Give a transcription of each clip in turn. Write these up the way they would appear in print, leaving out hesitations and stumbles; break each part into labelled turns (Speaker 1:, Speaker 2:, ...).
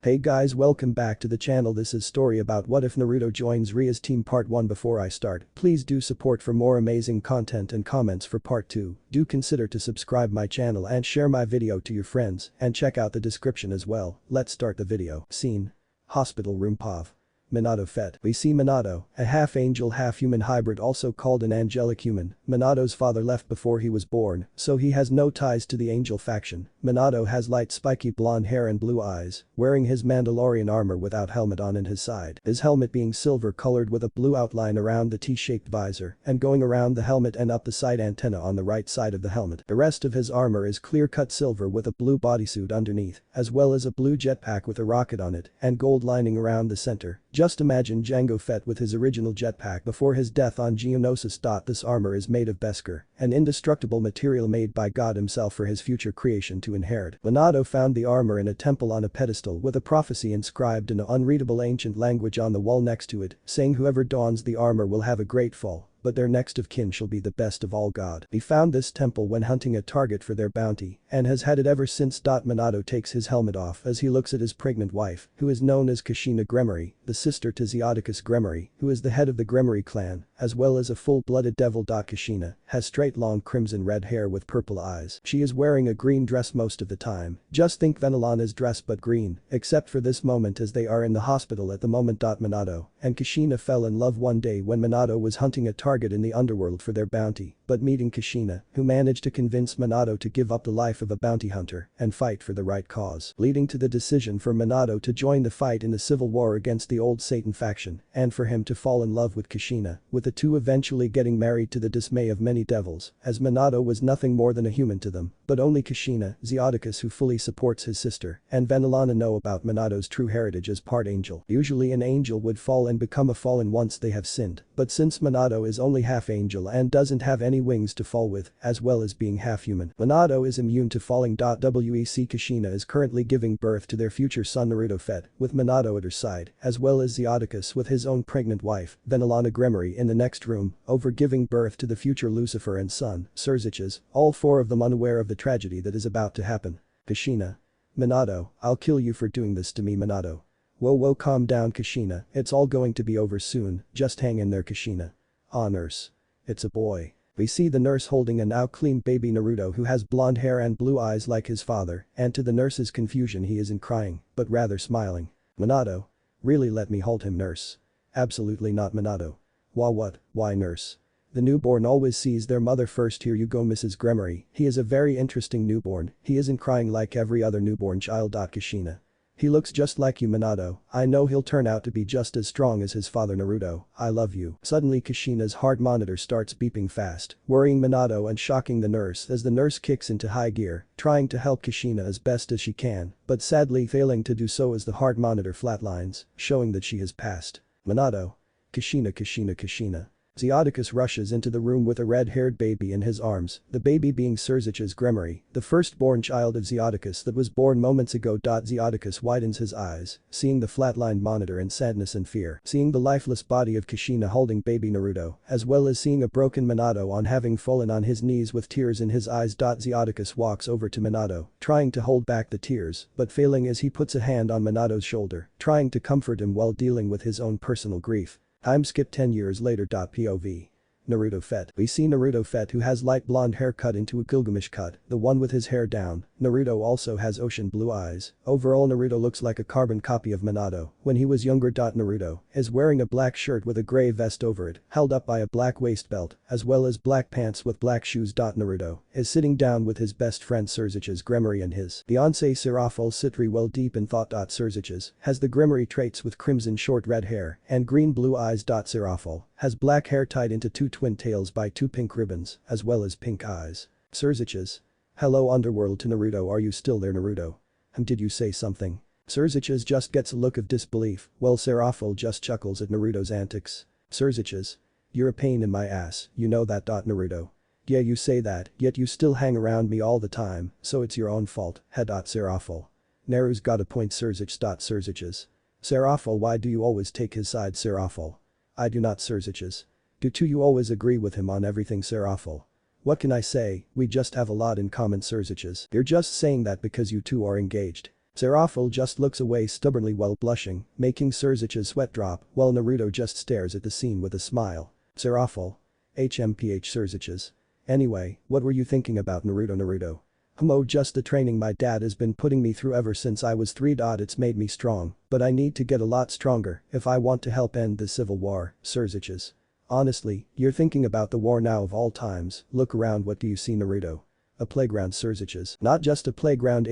Speaker 1: Hey guys, welcome back to the channel. This is story about what if Naruto joins Rias team part 1. Before I start, please do support for more amazing content and comments for part 2. Do consider to subscribe my channel and share my video to your friends and check out the description as well. Let's start the video. Scene. Hospital room. POV. Manado Fet. We see Manado, a half-angel half-human hybrid also called an angelic human. Manado's father left before he was born, so he has no ties to the angel faction. Manado has light spiky blonde hair and blue eyes, wearing his Mandalorian armor without helmet on his side. His helmet being silver colored with a blue outline around the T-shaped visor and going around the helmet and up the side antenna on the right side of the helmet. The rest of his armor is clear-cut silver with a blue bodysuit underneath, as well as a blue jetpack with a rocket on it and gold lining around the center. Just imagine Jango Fett with his original jetpack before his death on Geonosis. This armor is made of Beskar, an indestructible material made by God himself for his future creation to inherit. Manado found the armor in a temple on a pedestal with a prophecy inscribed in an unreadable ancient language on the wall next to it, saying whoever dons the armor will have a great fall, but their next of kin shall be the best of all. God. He found this temple when hunting a target for their bounty and has had it ever since. Manado takes his helmet off as he looks at his pregnant wife, who is known as Kushina Gremory, the sister to Zeodicus Gremory, who is the head of the Gremory clan, as well as a full-blooded devil. Kushina has straight long crimson red hair with purple eyes. She is wearing a green dress most of the time. Just think Venelana's dress but green, except for this moment as they are in the hospital at the moment. Manado and Kushina fell in love one day when Manado was hunting a target in the underworld for their bounty, but meeting Kushina, who managed to convince Manado to give up the life of a bounty hunter and fight for the right cause, leading to the decision for Manado to join the fight in the civil war against the old Satan faction and for him to fall in love with Kushina, with the two eventually getting married to the dismay of many devils, as Manado was nothing more than a human to them, but only Kushina, Zeodicus who fully supports his sister, and Venelana know about Manado's true heritage as part angel. Usually an angel would fall and become a fallen once they have sinned, but since Manado is only half angel and doesn't have any wings to fall with, as well as being half human, Manado is immune to falling. WEC Kushina is currently giving birth to their future son Naruto Fet, with Manado at her side, as well as Zeodicus with his own pregnant wife, Venelana Gremory in the next room, over giving birth to the future Lucifer and son, Surziches, all four of them unaware of the tragedy that is about to happen. Kushina. Manado, I'll kill you for doing this to me. Manado. Whoa, calm down Kushina, it's all going to be over soon, just hang in there Kushina. Ah, nurse. It's a boy. We see the nurse holding a now clean baby Naruto who has blonde hair and blue eyes like his father, and to the nurse's confusion he isn't crying, but rather smiling. Manado. Really, let me hold him, nurse. Absolutely not Manado. What? Why, nurse? The newborn always sees their mother first. Here you go Mrs. Gremory, he is a very interesting newborn, he isn't crying like every other newborn child. Kushina. He looks just like you Manado, I know he'll turn out to be just as strong as his father Naruto, I love you. Suddenly Kushina's heart monitor starts beeping fast, worrying Manado and shocking the nurse as the nurse kicks into high gear, trying to help Kushina as best as she can, but sadly failing to do so as the heart monitor flatlines, showing that she has passed. Manado. Kushina. Zeodicus rushes into the room with a red-haired baby in his arms, the baby being Surziches Gremory, the firstborn child of Zeodicus that was born moments ago. Zeodicus widens his eyes, seeing the flatlined monitor in sadness and fear, seeing the lifeless body of Kushina holding baby Naruto, as well as seeing a broken Manado on having fallen on his knees with tears in his eyes. Zeodicus walks over to Manado, trying to hold back the tears, but failing as he puts a hand on Manado's shoulder, trying to comfort him while dealing with his own personal grief. Time skip 10 years later. POV. Naruto Fet. We see Naruto Fet who has light blonde hair cut into a Gilgamesh cut, the one with his hair down. Naruto also has ocean blue eyes. Overall Naruto looks like a carbon copy of Manado when he was younger. Naruto is wearing a black shirt with a gray vest over it, held up by a black waist belt, as well as black pants with black shoes. Naruto is sitting down with his best friend Surziches Gremory and his fiancé Serafal Citri well deep in thought. Surziches has the Gremory traits with crimson short red hair and green blue eyes. Serafal has black hair tied into two twin tails by two pink ribbons, as well as pink eyes. Surziches. Hello underworld to Naruto, are you still there Naruto? Did you say something? Surziches just gets a look of disbelief, while Serafal just chuckles at Naruto's antics. Surziches. You're a pain in my ass, you know that. Naruto. Yeah you say that, yet you still hang around me all the time, so it's your own fault. Serafal. Naru's got a point. Surziches. Serafal, why do you always take his side Serafal? I do not Surziches. Do you always agree with him on everything Serafal? What can I say, we just have a lot in common Surziches. You're just saying that because you two are engaged. Serafal just looks away stubbornly while blushing, making Surzich's sweat drop while Naruto just stares at the scene with a smile. Serafal. HMPH Surzich's. Anyway, what were you thinking about Naruto? Just the training my dad has been putting me through ever since I was 3. It's made me strong, but I need to get a lot stronger if I want to help end this civil war, Surzich's. Honestly, you're thinking about the war now of all times, look around, what do you see Naruto? A playground, Surzich's. Not just a playground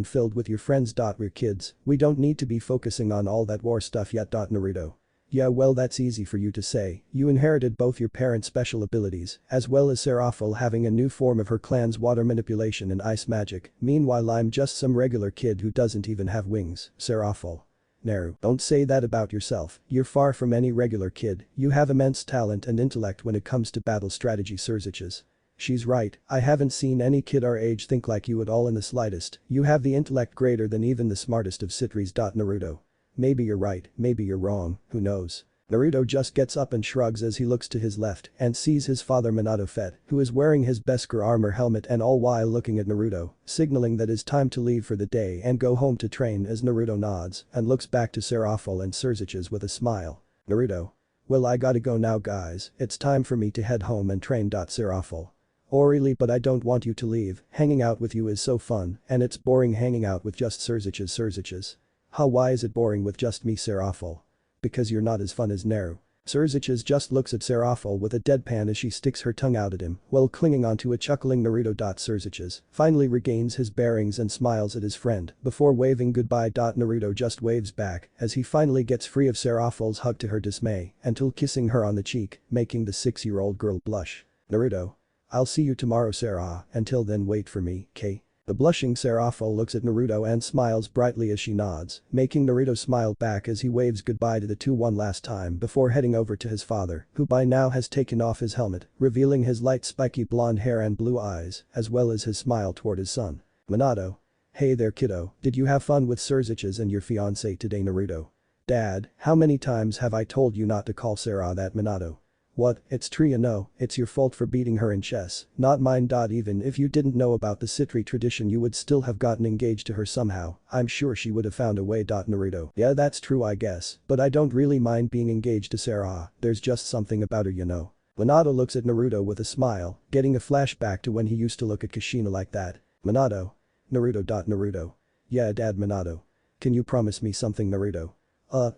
Speaker 1: filled with your friends. We're kids, we don't need to be focusing on all that war stuff yet. Naruto. Yeah, well, that's easy for you to say, you inherited both your parents' special abilities, as well as Serafal having a new form of her clan's water manipulation and ice magic, meanwhile I'm just some regular kid who doesn't even have wings, Serafal. Naru, don't say that about yourself, you're far from any regular kid, you have immense talent and intellect when it comes to battle strategy, Surzich's. She's right, I haven't seen any kid our age think like you at all in the slightest, you have the intellect greater than even the smartest of Citries. Naruto. Maybe you're right, maybe you're wrong, who knows. Naruto just gets up and shrugs as he looks to his left and sees his father Manado Fett, who is wearing his Beskar armor helmet and all while looking at Naruto, signaling that it's time to leave for the day and go home to train as Naruto nods and looks back to Serafal and Surzich's with a smile. Naruto. Well, I gotta go now guys, it's time for me to head home and train. Serafal. Oh really, but I don't want you to leave, hanging out with you is so fun and it's boring hanging out with just Surzich's. Why is it boring with just me, Serafal? Because you're not as fun as Naru. Surzich's just looks at Serafal with a deadpan as she sticks her tongue out at him while clinging onto a chuckling Naruto. Surzich's finally regains his bearings and smiles at his friend before waving goodbye. Naruto just waves back as he finally gets free of Serafal's hug to her dismay until kissing her on the cheek, making the 6-year-old girl blush. Naruto. I'll see you tomorrow, Sarah, until then wait for me, K. The blushing Serafal looks at Naruto and smiles brightly as she nods, making Naruto smile back as he waves goodbye to the two one last time before heading over to his father, who by now has taken off his helmet, revealing his light spiky blonde hair and blue eyes, as well as his smile toward his son. Manado. Hey there kiddo, did you have fun with Surzich's and your fiancé today, Naruto? Dad, how many times have I told you not to call Sarah that, Manado? What, it's true, it's your fault for beating her in chess, not mine. Even if you didn't know about the Citri tradition you would still have gotten engaged to her somehow, I'm sure she would have found a way. Naruto. Yeah, that's true I guess, but I don't really mind being engaged to Sarah, there's just something about her. Manado looks at Naruto with a smile, getting a flashback to when he used to look at Kushina like that. Manado. Naruto. Naruto. Yeah Dad, Manado. Can you promise me something, Naruto?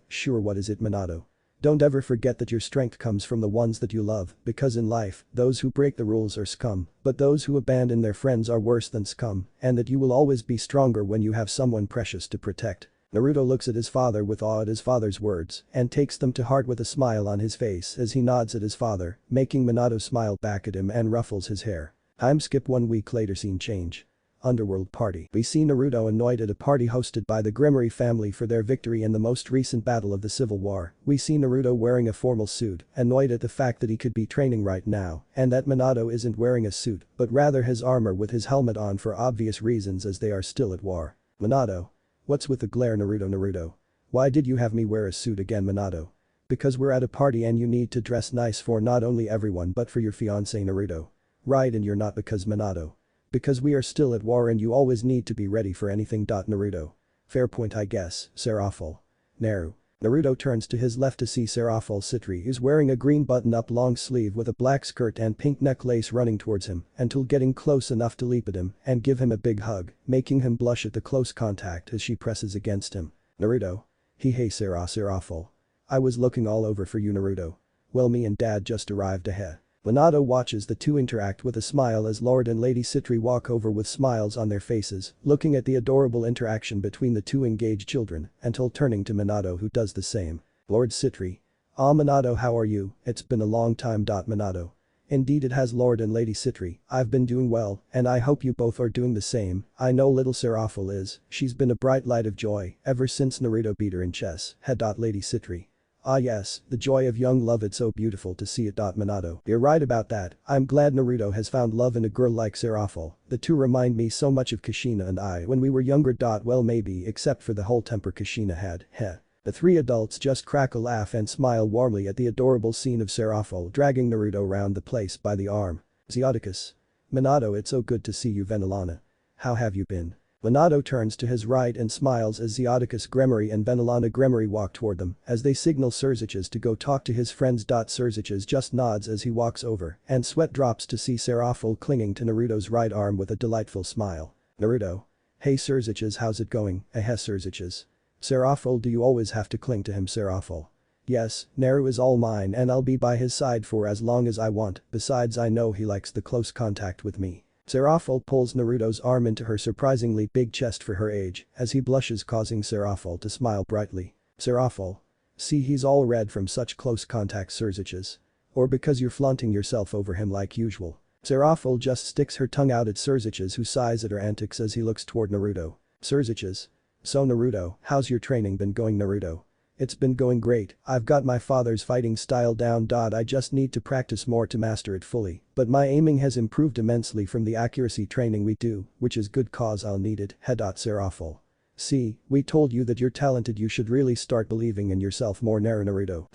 Speaker 1: Sure, what is it, Manado? Don't ever forget that your strength comes from the ones that you love, because in life, those who break the rules are scum, but those who abandon their friends are worse than scum, and that you will always be stronger when you have someone precious to protect. Naruto looks at his father with awe at his father's words and takes them to heart with a smile on his face as he nods at his father, making Manado smile back at him and ruffles his hair. Skip 1 week later, scene change. Underworld party. We see Naruto annoyed at a party hosted by the Gremory family for their victory in the most recent battle of the Civil War. We see Naruto wearing a formal suit, annoyed at the fact that he could be training right now, and that Manado isn't wearing a suit, but rather his armor with his helmet on for obvious reasons as they are still at war. Manado. What's with the glare, Naruto? Why did you have me wear a suit again, Manado? Because we're at a party and you need to dress nice for not only everyone but for your fiancé, Naruto. Right, and you're not because Manado. Because we are still at war and you always need to be ready for anything. Naruto. Fair point I guess, Serafal. Naru. Naruto turns to his left to see Serafal Citri is wearing a green button-up long sleeve with a black skirt and pink necklace running towards him until getting close enough to leap at him and give him a big hug, making him blush at the close contact as she presses against him. Naruto. Hey Serafal. I was looking all over for you, Naruto. Well, me and Dad just arrived ahead. Manado watches the two interact with a smile as Lord and Lady Citri walk over with smiles on their faces, looking at the adorable interaction between the two engaged children, until turning to Manado, who does the same. Lord Citri. Manado, how are you? It's been a long time. Manado. Indeed it has, Lord and Lady Citri, I've been doing well, and I hope you both are doing the same. I know little Serafal is, she's been a bright light of joy ever since Naruto beat her in chess. Lady Citri. Ah yes, the joy of young love, it's so beautiful to see it. Manado. You're right about that, I'm glad Naruto has found love in a girl like Serafal, the two remind me so much of Kushina and I when we were younger. Well, maybe except for the whole temper Kushina had, heh. The three adults just crack a laugh and smile warmly at the adorable scene of Serafal dragging Naruto around the place by the arm. Zeoticus. Manado, it's so good to see you, Venelana. How have you been? Manado turns to his right and smiles as Zeodicus Gremory and Venelana Gremory walk toward them as they signal Serziches to go talk to his friends. Serziches just nods as he walks over and sweat drops to see Seraphil clinging to Naruto's right arm with a delightful smile. Naruto. Hey Serziches, how's it going? Serziches. Seraphil, do you always have to cling to him? Seraphil. Yes, Naru is all mine and I'll be by his side for as long as I want, besides I know he likes the close contact with me. Seraphil pulls Naruto's arm into her surprisingly big chest for her age as he blushes, causing Seraphil to smile brightly. Seraphil. See, he's all red from such close contact. Serziches. Or because you're flaunting yourself over him like usual. Seraphil just sticks her tongue out at Serziches, who sighs at her antics as he looks toward Naruto. Serziches. So Naruto, how's your training been going? Naruto. It's been going great, I've got my father's fighting style down. I just need to practice more to master it fully, but my aiming has improved immensely from the accuracy training we do, which is good cause I'll need it. Seraphil. See, we told you that you're talented, you should really start believing in yourself more. Naruto.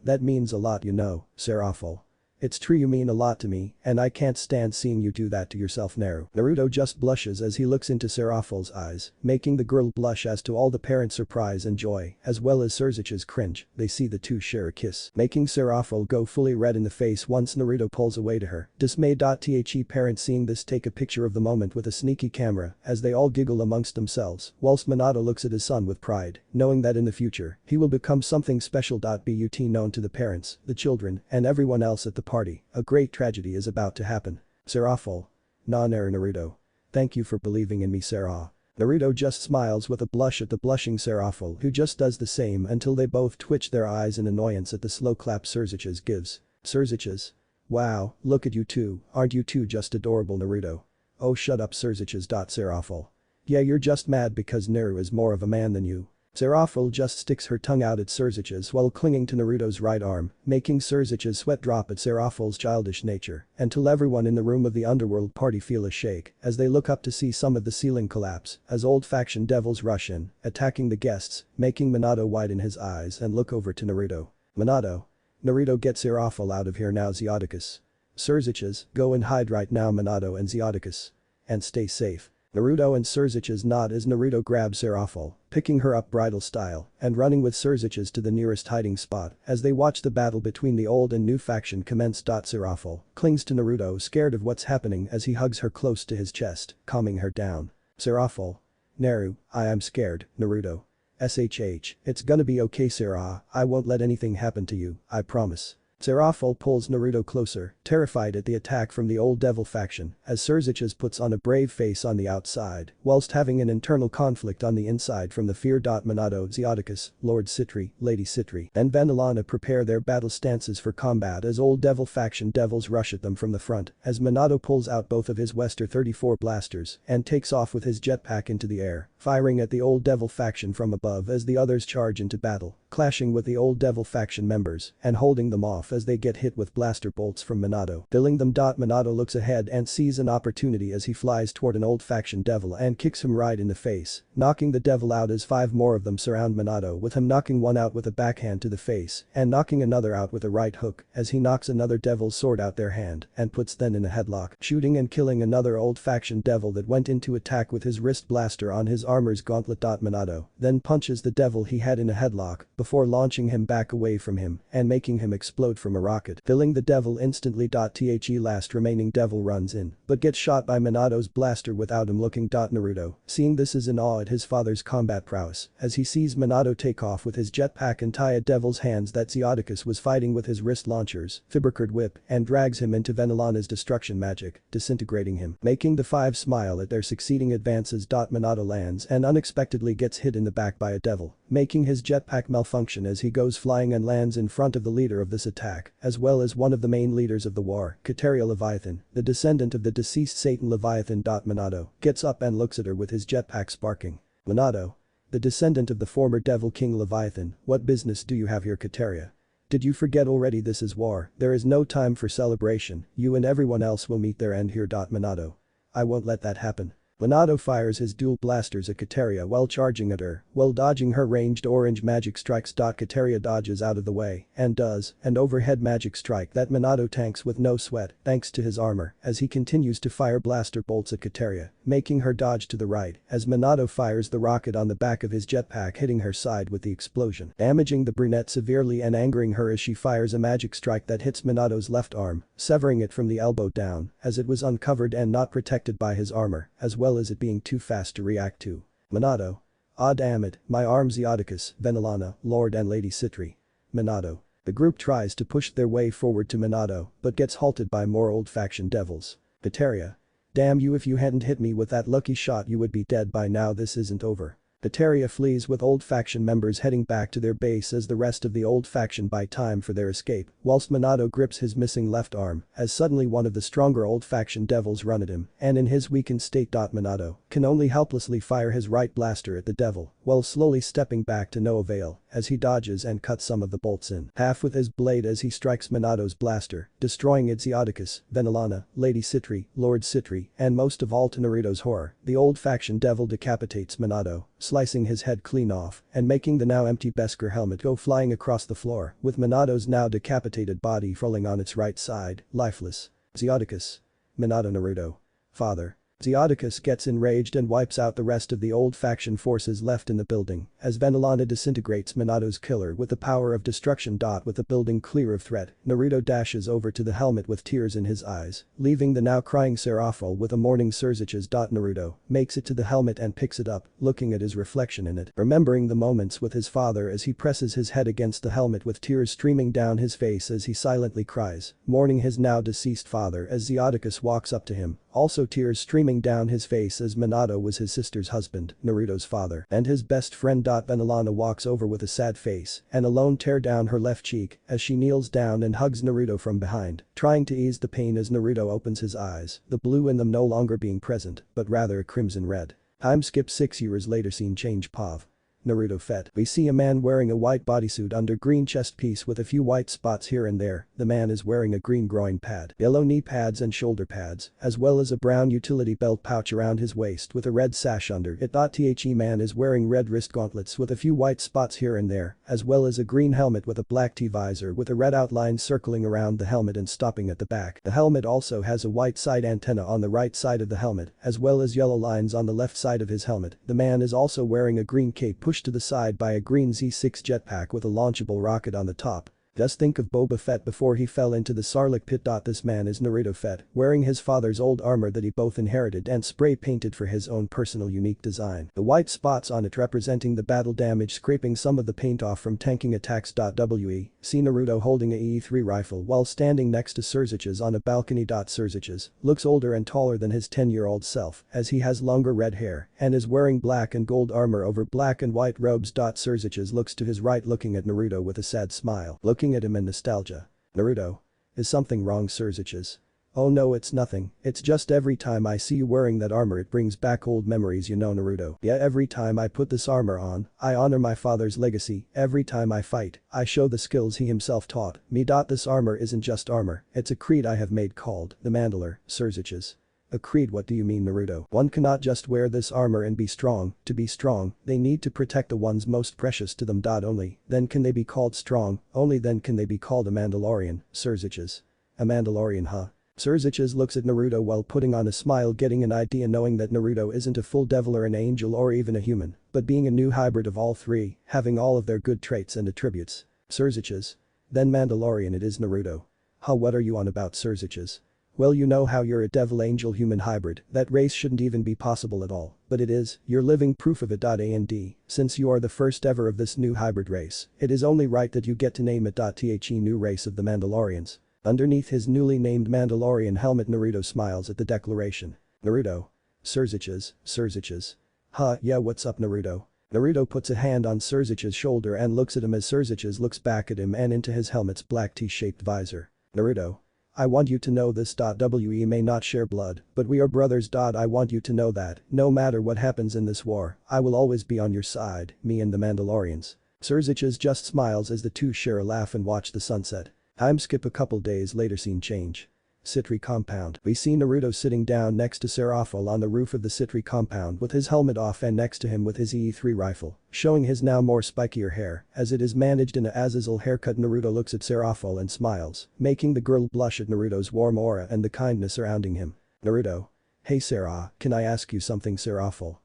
Speaker 1: That means a lot, you know, Seraphil. It's true, you mean a lot to me, and I can't stand seeing you do that to yourself. Naruto just blushes as he looks into Seraphil's eyes, making the girl blush, as to all the parents' surprise and joy, as well as Serzich's cringe. They see the two share a kiss, making Seraphil go fully red in the face once Naruto pulls away to her. Dismay. The parents seeing this take a picture of the moment with a sneaky camera as they all giggle amongst themselves, whilst Manado looks at his son with pride, knowing that in the future, he will become something special. But known to the parents, the children, and everyone else at the party, a great tragedy is about to happen. Seraphil. Nah, Naruto. Thank you for believing in me, Serah. Naruto just smiles with a blush at the blushing Seraphil, who just does the same until they both twitch their eyes in annoyance at the slow clap Serziches gives. Serziches. Wow, look at you two, aren't you two just adorable? Naruto. Oh, shut up, Serziches. Seraphil. Yeah, you're just mad because Naru is more of a man than you. Seraphil just sticks her tongue out at Serziches while clinging to Naruto's right arm, making Serziches sweat drop at Seraphil's childish nature, until everyone in the room of the underworld party feel a shake as they look up to see some of the ceiling collapse as old faction devils rush in, attacking the guests, making Manado widen his eyes and look over to Naruto. Manado. Naruto, get Seraphil out of here now. Zeodicus. Serziches, go and hide right now. Manado and Zeodicus. And stay safe. Naruto and Serziches nod as Naruto grabs Seraphil, picking her up bridal style and running with Serziches to the nearest hiding spot as they watch the battle between the old and new faction commence. Seraphil clings to Naruto, scared of what's happening, as he hugs her close to his chest, calming her down. Seraphil. Naru, I am scared. Naruto. SHH, it's gonna be okay, Serah, I won't let anything happen to you, I promise. Seraphil pulls Naruto closer, terrified at the attack from the old devil faction, as Serziches puts on a brave face on the outside, whilst having an internal conflict on the inside from the fear. Manado, Zeodicus, Lord Citri, Lady Citri, and Venelana prepare their battle stances for combat as old devil faction devils rush at them from the front, as Manado pulls out both of his Wester 34 blasters and takes off with his jetpack into the air, firing at the old devil faction from above as the others charge into battle, clashing with the old devil faction members and holding them off as they get hit with blaster bolts from Manado, filling them. Manado looks ahead and sees an opportunity as he flies toward an old faction devil and kicks him right in the face, knocking the devil out as 5 more of them surround Manado, with him knocking one out with a backhand to the face and knocking another out with a right hook as he knocks another devil's sword out their hand and puts them in a headlock, shooting and killing another old faction devil that went into attack with his wrist blaster on his armor's gauntlet. Manado then punches the devil he had in a headlock before launching him back away from him and making him explode from a rocket, killing the devil instantly. The last remaining devil runs in, but gets shot by Manado's blaster without him looking. Naruto, seeing this, is in awe at his father's combat prowess as he sees Manado take off with his jetpack and tie a devil's hands that Zeodicus was fighting with his wrist launchers, Fibercurd whip, and drags him into Venelana's destruction magic, disintegrating him, making the 5 smile at their succeeding advances. Manado lands and unexpectedly gets hit in the back by a devil, making his jetpack malfunction as he goes flying and lands in front of the leader of this attack, as well as one of the main leaders of the war, Kateria Leviathan, the descendant of the deceased Satan Leviathan. Manado gets up and looks at her with his jetpack sparking. Manado. The descendant of the former Devil King Leviathan, what business do you have here? Kateria. Did you forget already? This is war, there is no time for celebration, you and everyone else will meet their end here. Manado. I won't let that happen. Manado fires his dual blasters at Kateria while charging at her, while dodging her ranged orange magic strikes. Kateria dodges out of the way and does an overhead magic strike that Manado tanks with no sweat thanks to his armor as he continues to fire blaster bolts at Kateria, making her dodge to the right as Manado fires the rocket on the back of his jetpack, hitting her side with the explosion, damaging the brunette severely and angering her as she fires a magic strike that hits Manado's left arm, severing it from the elbow down as it was uncovered and not protected by his armor, as well as it being too fast to react to. Manado. Ah damn it, my arms. Eoticus, Venelana, Lord and Lady Citri. Manado. The group tries to push their way forward to Manado but gets halted by more old faction devils. Kateria. Damn you, if you hadn't hit me with that lucky shot you would be dead by now. This isn't over. Kateria flees with old faction members heading back to their base as the rest of the old faction buy time for their escape, whilst Manado grips his missing left arm as suddenly one of the stronger old faction devils run at him, and in his weakened state. Manado can only helplessly fire his right blaster at the devil while slowly stepping back to no avail as he dodges and cuts some of the bolts in half with his blade as he strikes Manado's blaster, destroying its. Eoticus, Venelana, Lady Citri, Lord Citri, and most of all to Naruto's horror, the old faction devil decapitates Manado, slicing his head clean off and making the now empty Beskar helmet go flying across the floor, with Manado's now decapitated body falling on its right side, lifeless. Eoticus. Manado. Naruto. Father. Eoticus gets enraged and wipes out the rest of the old faction forces left in the building as Venelana disintegrates Manado's killer with the power of destruction. With the building clear of threat, Naruto dashes over to the helmet with tears in his eyes, leaving the now crying Seraphil with a mourning Surziches. Naruto makes it to the helmet and picks it up, looking at his reflection in it, remembering the moments with his father as he presses his head against the helmet with tears streaming down his face as he silently cries, mourning his now deceased father as Eoticus walks up to him, also tears streaming down his face as Manado was his sister's husband, Naruto's father, and his best friend. Venelana walks over with a sad face and alone tear down her left cheek as she kneels down and hugs Naruto from behind, trying to ease the pain as Naruto opens his eyes, the blue in them no longer being present, but rather a crimson red. Time skip 6 years later. Scene change. Pav. Naruto Fet. We see a man wearing a white bodysuit under green chest piece with a few white spots here and there. The man is wearing a green groin pad, yellow knee pads and shoulder pads, as well as a brown utility belt pouch around his waist with a red sash under it. The man is wearing red wrist gauntlets with a few white spots here and there, as well as a green helmet with a black T-visor with a red outline circling around the helmet and stopping at the back. The helmet also has a white side antenna on the right side of the helmet, as well as yellow lines on the left side of his helmet. The man is also wearing a green cape pushed to the side by a green Z6 jetpack with a launchable rocket on the top. Just think of Boba Fett before he fell into the Sarlacc pit. This man is Naruto Fett, wearing his father's old armor that he both inherited and spray painted for his own personal unique design. The white spots on it representing the battle damage scraping some of the paint off from tanking attacks. We see Naruto holding a E3 rifle while standing next to Surziches on a balcony. Surziches looks older and taller than his 10-year-old self as he has longer red hair and is wearing black and gold armor over black and white robes. Surziches looks to his right looking at Naruto with a sad smile, looking at him in nostalgia. Naruto. Is something wrong? Surziches. Oh no, it's nothing, it's just every time I see you wearing that armor it brings back old memories, you know, Naruto. Yeah, every time I put this armor on, I honor my father's legacy. Every time I fight, I show the skills he himself taught me. This armor isn't just armor, it's a creed I have made called the Mandalorian. Surziches. A creed? What do you mean, Naruto? One cannot just wear this armor and be strong. To be strong, they need to protect the ones most precious to them. Only then can they be called strong, only then can they be called a Mandalorian. Surziches. A Mandalorian, huh? Surziches looks at Naruto while putting on a smile, getting an idea, knowing that Naruto isn't a full devil or an angel or even a human, but being a new hybrid of all three, having all of their good traits and attributes. Surziches. Then Mandalorian it is, Naruto. Huh, what are you on about, Surziches? Well, you know how you're a devil-angel-human hybrid, that race shouldn't even be possible at all, but it is, you're living proof of it. And since you are the first ever of this new hybrid race, it is only right that you get to name it. The new race of the Mandalorians. Underneath his newly named Mandalorian helmet, Naruto smiles at the declaration. Naruto. Surziches. Huh, yeah, what's up, Naruto? Naruto puts a hand on Surziches' shoulder and looks at him as Surziches looks back at him and into his helmet's black T-shaped visor. Naruto. I want you to know this. We may not share blood, but we are brothers. I want you to know that, no matter what happens in this war, I will always be on your side, me and the Mandalorians. Surziches just smiles as the two share a laugh and watch the sunset. Time skip a couple days later. Scene change. Citri compound. We see Naruto sitting down next to Seraphil on the roof of the Citri compound with his helmet off and next to him with his E3 rifle, showing his now more spikier hair, as it is managed in a Azazel haircut. Naruto looks at Seraphil and smiles, making the girl blush at Naruto's warm aura and the kindness surrounding him. Naruto. Hey Sarah, can I ask you something? Seraphil.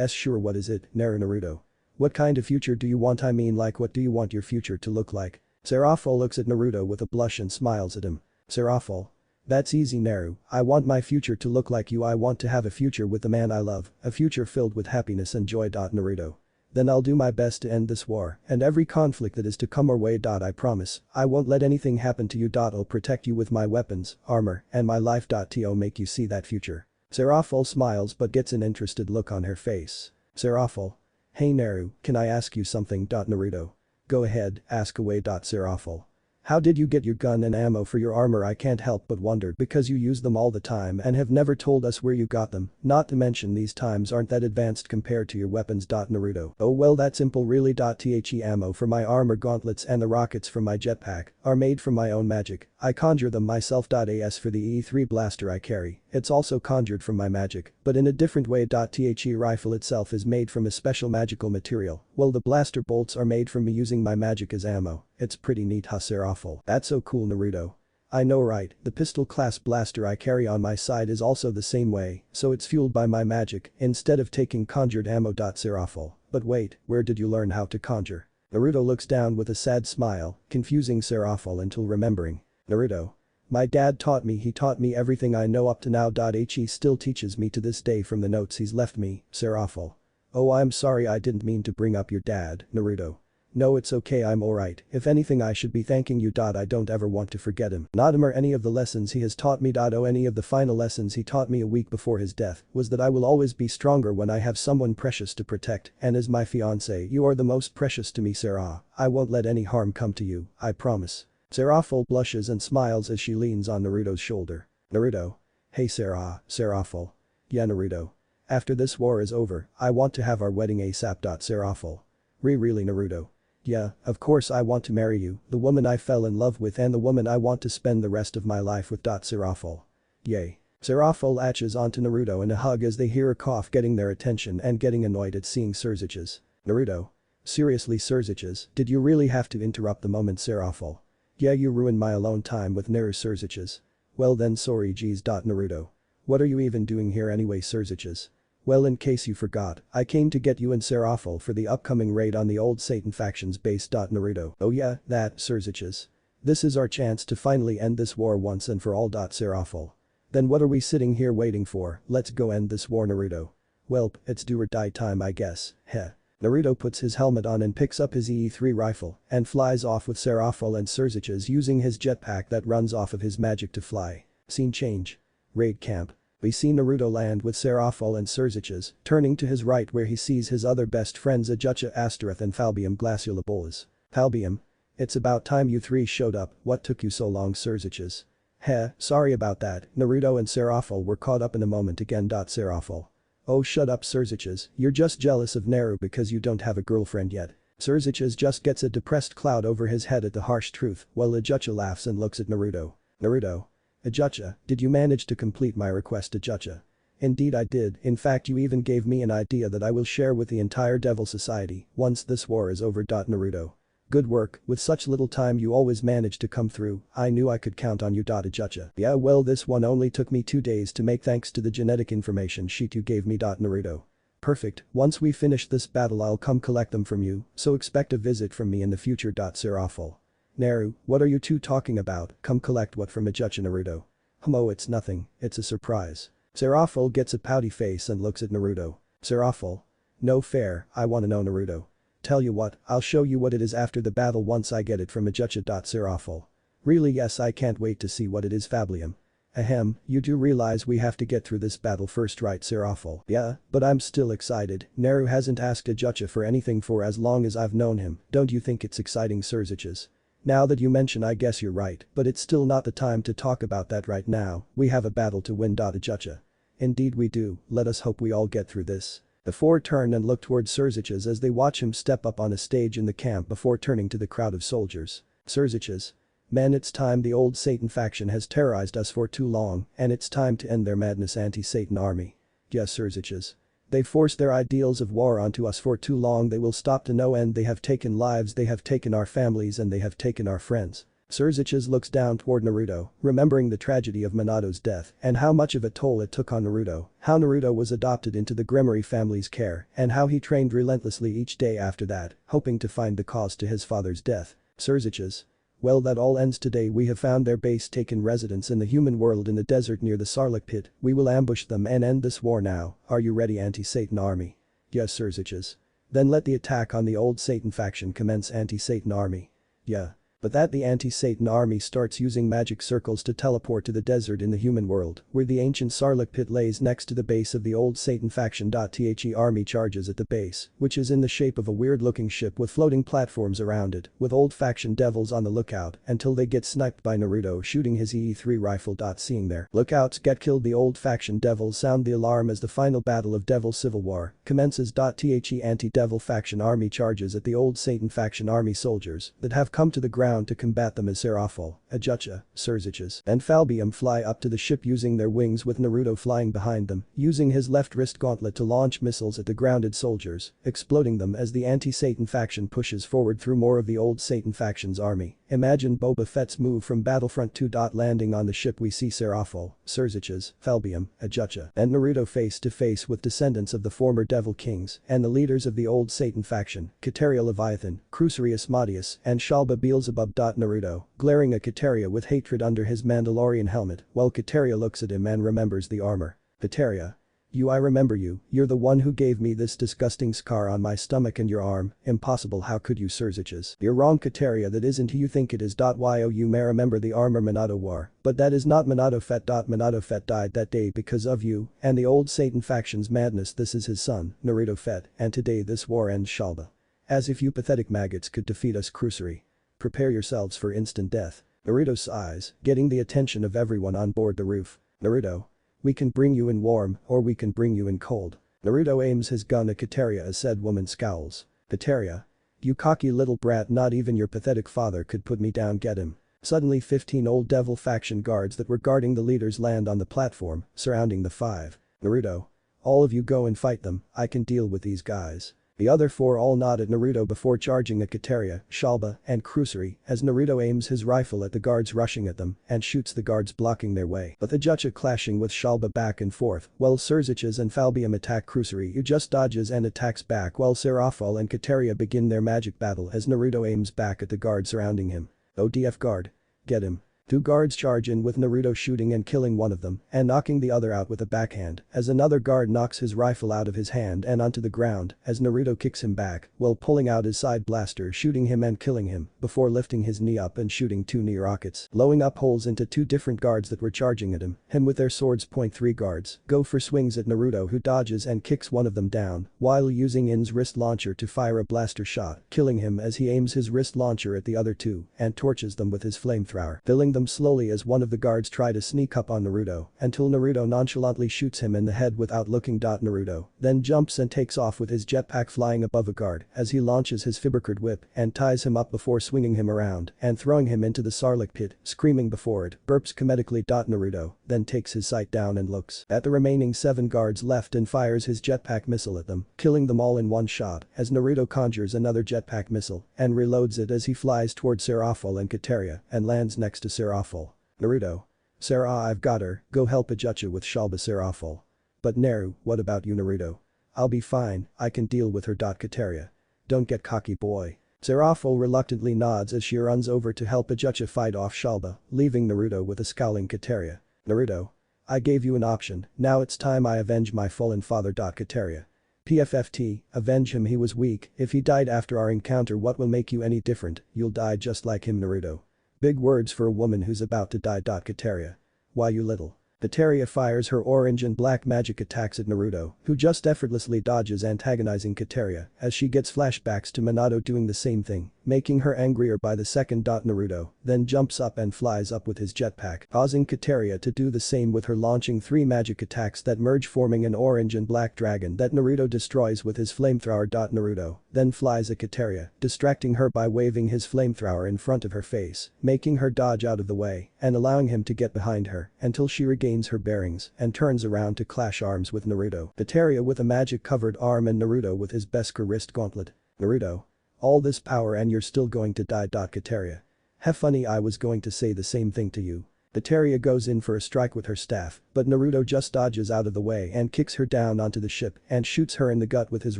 Speaker 1: Sure, what is it? Naruto. What kind of future do you want? I mean, like, what do you want your future to look like? Seraphil looks at Naruto with a blush and smiles at him. Seraphil. That's easy, Naru. I want my future to look like you. I want to have a future with the man I love, a future filled with happiness and joy. Naruto. Then I'll do my best to end this war and every conflict that is to come our way. I promise, I won't let anything happen to you. I'll protect you with my weapons, armor, and my life. To make you see that future. Seraphil smiles but gets an interested look on her face. Seraphil. Hey Naru, can I ask you something? Naruto. Go ahead, ask away. Seraphil. How did you get your gun and ammo for your armor? I can't help but wonder because you use them all the time and have never told us where you got them, not to mention these times aren't that advanced compared to your weapons. Naruto. Oh well, that's simple really. The ammo for my armor, gauntlets and the rockets from my jetpack are made from my own magic. I conjure them myself. As for the E3 blaster I carry, it's also conjured from my magic, but in a different way. The rifle itself is made from a special magical material, while the blaster bolts are made from me using my magic as ammo. It's pretty neat. Seraphil. That's so cool, Naruto. I know, right? The pistol class blaster I carry on my side is also the same way, so it's fueled by my magic instead of taking conjured ammo. Seraphil. But wait, where did you learn how to conjure? Naruto looks down with a sad smile, confusing Seraphil until remembering. Naruto. My dad taught me. He taught me everything I know up to now. He still teaches me to this day from the notes he's left me. Seraphil. Oh, I'm sorry, I didn't mean to bring up your dad, Naruto. No, it's okay, I'm alright. If anything, I should be thanking you. I don't ever want to forget him. Not him or any of the lessons he has taught me. Oh, any of the final lessons he taught me a week before his death was that I will always be stronger when I have someone precious to protect, and as my fiancé you are the most precious to me. Sarah. I won't let any harm come to you, I promise. Seraphil blushes and smiles as she leans on Naruto's shoulder. Naruto. Hey Sarah. Seraphil. Yeah, Naruto. After this war is over, I want to have our wedding ASAP. Seraphil. Really, Naruto? Yeah, of course I want to marry you, the woman I fell in love with and the woman I want to spend the rest of my life with. Seraphil. Yay. Seraphil latches onto Naruto in a hug as they hear a cough getting their attention and getting annoyed at seeing Surziches. Naruto. Seriously, Surziches, did you really have to interrupt the moment? Seraphil. Yeah, you ruined my alone time with Naru. Surziches. Well then, sorry geez. Naruto. What are you even doing here anyway? Surziches. Well, in case you forgot, I came to get you and Seraphil for the upcoming raid on the old Satan faction's base. Naruto. Oh yeah, that, Surziches. This is our chance to finally end this war once and for all. Seraphil. Then what are we sitting here waiting for? Let's go end this war, Naruto. Welp, it's do or die time, I guess. Heh. Naruto puts his helmet on and picks up his E3 rifle and flies off with Seraphil and Surziches using his jetpack that runs off of his magic to fly. Scene change. Raid camp. We see Naruto land with Seraphil and Surziches, turning to his right where he sees his other best friends Ajucha Astaroth and Falbium Glaciolabolas. Falbium. It's about time you three showed up, what took you so long? Surziches. Heh, sorry about that, Naruto and Seraphil were caught up in a moment again. Seraphil. Oh shut up Surziches, you're just jealous of Naru because you don't have a girlfriend yet. Surziches just gets a depressed cloud over his head at the harsh truth while Ajucha laughs and looks at Naruto. Naruto. Ajucha, did you manage to complete my request? Ajucha. Indeed I did, in fact you even gave me an idea that I will share with the entire Devil Society once this war is over. Naruto. Good work, with such little time you always manage to come through, I knew I could count on you. Ajucha. Yeah well this one only took me 2 days to make thanks to the genetic information sheet you gave me. Naruto. Perfect, once we finish this battle I'll come collect them from you, so expect a visit from me in the future. Seraphil. Naru, what are you two talking about? Come collect what from Ajucha? Naruto. Oh, it's nothing, it's a surprise. Seraphil gets a pouty face and looks at Naruto. Seraphil. No fair, I wanna know. Naruto. Tell you what, I'll show you what it is after the battle once I get it from Ajucha. Seraphil. Really yes, I can't wait to see what it is. Fablium. Ahem, you do realize we have to get through this battle first, right? Seraphil. Yeah, but I'm still excited. Naru hasn't asked Ajucha for anything for as long as I've known him, don't you think it's exciting? Surziches. Now that you mention I guess you're right, but it's still not the time to talk about that right now, we have a battle to win. Ajucha. Indeed we do, let us hope we all get through this. The four turn and look towards Surziches as they watch him step up on a stage in the camp before turning to the crowd of soldiers. Surziches. "Men, it's time. The old Satan faction has terrorized us for too long, and it's time to end their madness. Anti-Satan army. Yes, Sirs. They've forced their ideals of war onto us for too long. They will stop to no end. They have taken lives, they have taken our families, and they have taken our friends." Sirs looks down toward Naruto, remembering the tragedy of Manado's death and how much of a toll it took on Naruto, how Naruto was adopted into the Gremory family's care, and how he trained relentlessly each day after that, hoping to find the cause to his father's death. Sirs. "Well, that all ends today. We have found their base, taken residence in the human world in the desert near the Sarlacc pit. We will ambush them and end this war now. Are you ready, Anti-Satan army?" "Yes, Sirs. "Then let the attack on the old Satan faction commence, Anti-Satan army." "Yeah." But that the anti-Satan army starts using magic circles to teleport to the desert in the human world, where the ancient Sarlacc pit lays next to the base of the old Satan faction. The army charges at the base, which is in the shape of a weird-looking ship with floating platforms around it, with old faction devils on the lookout until they get sniped by Naruto shooting his EE3 rifle. Seeing their lookouts get killed, the old faction devils sound the alarm as the final battle of Devil Civil War commences. The anti-devil faction army charges at the old Satan faction army soldiers that have come to the ground to combat them as Seraphol, Ajucha, Sirs, and Falbium fly up to the ship using their wings, with Naruto flying behind them, using his left wrist gauntlet to launch missiles at the grounded soldiers, exploding them as the anti-Satan faction pushes forward through more of the old Satan faction's army. Imagine Boba Fett's move from Battlefront 2. Landing on the ship, we see Seraphol, Sirs, Falbium, Ajucha, and Naruto face to face with descendants of the former Devil Kings and the leaders of the old Satan faction, Kateria Leviathan, Crusaria Asmodeus, and Shalba Beelzebub. Naruto, glaring at Kateria with hatred under his Mandalorian helmet, while Kateria looks at him and remembers the armor. "Kateria. I remember you. You're the one who gave me this disgusting scar on my stomach and your arm. Impossible, how could you, Sirs? You're wrong, Kateria, that isn't who you think it is. You may remember the armor Manado wore, but that is not Manado Fett. Manado Fett died that day because of you and the old Satan faction's madness. This is his son, Naruto Fett, and today this war ends. Shalba. As if you pathetic maggots could defeat us, Crusaria. Prepare yourselves for instant death." Naruto sighs, getting the attention of everyone on board the roof. "Naruto. We can bring you in warm, or we can bring you in cold." Naruto aims his gun at Kateria as said woman scowls. "Kateria. You cocky little brat, not even your pathetic father could put me down. Get him." Suddenly 15 old devil faction guards that were guarding the leaders land on the platform, surrounding the five. "Naruto. All of you go and fight them, I can deal with these guys." The other four all nod at Naruto before charging at Kateria, Shalba, and Crusaria as Naruto aims his rifle at the guards rushing at them and shoots the guards blocking their way, but the Ajucha clashing with Shalba back and forth while Sirs and Falbium attack Crusaria, who just dodges and attacks back while Seraphol and Kateria begin their magic battle as Naruto aims back at the guards surrounding him. "ODF guard. Get him." Two guards charge in with Naruto shooting and killing one of them and knocking the other out with a backhand as another guard knocks his rifle out of his hand and onto the ground as Naruto kicks him back while pulling out his side blaster, shooting him and killing him before lifting his knee up and shooting two knee rockets, blowing up holes into two different guards that were charging at him with their swords. 3 guards go for swings at Naruto, who dodges and kicks one of them down while using In's wrist launcher to fire a blaster shot, killing him as he aims his wrist launcher at the other two and torches them with his flamethrower, filling them slowly as one of the guards try to sneak up on Naruto until Naruto nonchalantly shoots him in the head without looking. Naruto then jumps and takes off with his jetpack flying above a guard as he launches his Fibercard whip and ties him up before swinging him around and throwing him into the Sarlacc pit, screaming before it, burps comedically. Naruto then takes his sight down and looks at the remaining 7 guards left and fires his jetpack missile at them, killing them all in one shot as Naruto conjures another jetpack missile and reloads it as he flies towards Seraphol and Kateria and lands next to Seraphol. "Naruto. Sarah, I've got her, go help Ajucha with Shalba. Seraphol. "But Naru, what about you, Naruto?" "I'll be fine, I can deal with her. Kateria. Don't get cocky, boy." Seraphol reluctantly nods as she runs over to help Ajucha fight off Shalba, leaving Naruto with a scowling Kateria. "Naruto. I gave you an option, now it's time I avenge my fallen father. Kateria. PFFT, avenge him, he was weak, if he died after our encounter what will make you any different, you'll die just like him. Naruto. Big words for a woman who's about to die. Kateria. Why you little. Kateria fires her orange and black magic attacks at Naruto, who just effortlessly dodges, antagonizing Kateria as she gets flashbacks to Manado doing the same thing making her angrier by the second. Naruto then jumps up and flies up with his jetpack, causing Kateria to do the same with her, launching 3 magic attacks that merge, forming an orange and black dragon that Naruto destroys with his flamethrower. Naruto then flies at Kateria, distracting her by waving his flamethrower in front of her face, making her dodge out of the way and allowing him to get behind her until she regains her bearings and turns around to clash arms with Naruto. Kateria with a magic-covered arm and Naruto with his Beskar wrist gauntlet. Naruto. All this power and you're still going to die. Kateria. Have funny, I was going to say the same thing to you. Kateria goes in for a strike with her staff, but Naruto just dodges out of the way and kicks her down onto the ship and shoots her in the gut with his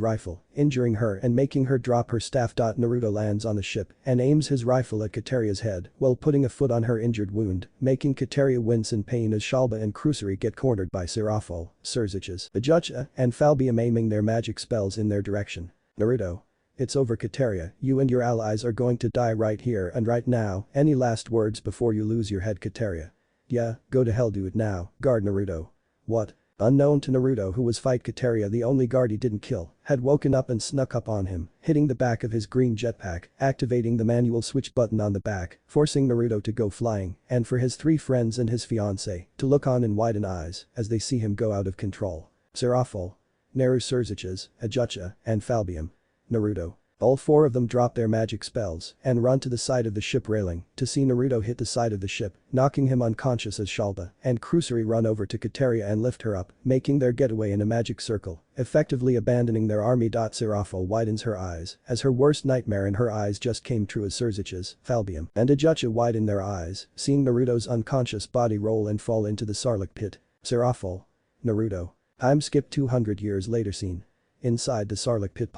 Speaker 1: rifle, injuring her and making her drop her staff. Naruto lands on the ship and aims his rifle at Kateria's head while putting a foot on her injured wound, making Kateria wince in pain as Shalba and Krusuri get cornered by Serafal, Surziches, Ajucha, and Falbium aiming their magic spells in their direction. Naruto. It's over, Kateria, you and your allies are going to die right here and right now. Any last words before you lose your head, Kateria? Yeah, go to hell, do it now, guard Naruto. What? Unknown to Naruto, who was fight Kateria, the only guard he didn't kill, had woken up and snuck up on him, hitting the back of his green jetpack, activating the manual switch button on the back, forcing Naruto to go flying, and for his 3 friends and his fiancée to look on in widen eyes as they see him go out of control. Serafal, Naru, Surziches, Ajucha, and Falbium. Naruto. All 4 of them drop their magic spells and run to the side of the ship railing to see Naruto hit the side of the ship, knocking him unconscious as Shalba and Krusuri run over to Kateria and lift her up, making their getaway in a magic circle, effectively abandoning their army. Serafal widens her eyes as her worst nightmare in her eyes just came true as Surziches, Falbium, and Ajucha widen their eyes, seeing Naruto's unconscious body roll and fall into the Sarlacc pit. Serafal. Naruto. Time skip 200 years later scene. Inside the Sarlacc pit.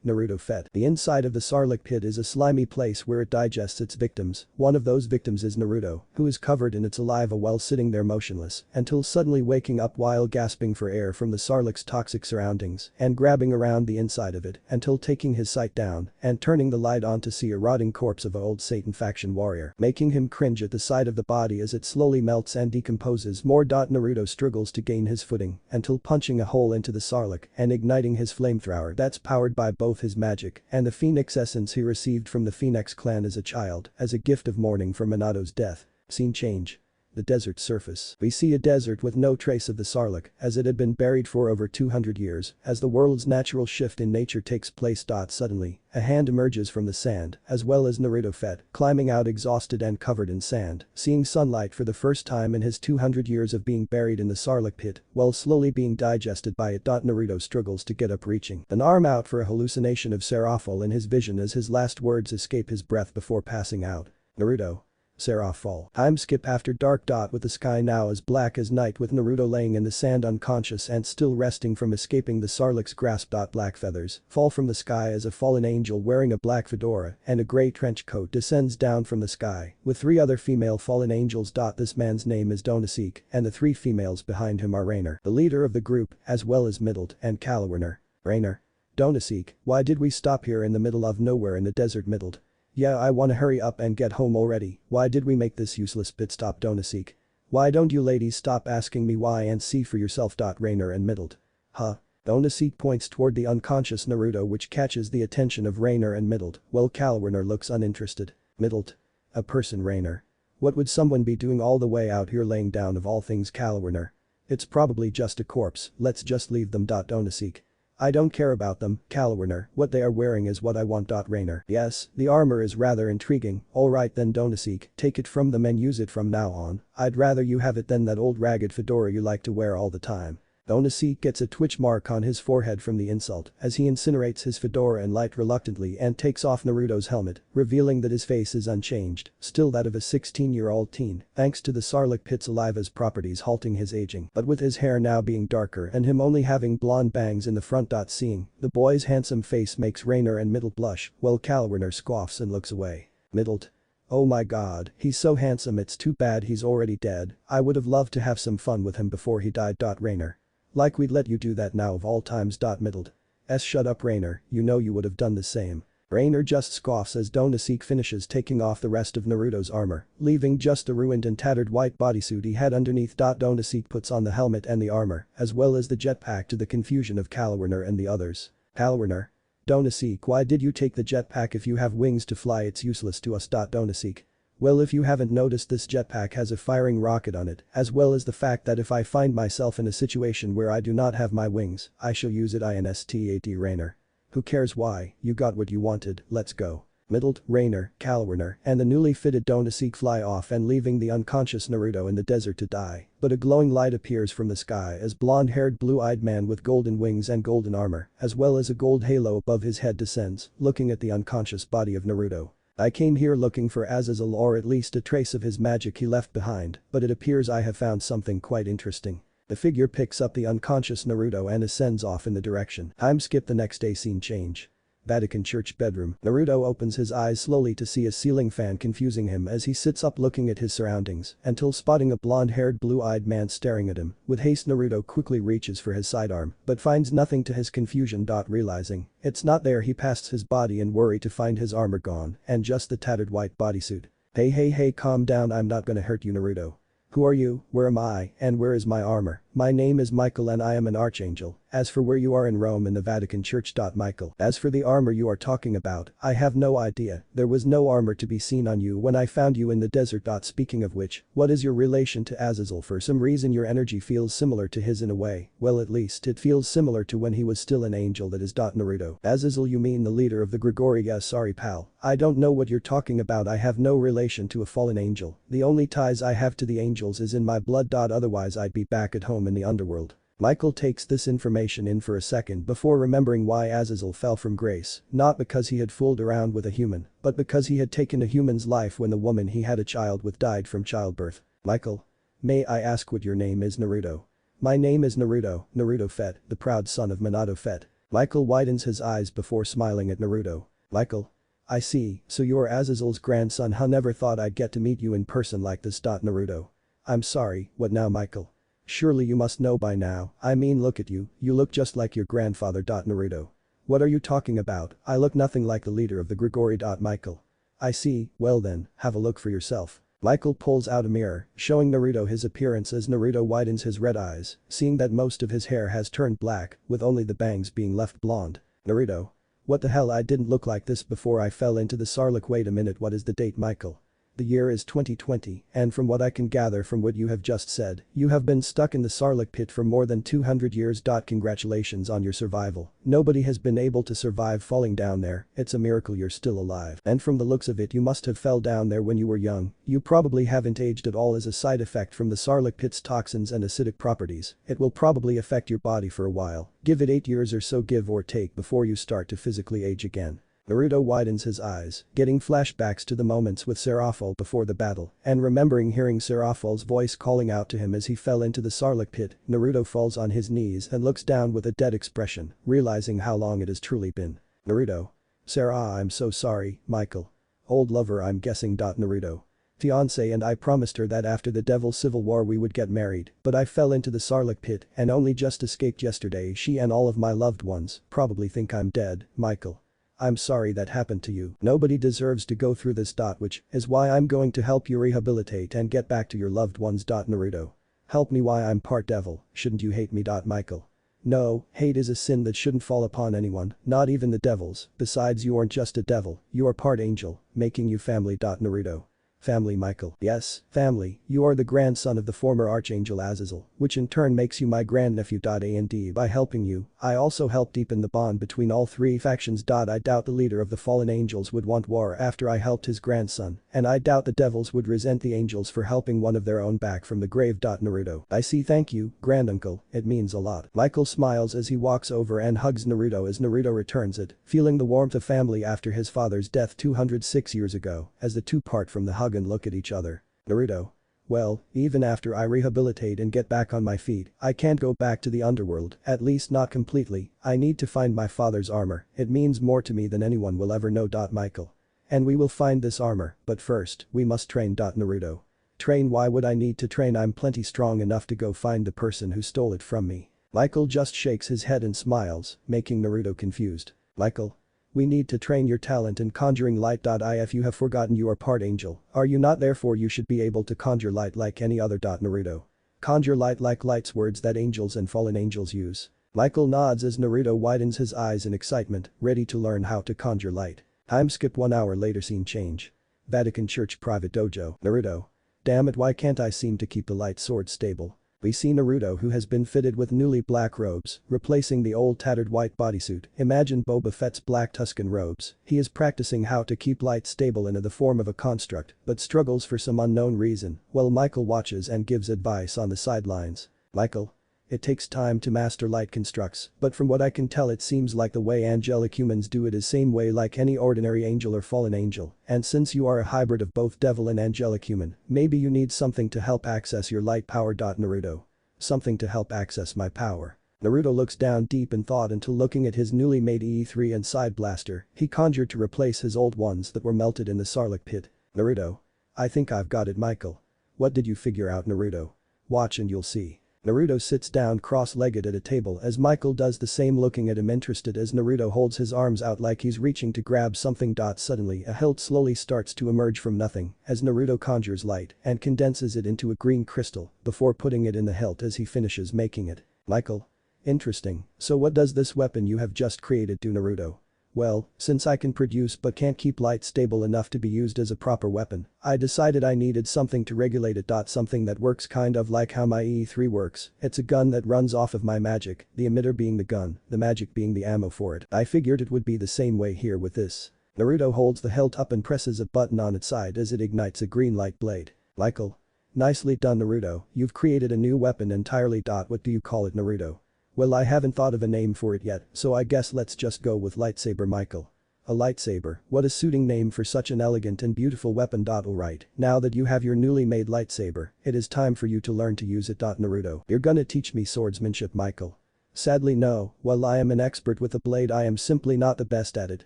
Speaker 1: Naruto fed. The inside of the Sarlacc pit is a slimy place where it digests its victims. One of those victims is Naruto, who is covered in its saliva while sitting there motionless until suddenly waking up while gasping for air from the Sarlacc's toxic surroundings and grabbing around the inside of it until taking his sight down and turning the light on to see a rotting corpse of an old Satan faction warrior, making him cringe at the sight of the body as it slowly melts and decomposes more. Naruto struggles to gain his footing until punching a hole into the Sarlacc and igniting his flamethrower that's powered by both his magic and the Phoenix essence he received from the Phoenix clan as a child as a gift of mourning for Manado's death. Scene change. The desert surface. We see a desert with no trace of the Sarlacc as it had been buried for over 200 years as the world's natural shift in nature takes place. Suddenly, a hand emerges from the sand as well as Naruto fed, climbing out exhausted and covered in sand, seeing sunlight for the first time in his 200 years of being buried in the Sarlacc pit while slowly being digested by it. Naruto struggles to get up, reaching an arm out for a hallucination of Serafal in his vision as his last words escape his breath before passing out. Naruto. Serafal. Time skip after dark. With the sky now as black as night with Naruto laying in the sand unconscious and still resting from escaping the Sarlacc's grasp. Black feathers fall from the sky as a fallen angel wearing a black fedora and a grey trench coat descends down from the sky with 3 other female fallen angels. This man's name is Donaseek and the 3 females behind him are Rainer, the leader of the group, as well as Middled and Calawerner. Rainer. Donaseek, why did we stop here in the middle of nowhere in the desert? Middled. Yeah, I wanna hurry up and get home already. Why did we make this useless pit stop? Donaseek. Why don't you ladies stop asking me why and see for yourself. Rainer and Middled. Huh? Donaseek points toward the unconscious Naruto, which catches the attention of Rainer and Middled, while Calawerner looks uninterested. Middled. A person, Rainer. What would someone be doing all the way out here laying down of all things? Calawerner. It's probably just a corpse, let's just leave them. Donaseek. I don't care about them, Calawerner, what they are wearing is what I want. Rainer. Yes, the armor is rather intriguing, alright then Donaseek, take it from them and use it from now on. I'd rather you have it than that old ragged fedora you like to wear all the time. Donaseek gets a twitch mark on his forehead from the insult as he incinerates his fedora and light reluctantly and takes off Naruto's helmet, revealing that his face is unchanged, still that of a 16-year-old teen, thanks to the Sarlacc pit's saliva's properties halting his aging, but with his hair now being darker and him only having blonde bangs in the front. Seeing the boy's handsome face makes Rainer and Middle blush, while Calawerner scoffs and looks away. Middled. Oh my god, he's so handsome, it's too bad he's already dead. I would have loved to have some fun with him before he died. Rainer. Like we'd let you do that now of all times. Middled. Shut up Rainer, you know you would have done the same. Rainer just scoffs as Donaseek finishes taking off the rest of Naruto's armor, leaving just the ruined and tattered white bodysuit he had underneath. Donaseek puts on the helmet and the armor, as well as the jetpack to the confusion of Calawerner and the others. Calawerner. Donaseek, why did you take the jetpack? If you have wings to fly it's useless to us. Donaseek. Well, if you haven't noticed, this jetpack has a firing rocket on it, as well as the fact that if I find myself in a situation where I do not have my wings, I shall use it. INSTAT Rainer. Who cares why, you got what you wanted, let's go. Middled, Rainer, Kalwerner, and the newly fitted Donaseek fly off and leaving the unconscious Naruto in the desert to die, but a glowing light appears from the sky as blonde-haired blue-eyed man with golden wings and golden armor, as well as a gold halo above his head descends, looking at the unconscious body of Naruto. I came here looking for Azazel, or at least a trace of his magic he left behind, but it appears I have found something quite interesting. The figure picks up the unconscious Naruto and ascends off in the direction. Time skip. The next day. Scene change. Vatican Church bedroom. Naruto opens his eyes slowly to see a ceiling fan confusing him as he sits up looking at his surroundings until spotting a blonde-haired blue-eyed man staring at him. With haste Naruto quickly reaches for his sidearm but finds nothing to his confusion. Realizing it's not there, he passes his body in worry to find his armor gone and just the tattered white bodysuit. Hey, calm down, I'm not gonna hurt you, Naruto. Who are you, where am I, and where is my armor? My name is Michael and I am an archangel. As for where you are, in Rome in the Vatican Church. Michael. As for the armor you are talking about, I have no idea. There was no armor to be seen on you when I found you in the desert. Speaking of which, what is your relation to Azazel? For some reason your energy feels similar to his in a way. Well, at least it feels similar to when he was still an angel. That is. Naruto. Azazel, you mean the leader of the Grigori? Yes, sorry pal. I don't know what you're talking about. I have no relation to a fallen angel. The only ties I have to the angels is in my blood. Otherwise I'd be back at home in the underworld. Michael takes this information in for a second before remembering why Azazel fell from grace, not because he had fooled around with a human, but because he had taken a human's life when the woman he had a child with died from childbirth. Michael. May I ask what your name is? Naruto. My name is Naruto, Naruto Fett, the proud son of Manado Fett. Michael widens his eyes before smiling at Naruto. Michael. I see, so you're Azazel's grandson. Never thought I'd get to meet you in person like this. Naruto. I'm sorry, what now, Michael? Surely you must know by now, I mean look at you, you look just like your grandfather. Naruto. What are you talking about? I look nothing like the leader of the Grigori. Michael. I see, well then, have a look for yourself. Michael pulls out a mirror, showing Naruto his appearance as Naruto widens his red eyes, seeing that most of his hair has turned black, with only the bangs being left blonde. Naruto. What the hell, I didn't look like this before I fell into the Sarlacc. Wait a minute, what is the date, Michael? The year is 2020, and from what I can gather from what you have just said, you have been stuck in the Sarlacc pit for more than 200 years. Congratulations on your survival. Nobody has been able to survive falling down there, it's a miracle you're still alive. And from the looks of it, you must have fell down there when you were young. You probably haven't aged at all as a side effect from the Sarlacc pit's toxins and acidic properties. It will probably affect your body for a while. Give it 8 years or so, give or take, before you start to physically age again. Naruto widens his eyes, getting flashbacks to the moments with Seraphol before the battle, and remembering hearing Seraphol's voice calling out to him as he fell into the Sarlacc pit. Naruto falls on his knees and looks down with a dead expression, realizing how long it has truly been. Naruto. Sarah, I'm so sorry, Michael. Old lover, I'm guessing. Naruto. Fiancé, and I promised her that after the Devil's Civil War we would get married, but I fell into the Sarlacc pit and only just escaped yesterday. She and all of my loved ones probably think I'm dead, Michael. I'm sorry that happened to you. Nobody deserves to go through this. Which is why I'm going to help you rehabilitate and get back to your loved ones. Naruto. Help me, why I'm part devil, shouldn't you hate me? Michael. No, hate is a sin that shouldn't fall upon anyone, not even the devils. Besides, you aren't just a devil, you are part angel, making you family. Naruto. Family, Michael. Yes, family, you are the grandson of the former Archangel Azazel, which in turn makes you my grandnephew. And by helping you, I also help deepen the bond between all three factions. I doubt the leader of the fallen angels would want war after I helped his grandson, and I doubt the devils would resent the angels for helping one of their own back from the grave. Naruto. I see, thank you, granduncle, it means a lot. Michael smiles as he walks over and hugs Naruto as Naruto returns it, feeling the warmth of family after his father's death 206 years ago, as the two part from the hug and look at each other. Naruto. Well, even after I rehabilitate and get back on my feet, I can't go back to the underworld, at least not completely. I need to find my father's armor, it means more to me than anyone will ever know. Michael. And we will find this armor, but first, we must train. Naruto. Train? Why would I need to train? I'm plenty strong enough to go find the person who stole it from me. Michael just shakes his head and smiles, making Naruto confused. Michael. We need to train your talent in conjuring light. If you have forgotten, you are part angel, are you not? Therefore you should be able to conjure light like any other. Naruto. Conjure light like light's words that angels and fallen angels use. Michael nods as Naruto widens his eyes in excitement, ready to learn how to conjure light. Time skip 1 hour later, scene change. Vatican Church private dojo. Naruto. Damn it, why can't I seem to keep the light sword stable? We see Naruto, who has been fitted with newly black robes, replacing the old tattered white bodysuit. Imagine Boba Fett's black Tusken robes. He is practicing how to keep light stable in the form of a construct, but struggles for some unknown reason, while Michael watches and gives advice on the sidelines. Michael. It takes time to master light constructs, but from what I can tell it seems like the way angelic humans do it is same way like any ordinary angel or fallen angel, and since you are a hybrid of both devil and angelic human, maybe you need something to help access your light power. Naruto. Something to help access my power. Naruto looks down deep in thought until looking at his newly made E3 and side blaster he conjured to replace his old ones that were melted in the Sarlacc pit. Naruto. I think I've got it, Michael. What did you figure out, Naruto? Watch and you'll see. Naruto sits down cross-legged at a table as Michael does the same, looking at him interested as Naruto holds his arms out like he's reaching to grab something. Suddenly a hilt slowly starts to emerge from nothing as Naruto conjures light and condenses it into a green crystal before putting it in the hilt as he finishes making it. Michael. Interesting, so what does this weapon you have just created do, Naruto? Well, since I can produce but can't keep light stable enough to be used as a proper weapon, I decided I needed something to regulate it. Something that works kind of like how my E3 works. It's a gun that runs off of my magic, the emitter being the gun, the magic being the ammo for it. I figured it would be the same way here with this. Naruto holds the hilt up and presses a button on its side as it ignites a green light blade. Michael. Nicely done, Naruto, you've created a new weapon entirely. What do you call it, Naruto? Well, I haven't thought of a name for it yet, so I guess let's just go with lightsaber, Michael. A lightsaber, what a suiting name for such an elegant and beautiful weapon. Alright, now that you have your newly made lightsaber, it is time for you to learn to use it. Naruto. You're gonna teach me swordsmanship, Michael? Sadly no, while I am an expert with a blade I am simply not the best at it,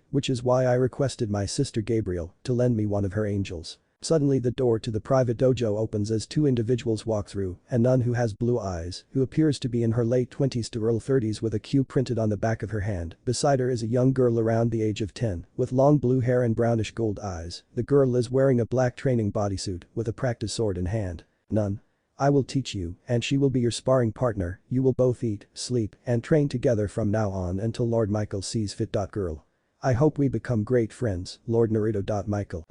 Speaker 1: which is why I requested my sister Gabriel to lend me one of her angels. Suddenly the door to the private dojo opens as two individuals walk through, a nun who has blue eyes, who appears to be in her late 20s to early 30s with a Q printed on the back of her hand. Beside her is a young girl around the age of 10, with long blue hair and brownish gold eyes. The girl is wearing a black training bodysuit with a practice sword in hand. Nun. I will teach you, and she will be your sparring partner. You will both eat, sleep, and train together from now on until Lord Michael sees fit. Girl. I hope we become great friends, Lord Naruto. Michael.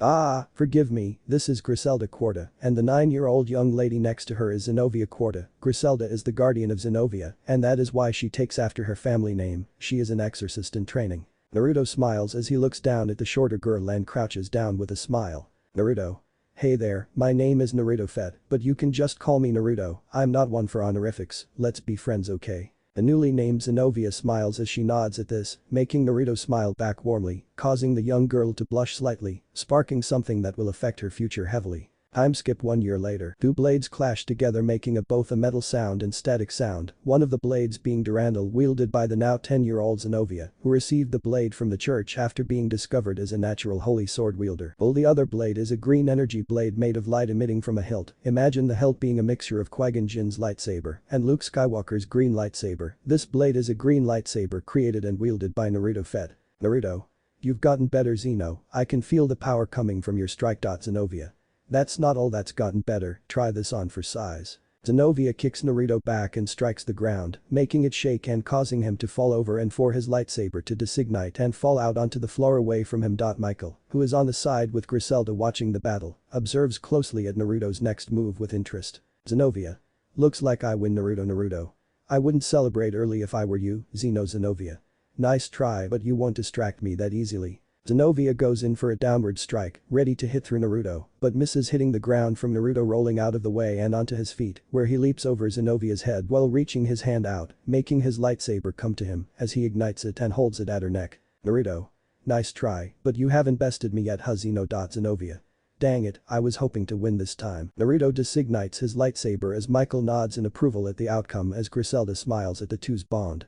Speaker 1: Forgive me, this is Griselda Quarta, and the 9-year-old young lady next to her is Zenobia Quarta. Griselda is the guardian of Zenobia, and that is why she takes after her family name. She is an exorcist in training. Naruto smiles as he looks down at the shorter girl and crouches down with a smile. Naruto. Hey there, my name is Naruto Fett, but you can just call me Naruto. I'm not one for honorifics, let's be friends, okay? The newly named Zenobia smiles as she nods at this, making Naruto smile back warmly, causing the young girl to blush slightly, sparking something that will affect her future heavily. Time skip 1 year later. Two blades clash together, making both a metal sound and static sound, one of the blades being Durandal, wielded by the now 10-year-old Zenobia, who received the blade from the church after being discovered as a natural holy sword wielder. While the other blade is a green energy blade made of light emitting from a hilt. Imagine the hilt being a mixture of Qui-Gon Jinn's lightsaber and Luke Skywalker's green lightsaber. This blade is a green lightsaber created and wielded by Naruto Fett. Naruto. You've gotten better, Zeno, I can feel the power coming from your strike. Zenobia. That's not all, that's gotten better, try this on for size. Zenobia kicks Naruto back and strikes the ground, making it shake and causing him to fall over and for his lightsaber to designate and fall out onto the floor away from him. Michael, who is on the side with Griselda watching the battle, observes closely at Naruto's next move with interest. Zenobia. Looks like I win, Naruto. I wouldn't celebrate early if I were you, Zenobia. Nice try, but you won't distract me that easily. Zenobia goes in for a downward strike, ready to hit through Naruto, but misses, hitting the ground from Naruto rolling out of the way and onto his feet, where he leaps over Zenobia's head while reaching his hand out, making his lightsaber come to him as he ignites it and holds it at her neck. Naruto. Nice try, but you haven't bested me yet, Zeno. Zenobia. Dang it, I was hoping to win this time. Naruto designates his lightsaber as Michael nods in approval at the outcome as Griselda smiles at the two's bond.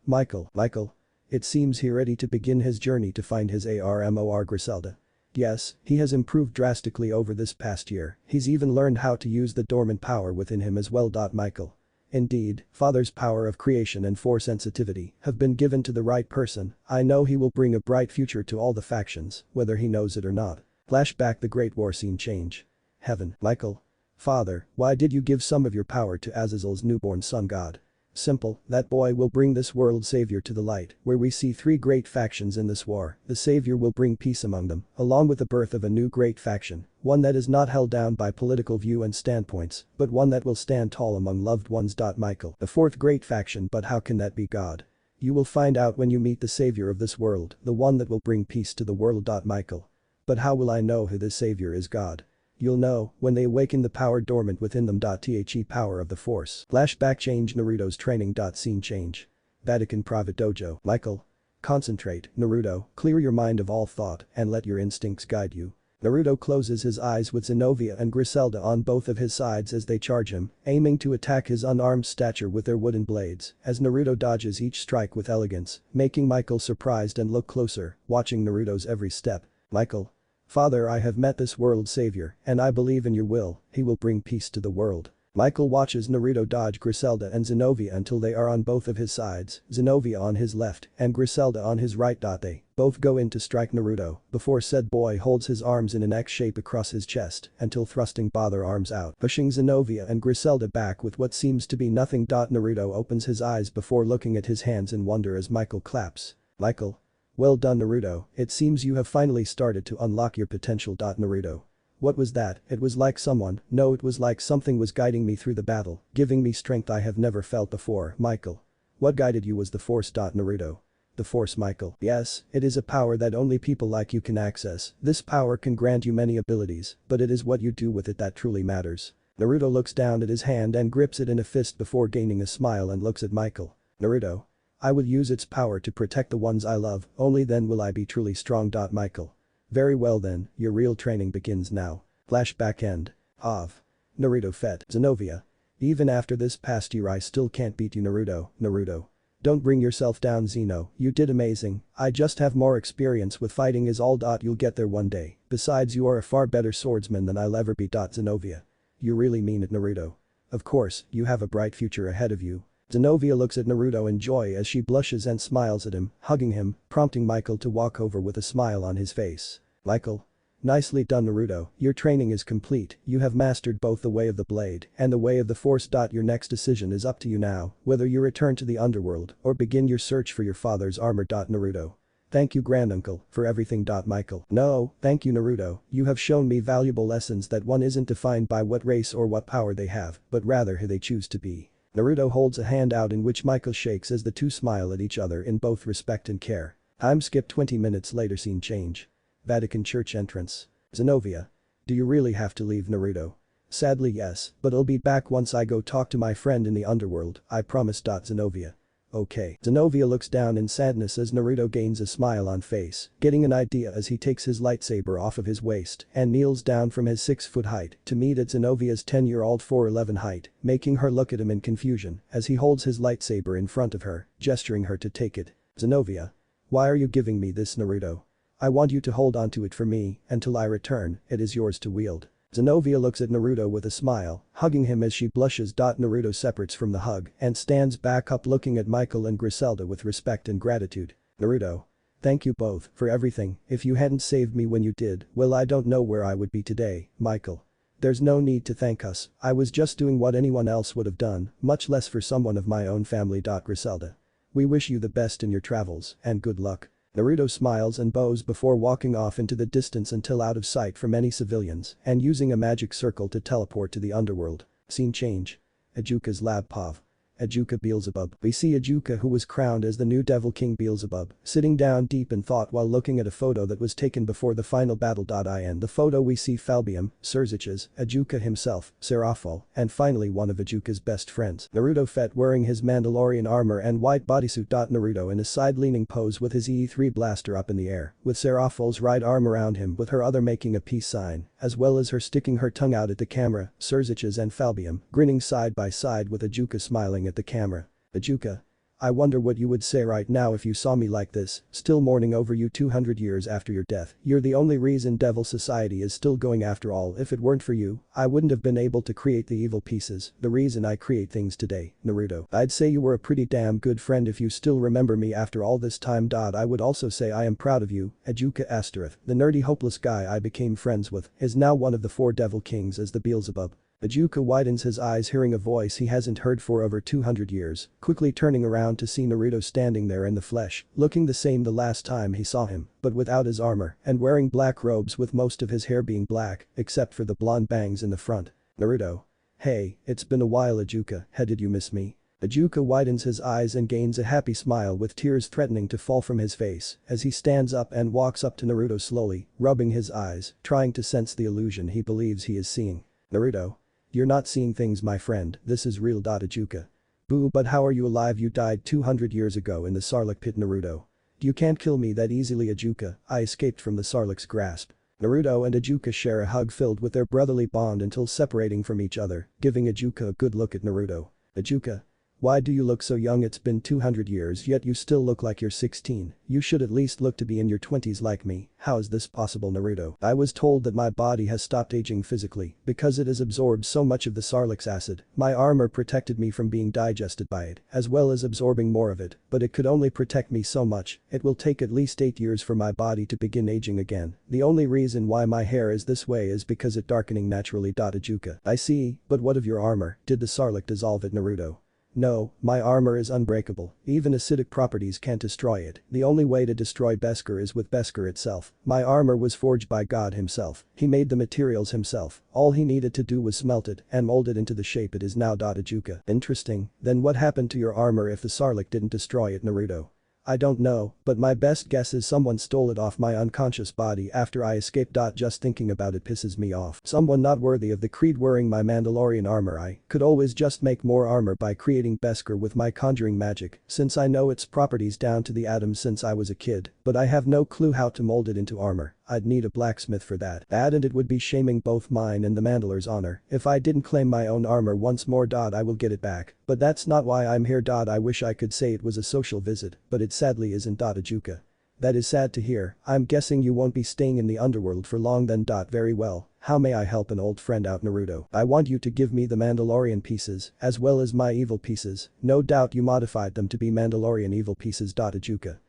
Speaker 1: Michael. It seems he's ready to begin his journey to find his ARMOR. Griselda. Yes, he has improved drastically over this past year, he's even learned how to use the dormant power within him as well. Michael. Indeed, Father's power of creation and force sensitivity have been given to the right person. I know he will bring a bright future to all the factions, whether he knows it or not. Flashback, the Great War scene change. Heaven. Michael. Father, why did you give some of your power to Azazel's newborn son God? Simple, that boy will bring this world savior to the light, where we see three great factions in this war. The savior will bring peace among them, along with the birth of a new great faction, one that is not held down by political view and standpoints, but one that will stand tall among loved ones. Michael. The fourth great faction, but how can that be God? You will find out when you meet the savior of this world, the one that will bring peace to the world. Michael. But how will I know who this savior is? God. You'll know when they awaken the power dormant within them. The power of the Force. Flashback change Naruto's training. Scene change. Vatican private dojo. Michael. Concentrate, Naruto, clear your mind of all thought and let your instincts guide you. Naruto closes his eyes with Zenobia and Griselda on both of his sides as they charge him, aiming to attack his unarmed stature with their wooden blades, as Naruto dodges each strike with elegance, making Michael surprised and look closer, watching Naruto's every step. Michael. Father, I have met this world savior, and I believe in your will, he will bring peace to the world. Michael watches Naruto dodge Griselda and Zenobia until they are on both of his sides, Zenobia on his left and Griselda on his right. They both go in to strike Naruto before said boy holds his arms in an X shape across his chest until thrusting both arms out, pushing Zenobia and Griselda back with what seems to be nothing. Naruto opens his eyes before looking at his hands in wonder as Michael claps. Michael. Well done, Naruto, it seems you have finally started to unlock your potential. Naruto. What was that? It was like someone, no, it was like something was guiding me through the battle, giving me strength I have never felt before. Michael. What guided you was the Force. Naruto. The Force. Michael. Yes, it is a power that only people like you can access. This power can grant you many abilities, but it is what you do with it that truly matters. Naruto looks down at his hand and grips it in a fist before gaining a smile and looks at Michael. Naruto. I will use its power to protect the ones I love, only then will I be truly strong. Michael. Very well then, your real training begins now. Flashback end. Of. Naruto fed Zenobia. Even after this past year I still can't beat you, Naruto. Naruto. Don't bring yourself down, Zeno, you did amazing, I just have more experience with fighting is all. You'll get there one day, besides you are a far better swordsman than I'll ever be. Zenobia. You really mean it, Naruto. Of course, you have a bright future ahead of you. Zenobia looks at Naruto in joy as she blushes and smiles at him, hugging him, prompting Michael to walk over with a smile on his face. Michael. Nicely done, Naruto, your training is complete, you have mastered both the way of the blade and the way of the Force. Your next decision is up to you now, whether you return to the underworld or begin your search for your father's armor. Naruto. Thank you, granduncle, for everything. Michael. No, thank you, Naruto, you have shown me valuable lessons that one isn't defined by what race or what power they have, but rather who they choose to be. Naruto holds a hand out in which Michael shakes as the two smile at each other in both respect and care. Time skip 20 minutes later. Scene change. Vatican Church entrance. Zenobia. Do you really have to leave, Naruto? Sadly yes, but I'll be back once I go talk to my friend in the underworld, I promise. Zenobia. Okay. Zenobia looks down in sadness as Naruto gains a smile on face, getting an idea as he takes his lightsaber off of his waist and kneels down from his 6-foot height to meet at Zenobia's 10-year-old 4'11" height, making her look at him in confusion as he holds his lightsaber in front of her, gesturing her to take it. Zenobia. Why are you giving me this, Naruto? I want you to hold onto it for me, until I return, it is yours to wield. Zenobia looks at Naruto with a smile, hugging him as she blushes. Naruto separates from the hug and stands back up looking at Michael and Griselda with respect and gratitude. Naruto. Thank you both for everything, if you hadn't saved me when you did, well I don't know where I would be today. Michael. There's no need to thank us, I was just doing what anyone else would have done, much less for someone of my own family. Griselda. We wish you the best in your travels, and good luck. Naruto smiles and bows before walking off into the distance until out of sight from any civilians and using a magic circle to teleport to the underworld. Scene change. Ajuka's lab. Pav. Ajuka Beelzebub. We see Ajuka, who was crowned as the new Devil King Beelzebub, sitting down deep in thought while looking at a photo that was taken before the final battle. In the photo we see Falbium, Surziches, Ajuka himself, Seraphol, and finally one of Ajuka's best friends, Naruto Fett, wearing his Mandalorian armor and white bodysuit. Naruto in a side-leaning pose with his E3 blaster up in the air, with Seraphol's right arm around him with her other making a peace sign, as well as her sticking her tongue out at the camera, Surziches and Falbium grinning side by side with Ajuka smiling at the camera. Ajuka. I wonder what you would say right now if you saw me like this, still mourning over you 200 years after your death. You're the only reason Devil Society is still going after all. If it weren't for you, I wouldn't have been able to create the evil pieces, the reason I create things today. Naruto. I'd say you were a pretty damn good friend if you still remember me after all this time. I would also say I am proud of you. Ajuka Asterisk. The nerdy hopeless guy I became friends with is now one of the 4 Devil Kings as the Beelzebub. Ajuka widens his eyes hearing a voice he hasn't heard for over 200 years, quickly turning around to see Naruto standing there in the flesh, looking the same the last time he saw him, but without his armor and wearing black robes with most of his hair being black, except for the blonde bangs in the front. Naruto. Hey, it's been a while Ajuka, did you miss me? Ajuka widens his eyes and gains a happy smile with tears threatening to fall from his face as he stands up and walks up to Naruto slowly, rubbing his eyes, trying to sense the illusion he believes he is seeing. Naruto. You're not seeing things my friend, this is real. Ajuka. Boo, but how are you alive? You died 200 years ago in the Sarlacc pit. Naruto. You can't kill me that easily Ajuka, I escaped from the Sarlacc's grasp. Naruto and Ajuka share a hug filled with their brotherly bond until separating from each other, giving Ajuka a good look at Naruto. Ajuka. Why do you look so young? It's been 200 years yet you still look like you're 16, you should at least look to be in your 20s like me, how is this possible Naruto? I was told that my body has stopped aging physically because it has absorbed so much of the Sarlacc's acid, my armor protected me from being digested by it, as well as absorbing more of it, but it could only protect me so much, it will take at least 8 years for my body to begin aging again, the only reason why my hair is this way is because it darkening naturally. Ajuka. I see, but what of your armor, did the Sarlacc dissolve it Naruto? No, my armor is unbreakable, even acidic properties can't destroy it, the only way to destroy Beskar is with Beskar itself, my armor was forged by God himself, he made the materials himself, all he needed to do was smelt it and mold it into the shape it is now. Ajuka. Interesting, then what happened to your armor if the Sarlacc didn't destroy it Naruto? I don't know, but my best guess is someone stole it off my unconscious body after I escaped. Just thinking about it pisses me off. Someone not worthy of the Creed wearing my Mandalorian armor. I could always just make more armor by creating Beskar with my conjuring magic, since I know its properties down to the atom since I was a kid, but I have no clue how to mold it into armor. I'd need a blacksmith for that. And it would be shaming both mine and the Mandalor's honor if I didn't claim my own armor once more. I will get it back, but that's not why I'm here. I wish I could say it was a social visit, but it sadly isn't. Ajuka. That is sad to hear, I'm guessing you won't be staying in the underworld for long then. Very well, how may I help an old friend out Naruto? I want you to give me the Mandalorian pieces, as well as my evil pieces, no doubt you modified them to be Mandalorian evil pieces. Ajuka.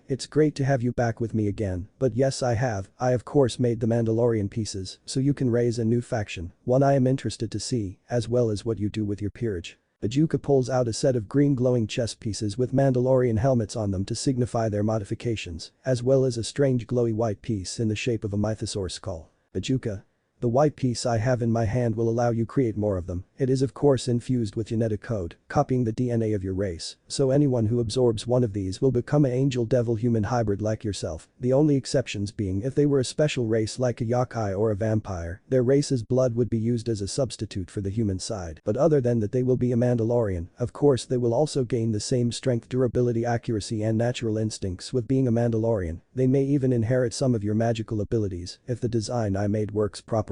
Speaker 1: It's great to have you back with me again, but yes I of course made the Mandalorian pieces, so you can raise a new faction, one I am interested to see, as well as what you do with your peerage. Ajuka pulls out a set of green glowing chess pieces with Mandalorian helmets on them to signify their modifications, as well as a strange glowy white piece in the shape of a mythosaur skull. Ajuka. The white piece I have in my hand will allow you create more of them, it is of course infused with genetic code, copying the DNA of your race, so anyone who absorbs one of these will become an angel devil human hybrid like yourself, the only exceptions being if they were a special race like a yokai or a vampire, their race's blood would be used as a substitute for the human side, but other than that they will be a Mandalorian, of course they will also gain the same strength, durability, accuracy and natural instincts with being a Mandalorian, they may even inherit some of your magical abilities if the design I made works properly.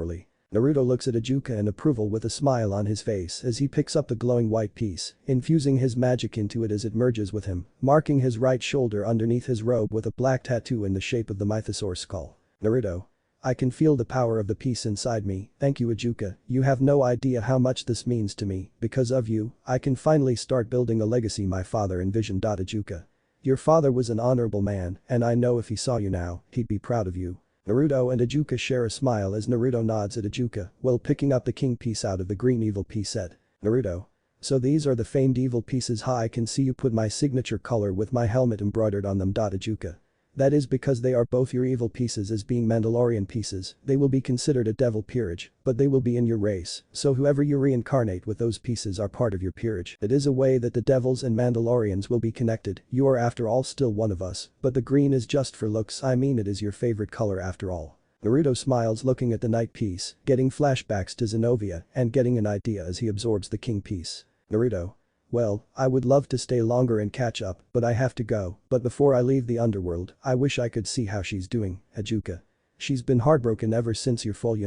Speaker 1: Naruto looks at Ajuka in approval with a smile on his face as he picks up the glowing white piece, infusing his magic into it as it merges with him, marking his right shoulder underneath his robe with a black tattoo in the shape of the mythosaur skull. Naruto. I can feel the power of the piece inside me, thank you Ajuka, you have no idea how much this means to me, because of you, I can finally start building a legacy my father envisioned. Ajuka. Your father was an honorable man, and I know if he saw you now, he'd be proud of you. Naruto and Ajuka share a smile as Naruto nods at Ajuka while picking up the king piece out of the green evil piece set. Naruto. So these are the famed evil pieces. I can see you put my signature color with my helmet embroidered on them. Ajuka. That is because they are both your evil pieces as being Mandalorian pieces, they will be considered a devil peerage, but they will be in your race, so whoever you reincarnate with those pieces are part of your peerage. It is a way that the devils and Mandalorians will be connected, you are after all still one of us, but the green is just for looks, I mean it is your favorite color after all. Naruto smiles looking at the knight piece, getting flashbacks to Zenobia and getting an idea as he absorbs the king piece. Naruto. Well, I would love to stay longer and catch up, but I have to go, but before I leave the underworld, I wish I could see how she's doing, Ajuka. She's been heartbroken ever since your fall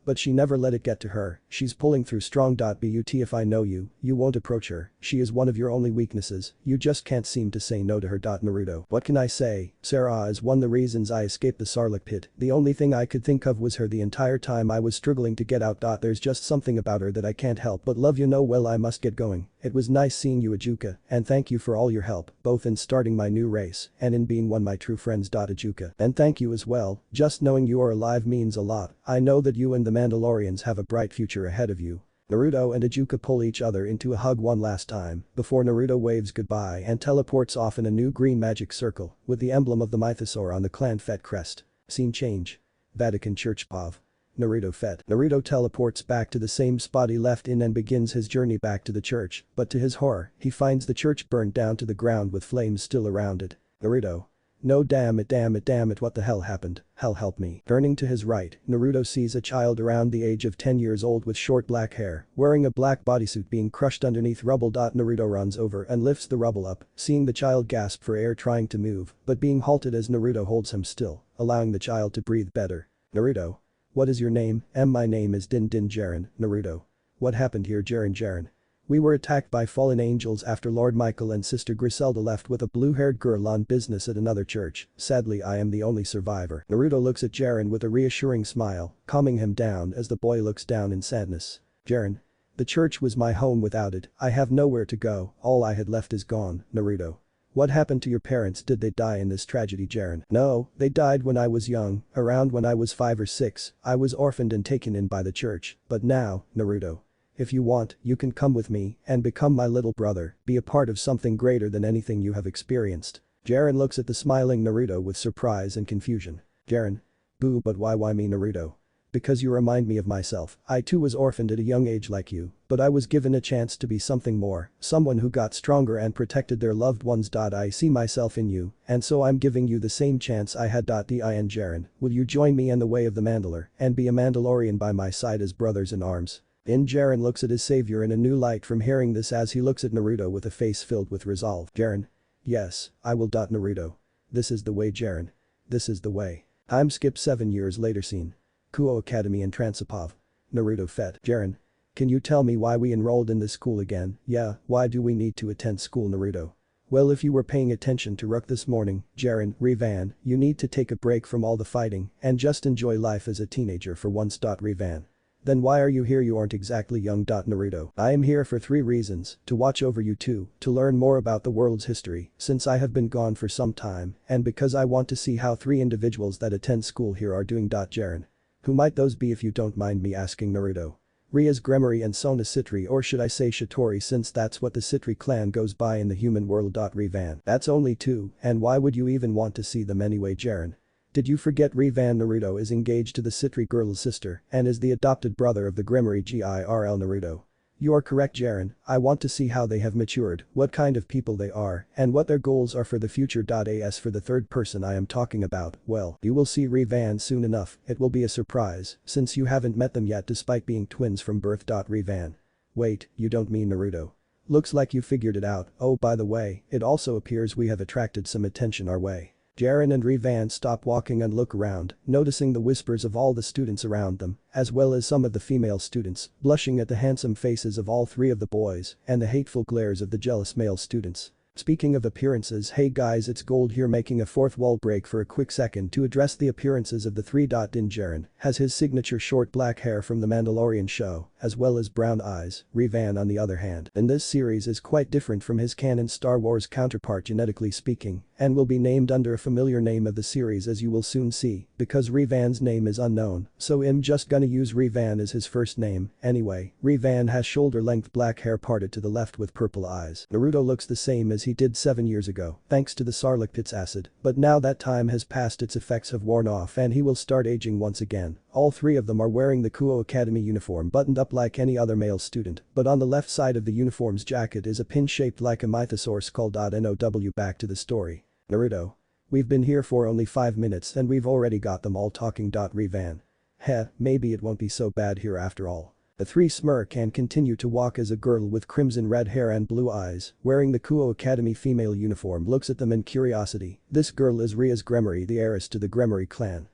Speaker 1: but she never let it get to her, she's pulling through strong. But if I know you, you won't approach her, she is one of your only weaknesses, you just can't seem to say no to her. Naruto. What can I say, Sarah is one of the reasons I escaped the Sarlacc pit, the only thing I could think of was her the entire time I was struggling to get out. There's just something about her that I can't help but love. Well, I must get going, it was nice seeing you Ajuka, and thank you for all your help, both in starting my new race and in being one of my true friends. Ajuka. And thank you as well, just knowing you are alive means a lot, I know that you and the Mandalorians have a bright future ahead of you. Naruto and Ijuka pull each other into a hug one last time before Naruto waves goodbye and teleports off in a new green magic circle with the emblem of the mythosaur on the clan Fett crest. Scene change. Vatican Church POV. Naruto Fett. Naruto teleports back to the same spot he left in and begins his journey back to the church, but to his horror, he finds the church burned down to the ground with flames still around it. Naruto. No, damn it, what the hell happened? Hell help me. Turning to his right, Naruto sees a child around the age of 10 years old with short black hair, wearing a black bodysuit being crushed underneath rubble. Naruto runs over and lifts the rubble up, seeing the child gasp for air trying to move, but being halted as Naruto holds him still, allowing the child to breathe better. Naruto. What is your name? My name is Din Jiren. Naruto. What happened here? Jiren. We were attacked by fallen angels after Lord Michael and Sister Griselda left with a blue-haired girl on business at another church. Sadly, I am the only survivor. Naruto looks at Jiren with a reassuring smile, calming him down as the boy looks down in sadness. Jiren. The church was my home. Without it, I have nowhere to go. All I had left is gone. Naruto. What happened to your parents? Did they die in this tragedy? Jiren. No, they died when I was young, around when I was 5 or 6, I was orphaned and taken in by the church. But now, Naruto. If you want, you can come with me and become my little brother, be a part of something greater than anything you have experienced. Jiren looks at the smiling Naruto with surprise and confusion. Jiren. Boo, but why me? Naruto. Because you remind me of myself. I too was orphaned at a young age like you, but I was given a chance to be something more, someone who got stronger and protected their loved ones. I see myself in you, and so I'm giving you the same chance I had. Din Jiren, will you join me in the way of the Mandalore and be a Mandalorian by my side as brothers in arms? Din Jiren looks at his savior in a new light from hearing this as he looks at Naruto with a face filled with resolve. Jiren. Yes, I will. Naruto. This is the way. Jiren. This is the way. Time skip 7 years later. Scene. Kuo Academy in Transipov. Naruto Fett. Jiren. Can you tell me why we enrolled in this school again? Yeah, why do we need to attend school? Naruto. Well, if you were paying attention to Rook this morning, Jiren, Revan, you need to take a break from all the fighting and just enjoy life as a teenager for once. Revan. Then why are you here? You aren't exactly young. Naruto. I am here for 3 reasons, to watch over you 2, to learn more about the world's history, since I have been gone for some time, and because I want to see how 3 individuals that attend school here are doing. Jiren. Who might those be if you don't mind me asking? Naruto. Rias Gremory and Sona Citri, or should I say Shitori, since that's what the Citri clan goes by in the human world. Revan. That's only 2, and why would you even want to see them anyway? Jiren. Did you forget Revan? Naruto is engaged to the Citri girl's sister and is the adopted brother of the Gremory Girl. Naruto. You are correct. Jiren, I want to see how they have matured, what kind of people they are, and what their goals are for the future. As for the 3rd person I am talking about, well, you will see Revan soon enough. It will be a surprise, since you haven't met them yet despite being twins from birth. Revan. Wait, you don't mean Naruto? Looks like you figured it out. Oh, by the way, it also appears we have attracted some attention our way. Jiren and Revan stop walking and look around, noticing the whispers of all the students around them, as well as some of the female students, blushing at the handsome faces of all 3 of the boys and the hateful glares of the jealous male students. Speaking of appearances, hey guys, it's Gold here making a 4th wall break for a quick second to address the appearances of the 3. Din Jiren has his signature short black hair from the Mandalorian show, as well as brown eyes. Revan on the other hand, in this series is quite different from his canon Star Wars counterpart genetically speaking, and will be named under a familiar name of the series as you will soon see, because Revan's name is unknown, so I'm just gonna use Revan as his first name. Anyway, Revan has shoulder-length black hair parted to the left with purple eyes. Naruto looks the same as he did 7 years ago, thanks to the Sarlacc pit's acid, but now that time has passed, its effects have worn off and he will start aging once again. All 3 of them are wearing the Kuo Academy uniform buttoned up like any other male student, but on the left side of the uniform's jacket is a pin shaped like a mythosaur skull. Now back to the story. Naruto. We've been here for only 5 minutes and we've already got them all talking. Revan. Heh, maybe it won't be so bad here after all. The 3 smirk and continue to walk as a girl with crimson red hair and blue eyes, wearing the Kuo Academy female uniform, looks at them in curiosity. This girl is Rias Gremory, the heiress to the Gremory clan.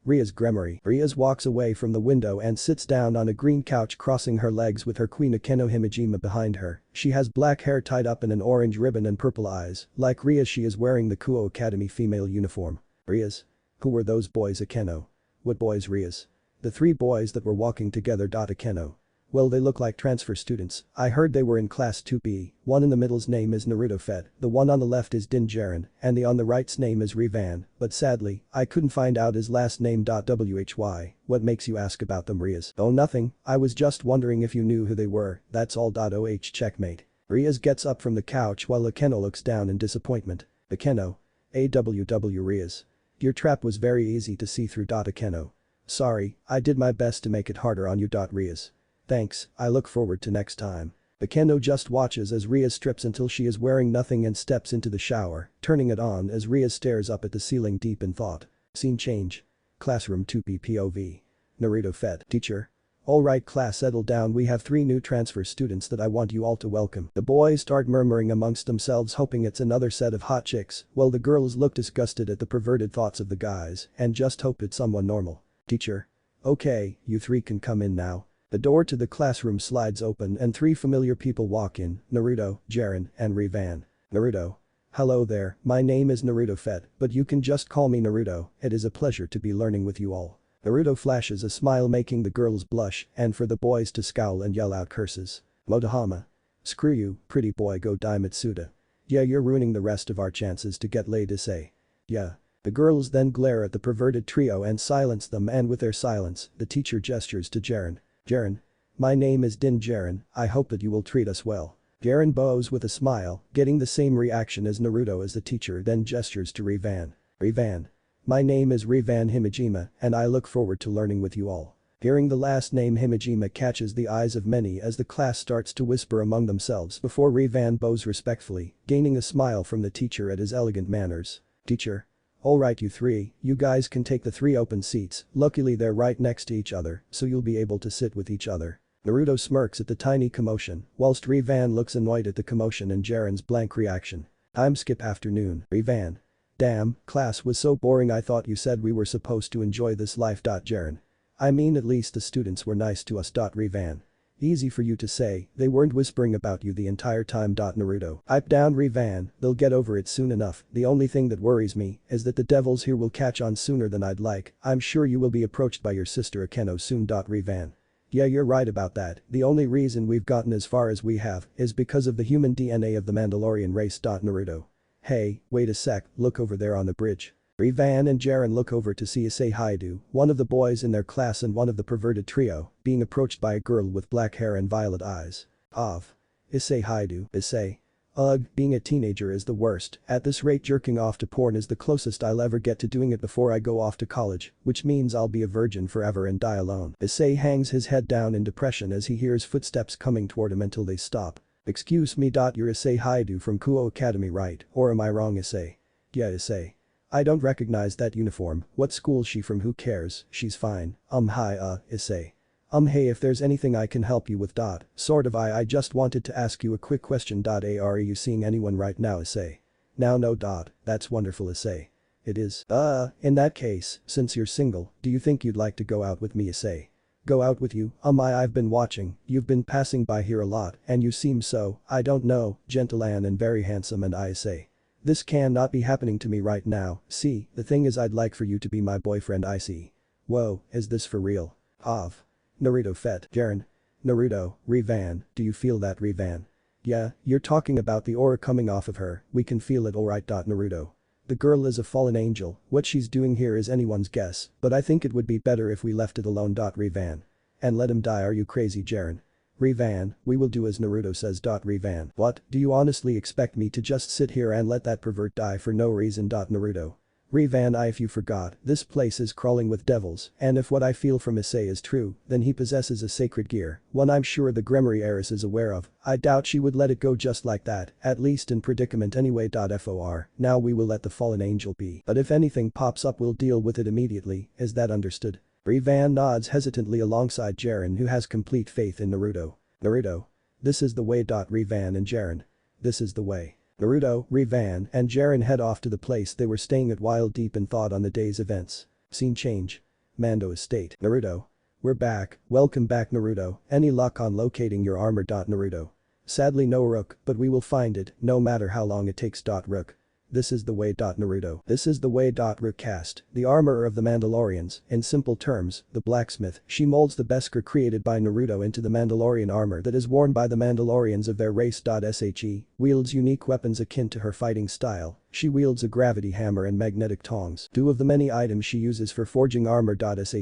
Speaker 1: Rias Gremory. Rias walks away from the window and sits down on a green couch, crossing her legs with her Queen Akeno Himejima behind her. She has black hair tied up in an orange ribbon and purple eyes. Like Rias, she is wearing the Kuo Academy female uniform. Rias? Who were those boys? Akeno. What boys? Rias. The 3 boys that were walking together. Akeno. Well, they look like transfer students. I heard they were in class 2B. One in the middle's name is Naruto Fed, the one on the left is Din Jiren, and the on the right's name is Rivan, but sadly, I couldn't find out his last name. Why? What makes you ask about them, Rias? Oh, nothing, I was just wondering if you knew who they were, that's all. Oh, checkmate. Rias gets up from the couch while Akeno looks down in disappointment. Akeno. AWW Rias. Your trap was very easy to see through. Akeno. Sorry, I did my best to make it harder on you. Rias. Thanks, I look forward to next time. Akeno just watches as Rias strips until she is wearing nothing and steps into the shower, turning it on as Rias stares up at the ceiling deep in thought. Scene change. Classroom 2P POV. Naruto Fed. Teacher. Alright class, settle down, we have 3 new transfer students that I want you all to welcome. The boys start murmuring amongst themselves hoping it's another set of hot chicks, while the girls look disgusted at the perverted thoughts of the guys and just hope it's someone normal. Teacher. Okay, you 3 can come in now. The door to the classroom slides open and 3 familiar people walk in, Naruto, Jiren, and Rivan. Naruto. Hello there, my name is Naruto Fed, but you can just call me Naruto, it is a pleasure to be learning with you all. Naruto flashes a smile making the girls blush and for the boys to scowl and yell out curses. Motohama. Screw you, pretty boy, go die Mitsuda. Yeah, you're ruining the rest of our chances to get laid, Issei. Yeah. The girls then glare at the perverted trio and silence them, and with their silence, the teacher gestures to Jiren. Jiren. My name is Din Jiren, I hope that you will treat us well. Jiren bows with a smile, getting the same reaction as Naruto as the teacher then gestures to Rivan. Rivan. My name is Rivan Himejima and I look forward to learning with you all. Hearing the last name Himejima catches the eyes of many as the class starts to whisper among themselves before Rivan bows respectfully, gaining a smile from the teacher at his elegant manners. Teacher. Alright you 3, you guys can take the 3 open seats, luckily they're right next to each other, so you'll be able to sit with each other. Naruto smirks at the tiny commotion, whilst Rivan looks annoyed at the commotion and Jiren's blank reaction. Time skip afternoon. Rivan. Damn, class was so boring, I thought you said we were supposed to enjoy this life. Jiren. I mean, at least the students were nice to us. Rivan. Easy for you to say, they weren't whispering about you the entire time. Naruto. Pipe down Rivan, they'll get over it soon enough, the only thing that worries me is that the devils here will catch on sooner than I'd like, I'm sure you will be approached by your sister Akeno soon. Rivan. Yeah, you're right about that, the only reason we've gotten as far as we have is because of the human DNA of the Mandalorian race. Naruto. Hey, wait a sec, look over there on the bridge. Rivan and Jiren look over to see Issei Haidu, one of the boys in their class and one of the perverted trio, being approached by a girl with black hair and violet eyes. Issei Haidu. Issei. Ugh, being a teenager is the worst, at this rate jerking off to porn is the closest I'll ever get to doing it before I go off to college, which means I'll be a virgin forever and die alone. Issei hangs his head down in depression as he hears footsteps coming toward him until they stop. Excuse me. You're Issei Haidu from Kuo Academy, right, or am I wrong? Issei. Yeah, Issei. I don't recognize that uniform, what school's she from? Who cares, she's fine. Hi Issei. Hey, if there's anything I can help you with. Sort of. I just wanted to ask you a quick question. Are you seeing anyone right now? Issei. Now no. That's wonderful. Issei. It is. In that case, since you're single, do you think you'd like to go out with me? Issei. Go out with you? I've been watching, you've been passing by here a lot and you seem so, I don't know, gentle and very handsome, and I say. This cannot be happening to me right now, see, the thing is I'd like for you to be my boyfriend. I see. Whoa, is this for real? Naruto Fed. Jiren. Naruto, Rivan, do you feel that? Rivan. Yeah, you're talking about the aura coming off of her, we can feel it alright. Naruto. The girl is a fallen angel, what she's doing here is anyone's guess, but I think it would be better if we left it alone. Rivan. And let him die, are you crazy? Jiren. Rivan, we will do as Naruto says. Rivan. What, do you honestly expect me to just sit here and let that pervert die for no reason? Naruto. Rivan, if you forgot, this place is crawling with devils, and if what I feel from Issei is true, then he possesses a sacred gear, one I'm sure the Gremory heiress is aware of. I doubt she would let it go just like that, at least in predicament anyway. For now we will let the fallen angel be, but if anything pops up we'll deal with it immediately, is that understood? Rivan nods hesitantly alongside Jiren, who has complete faith in Naruto. Naruto. This is the way. Rivan and Jiren. This is the way. Naruto, Rivan, and Jiren head off to the place they were staying at while deep in thought on the day's events. Scene change. Mando Estate. Naruto. We're back, welcome back Naruto, any luck on locating your armor? Naruto. Sadly no Rook, but we will find it, no matter how long it takes. Rook. This is the way. Naruto. This is the way. Recast. The armor of the Mandalorians, in simple terms, the blacksmith. She molds the Beskar created by Naruto into the Mandalorian armor that is worn by the Mandalorians of their race. She wields unique weapons akin to her fighting style. She wields a gravity hammer and magnetic tongs. Two of the many items she uses for forging armor.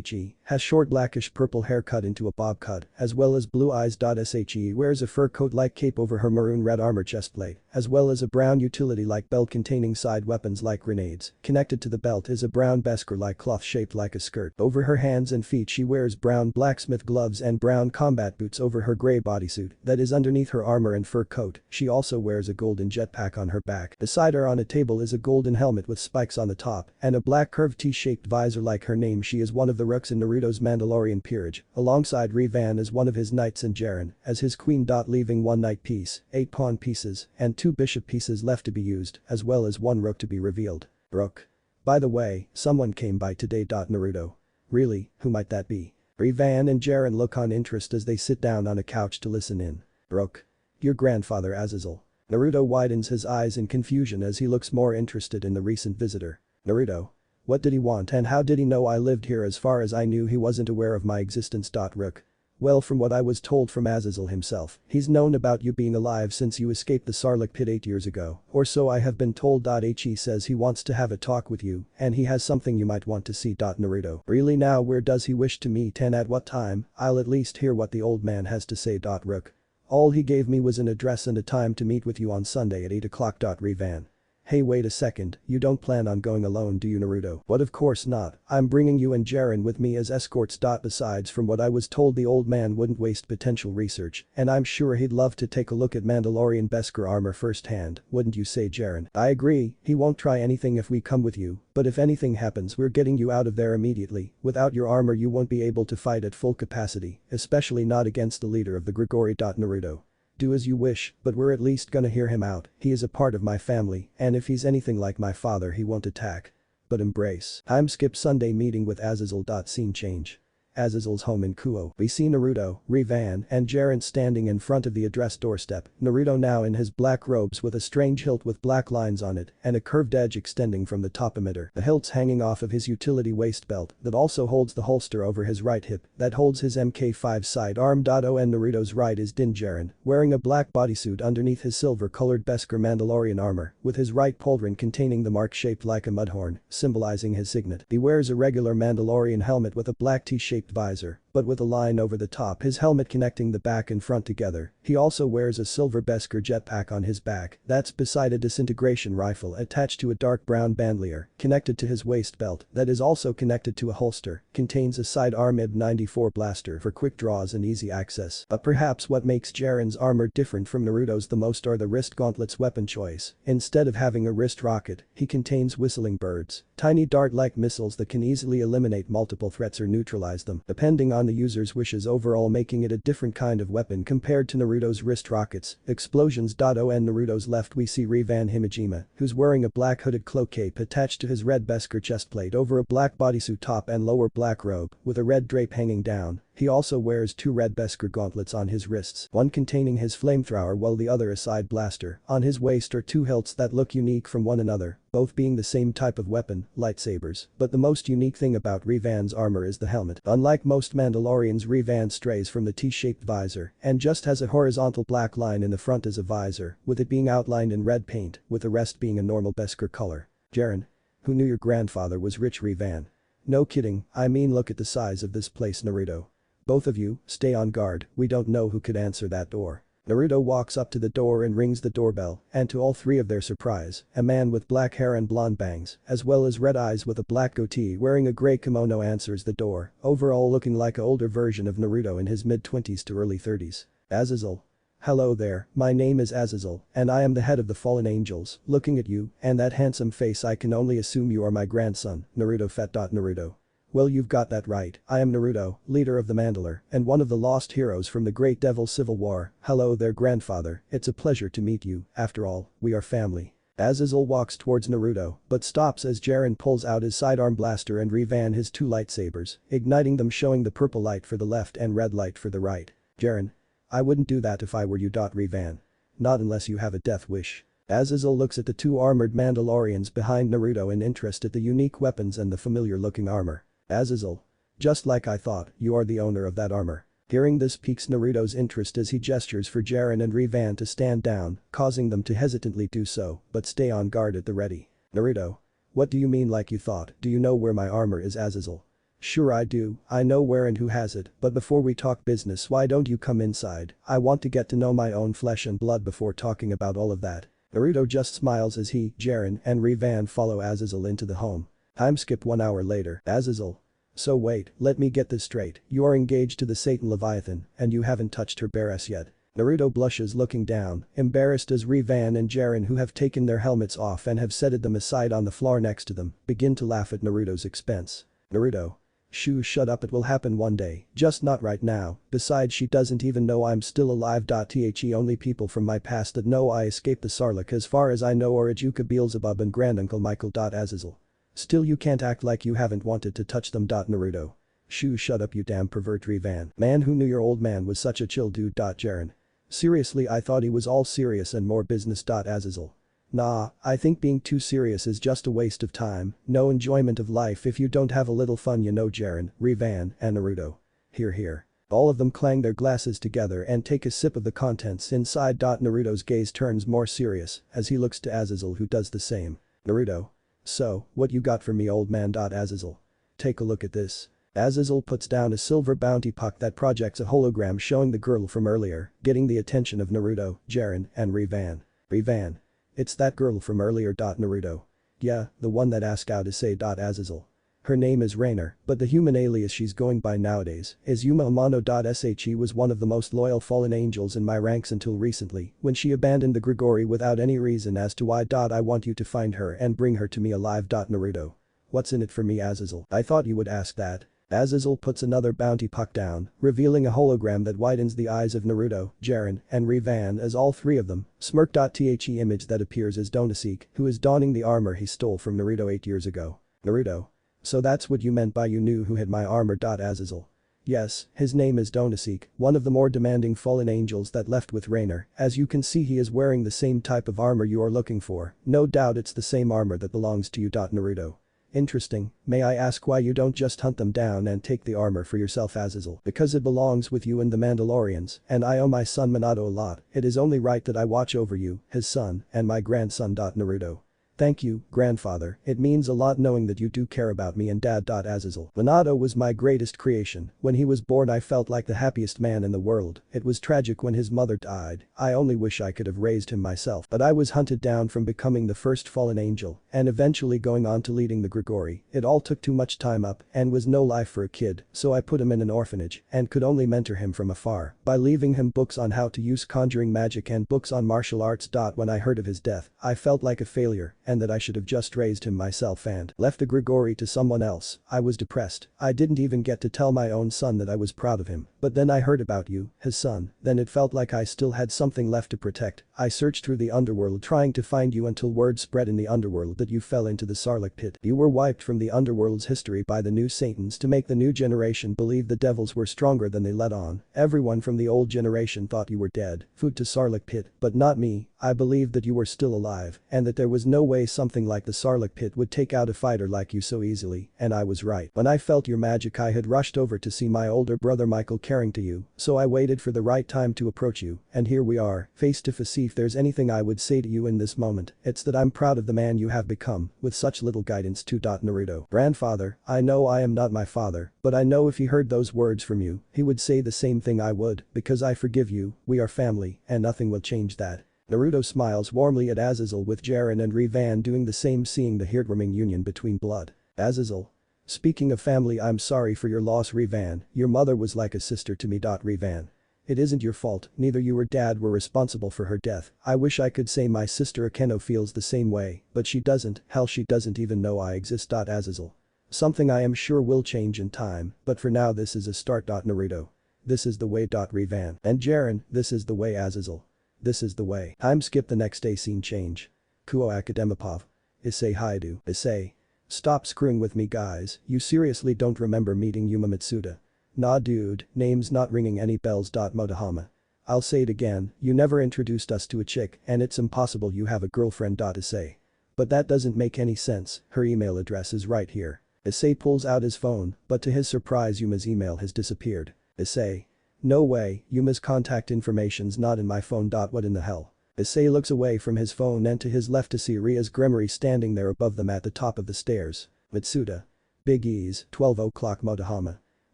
Speaker 1: She has short blackish purple hair cut into a bob cut, as well as blue eyes. She wears a fur coat-like cape over her maroon-red armor chestplate, as well as a brown utility-like belt containing side weapons like grenades. Connected to the belt is a brown Beskar-like cloth shaped like a skirt. Over her hands and feet she wears brown blacksmith gloves and brown combat boots over her gray bodysuit that is underneath her armor and fur coat. She also wears a golden jetpack on her back. Beside her on a table is a golden helmet with spikes on the top and a black curved T-shaped visor like her name. She is one of the rooks in Naruto's Mandalorian peerage, alongside Revan as one of his knights and Jiren as his queen. Leaving 1 knight piece, 8 pawn pieces, and 2 bishop pieces left to be used, as well as 1 rook to be revealed. Rook. By the way, someone came by today. Naruto. Really, who might that be? Revan and Jiren look on interest as they sit down on a couch to listen in. Rook. Your grandfather Azazel. Naruto widens his eyes in confusion as he looks more interested in the recent visitor. Naruto. What did he want and how did he know I lived here? As far as I knew he wasn't aware of my existence. Rook. Well, from what I was told from Azazel himself, he's known about you being alive since you escaped the Sarlacc pit 8 years ago, or so I have been told. He says he wants to have a talk with you and he has something you might want to see. Naruto. Really now, where does he wish to meet and at what time? I'll at least hear what the old man has to say. Rook. All he gave me was an address and a time to meet with you on Sunday at 8 o'clock. Revan. Hey, wait a second, you don't plan on going alone, do you, Naruto? But of course not, I'm bringing you and Jiren with me as escorts. Besides, from what I was told, the old man wouldn't waste potential research, and I'm sure he'd love to take a look at Mandalorian Beskar armor firsthand, wouldn't you say, Jiren? I agree, he won't try anything if we come with you, but if anything happens we're getting you out of there immediately. Without your armor you won't be able to fight at full capacity, especially not against the leader of the Grigori. Naruto. Do as you wish, but we're at least gonna hear him out. He is a part of my family, and if he's anything like my father he won't attack. But embrace. Time skip Sunday meeting with Azazel. Scene change. Azazel's home in Kuo. We see Naruto, Revan, and Jiren standing in front of the address doorstep. Naruto now in his black robes with a strange hilt with black lines on it and a curved edge extending from the top emitter. The hilt's hanging off of his utility waist belt that also holds the holster over his right hip that holds his MK5 sidearm. And Naruto's right is Din Jiren, wearing a black bodysuit underneath his silver-colored Beskar Mandalorian armor, with his right pauldron containing the mark shaped like a mudhorn, symbolizing his signet. He wears a regular Mandalorian helmet with a black T-shaped visor, but with a line over the top, his helmet connecting the back and front together. He also wears a silver Beskar jetpack on his back that's beside a disintegration rifle attached to a dark brown bandolier, connected to his waist belt that is also connected to a holster, contains a sidearm IB-94 blaster for quick draws and easy access. But perhaps what makes Jiren's armor different from Naruto's the most are the wrist gauntlets weapon choice. Instead of having a wrist rocket, he contains whistling birds, tiny dart-like missiles that can easily eliminate multiple threats or neutralize them, depending on the user's wishes, overall making it a different kind of weapon compared to Naruto's wrist rockets. Explosions. On Naruto's left we see Revan Himejima, who's wearing a black hooded cloak cape attached to his red Beskar chestplate over a black bodysuit top and lower black robe, with a red drape hanging down. He also wears 2 red Beskar gauntlets on his wrists, one containing his flamethrower while the other a side blaster. On his waist are 2 hilts that look unique from one another, both being the same type of weapon, lightsabers. But the most unique thing about Revan's armor is the helmet. Unlike most Mandalorians, Revan strays from the T-shaped visor and just has a horizontal black line in the front as a visor, with it being outlined in red paint, with the rest being a normal Beskar color. Jiren. Who knew your grandfather was rich? Revan. No kidding, I mean look at the size of this place, Naruto. Both of you, stay on guard, we don't know who could answer that door. Naruto walks up to the door and rings the doorbell, and to all 3 of their surprise, a man with black hair and blonde bangs, as well as red eyes with a black goatee wearing a gray kimono answers the door, overall looking like an older version of Naruto in his mid-20s to early 30s. Azazel. Hello there, my name is Azazel, and I am the head of the fallen angels. Looking at you and that handsome face I can only assume you are my grandson, Naruto. Naruto. Well, you've got that right, I am Naruto, leader of the Mandalore, and one of the lost heroes from the Great Devil Civil War. Hello there, grandfather, it's a pleasure to meet you, after all, we are family. Azazel walks towards Naruto, but stops as Jiren pulls out his sidearm blaster and Revan his 2 lightsabers, igniting them, showing the purple light for the left and red light for the right. Jiren. I wouldn't do that if I were you. Revan. Not unless you have a death wish. Azazel looks at the two armored Mandalorians behind Naruto in interest at the unique weapons and the familiar looking armor. Azazel. Just like I thought, you are the owner of that armor. Hearing this piques Naruto's interest as he gestures for Jiren and Revan to stand down, causing them to hesitantly do so, but stay on guard at the ready. Naruto. What do you mean like you thought? Do you know where my armor is, Azazel? Sure I do, I know where and who has it, but before we talk business why don't you come inside, I want to get to know my own flesh and blood before talking about all of that. Naruto just smiles as he, Jiren, and Revan follow Azazel into the home. Time skip 1 hour later. Azazel. So wait, let me get this straight, you are engaged to the Satan Leviathan, and you haven't touched her bare ass yet. Naruto blushes looking down, embarrassed as Revan and Jiren, who have taken their helmets off and have set them aside on the floor next to them, begin to laugh at Naruto's expense. Naruto. Shoo, shut up, it will happen one day, just not right now, besides she doesn't even know I'm still alive. The only people from my past that know I escaped the Sarlacc as far as I know are Ajuka, Beelzebub and Granduncle Michael. Azazel. Still you can't act like you haven't wanted to touch them. Naruto. Shoo, shut up you damn pervert. Revan. Man, who knew your old man was such a chill dude. Jiren. Seriously, I thought he was all serious and more business. Azazel. Nah, I think being too serious is just a waste of time, no enjoyment of life if you don't have a little fun, you know. Jiren, Revan, and Naruto. Hear hear. All of them clang their glasses together and take a sip of the contents inside. Naruto's gaze turns more serious as he looks to Azazel, who does the same. Naruto. So, what you got for me, old man? Azazel. Take a look at this. Azazel puts down a silver bounty puck that projects a hologram showing the girl from earlier, getting the attention of Naruto, Jiren, and Revan. Revan. It's that girl from earlier. Naruto. Yeah, the one that asked out to say. Azazel. Her name is Rainer, but the human alias she's going by nowadays is Yuma Amano. She was one of the most loyal fallen angels in my ranks until recently, when she abandoned the Grigori without any reason as to why. I want you to find her and bring her to me alive. Naruto. What's in it for me, Azazel? I thought you would ask that. Azazel puts another bounty puck down, revealing a hologram that widens the eyes of Naruto, Jiren, and Revan as all three of them smirk. The image that appears as Donoseek, who is donning the armor he stole from Naruto 8 years ago. Naruto. So that's what you meant by you knew who had my armor. Azazel. Yes, his name is Donoseek, one of the more demanding fallen angels that left with Rainer. As you can see, he is wearing the same type of armor you are looking for, no doubt it's the same armor that belongs to you. Naruto. Interesting, may I ask why you don't just hunt them down and take the armor for yourself, Azazel? Because it belongs with you and the Mandalorians, and I owe my son Manado a lot, it is only right that I watch over you, his son, and my grandson. Naruto. Thank you, grandfather, it means a lot knowing that you do care about me and dad. Azazel. Manado was my greatest creation, when he was born I felt like the happiest man in the world, it was tragic when his mother died, I only wish I could have raised him myself, but I was hunted down from becoming the first fallen angel, and eventually going on to leading the Grigori, it all took too much time up and was no life for a kid, so I put him in an orphanage and could only mentor him from afar, by leaving him books on how to use conjuring magic and books on martial arts. When I heard of his death, I felt like a failure, and that I should have just raised him myself and left the Grigori to someone else. I was depressed, I didn't even get to tell my own son that I was proud of him, but then I heard about you, his son, then it felt like I still had something left to protect. I searched through the underworld trying to find you until word spread in the underworld that you fell into the Sarlacc pit. You were wiped from the underworld's history by the new Satans to make the new generation believe the devils were stronger than they let on. Everyone from the old generation thought you were dead, food to Sarlacc pit, but not me. I believed that you were still alive, and that there was no way something like the Sarlacc pit would take out a fighter like you so easily, and I was right. When I felt your magic I had rushed over to see my older brother Michael caring to you, so I waited for the right time to approach you, and here we are, face to face. If there's anything I would say to you in this moment, it's that I'm proud of the man you have become, with such little guidance too. Naruto. Grandfather, I know I am not my father, but I know if he heard those words from you, he would say the same thing I would, because I forgive you, we are family, and nothing will change that. Naruto smiles warmly at Azazel with Jiren and Revan doing the same, seeing the heartwarming union between blood. Azazel. Speaking of family, I'm sorry for your loss, Revan, your mother was like a sister to me. Revan. It isn't your fault, neither you or dad were responsible for her death. I wish I could say my sister Akeno feels the same way, but she doesn't, hell she doesn't even know I exist. Azazel. Something I am sure will change in time, but for now this is a start. Naruto. This is the way. Revan. And Jiren, this is the way. Azazel. This is the way. Time skip the next day, scene change. Kuo Akademipov. Issei Haidu. Issei. Stop screwing with me guys, you seriously don't remember meeting Yuma Mitsuda? Nah dude, name's not ringing any bells. Motohama. I'll say it again, you never introduced us to a chick and it's impossible you have a girlfriend. Say. But that doesn't make any sense, her email address is right here. Issei pulls out his phone, but to his surprise Yuma's email has disappeared. Issei. No way, Yuma's contact information's not in my phone. What in the hell? Issei looks away from his phone and to his left to see Rias Gremory standing there above them at the top of the stairs. Mitsuda. Big E's, 12 o'clock Motohama.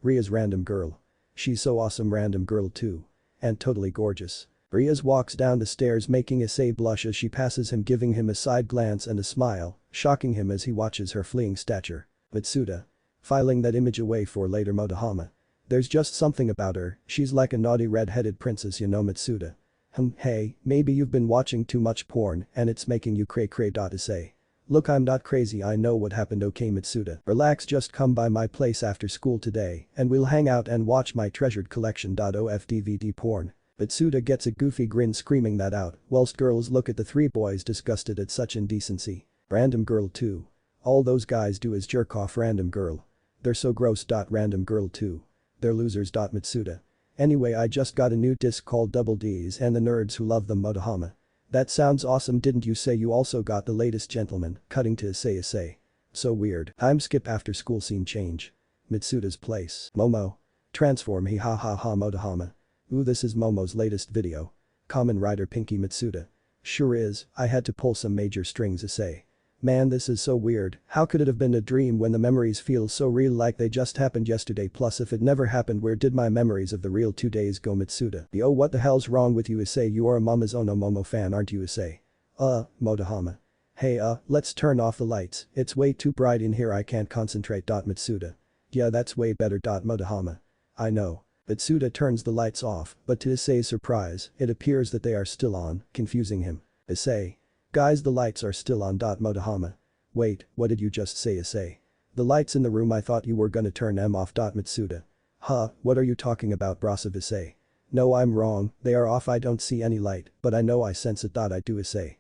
Speaker 1: Rias random girl. She's so awesome random girl too. And totally gorgeous. Rias walks down the stairs making Issei blush as she passes him giving him a side glance and a smile, shocking him as he watches her fleeing stature. Mitsuda. Filing that image away for later Motohama. There's just something about her, she's like a naughty red-headed princess Mitsuda. Hey, maybe you've been watching too much porn and it's making you cray. Issei. Look, I'm not crazy, I know what happened. Okay Mitsuda. Relax, just come by my place after school today and we'll hang out and watch my treasured collection. Of DVD porn. Mitsuda gets a goofy grin screaming that out whilst girls look at the three boys disgusted at such indecency. Random girl too. All those guys do is jerk off random girl. They're so gross. Random girl too. They're losers. Mitsuda. Anyway, I just got a new disc called Double D's and the Nerds Who Love Them Motohama. That sounds awesome. Didn't you say you also got the latest Gentleman? Cutting to Issei. So weird. Time skip after school scene change. Mitsuda's place. Momo. Transform he ha Motohama. Ooh, this is Momo's latest video. Kamen Rider Pinky Mitsuda. Sure is, I had to pull some major strings. Issei. Man, this is so weird, how could it have been a dream when the memories feel so real like they just happened yesterday? Plus if it never happened, where did my memories of the real 2 days go? Mitsuda. Yo, what the hell's wrong with you? Issei, you are a Mama's Ono Momo fan, aren't you? Issei. Motohama. Hey let's turn off the lights, it's way too bright in here, I can't concentrate. Mitsuda. Yeah, that's way better. Motohama. I know. Mitsuda turns the lights off, but to Issei's surprise, it appears that they are still on, confusing him. Issei. Guys, the lights are still on. Motohama. Wait, what did you just say? Issei. The lights in the room, I thought you were gonna turn them off. Mitsuda. Huh, what are you talking about, Brasa? Issei. No, I'm wrong, they are off, I don't see any light, but I know I sense it. I do. Issei.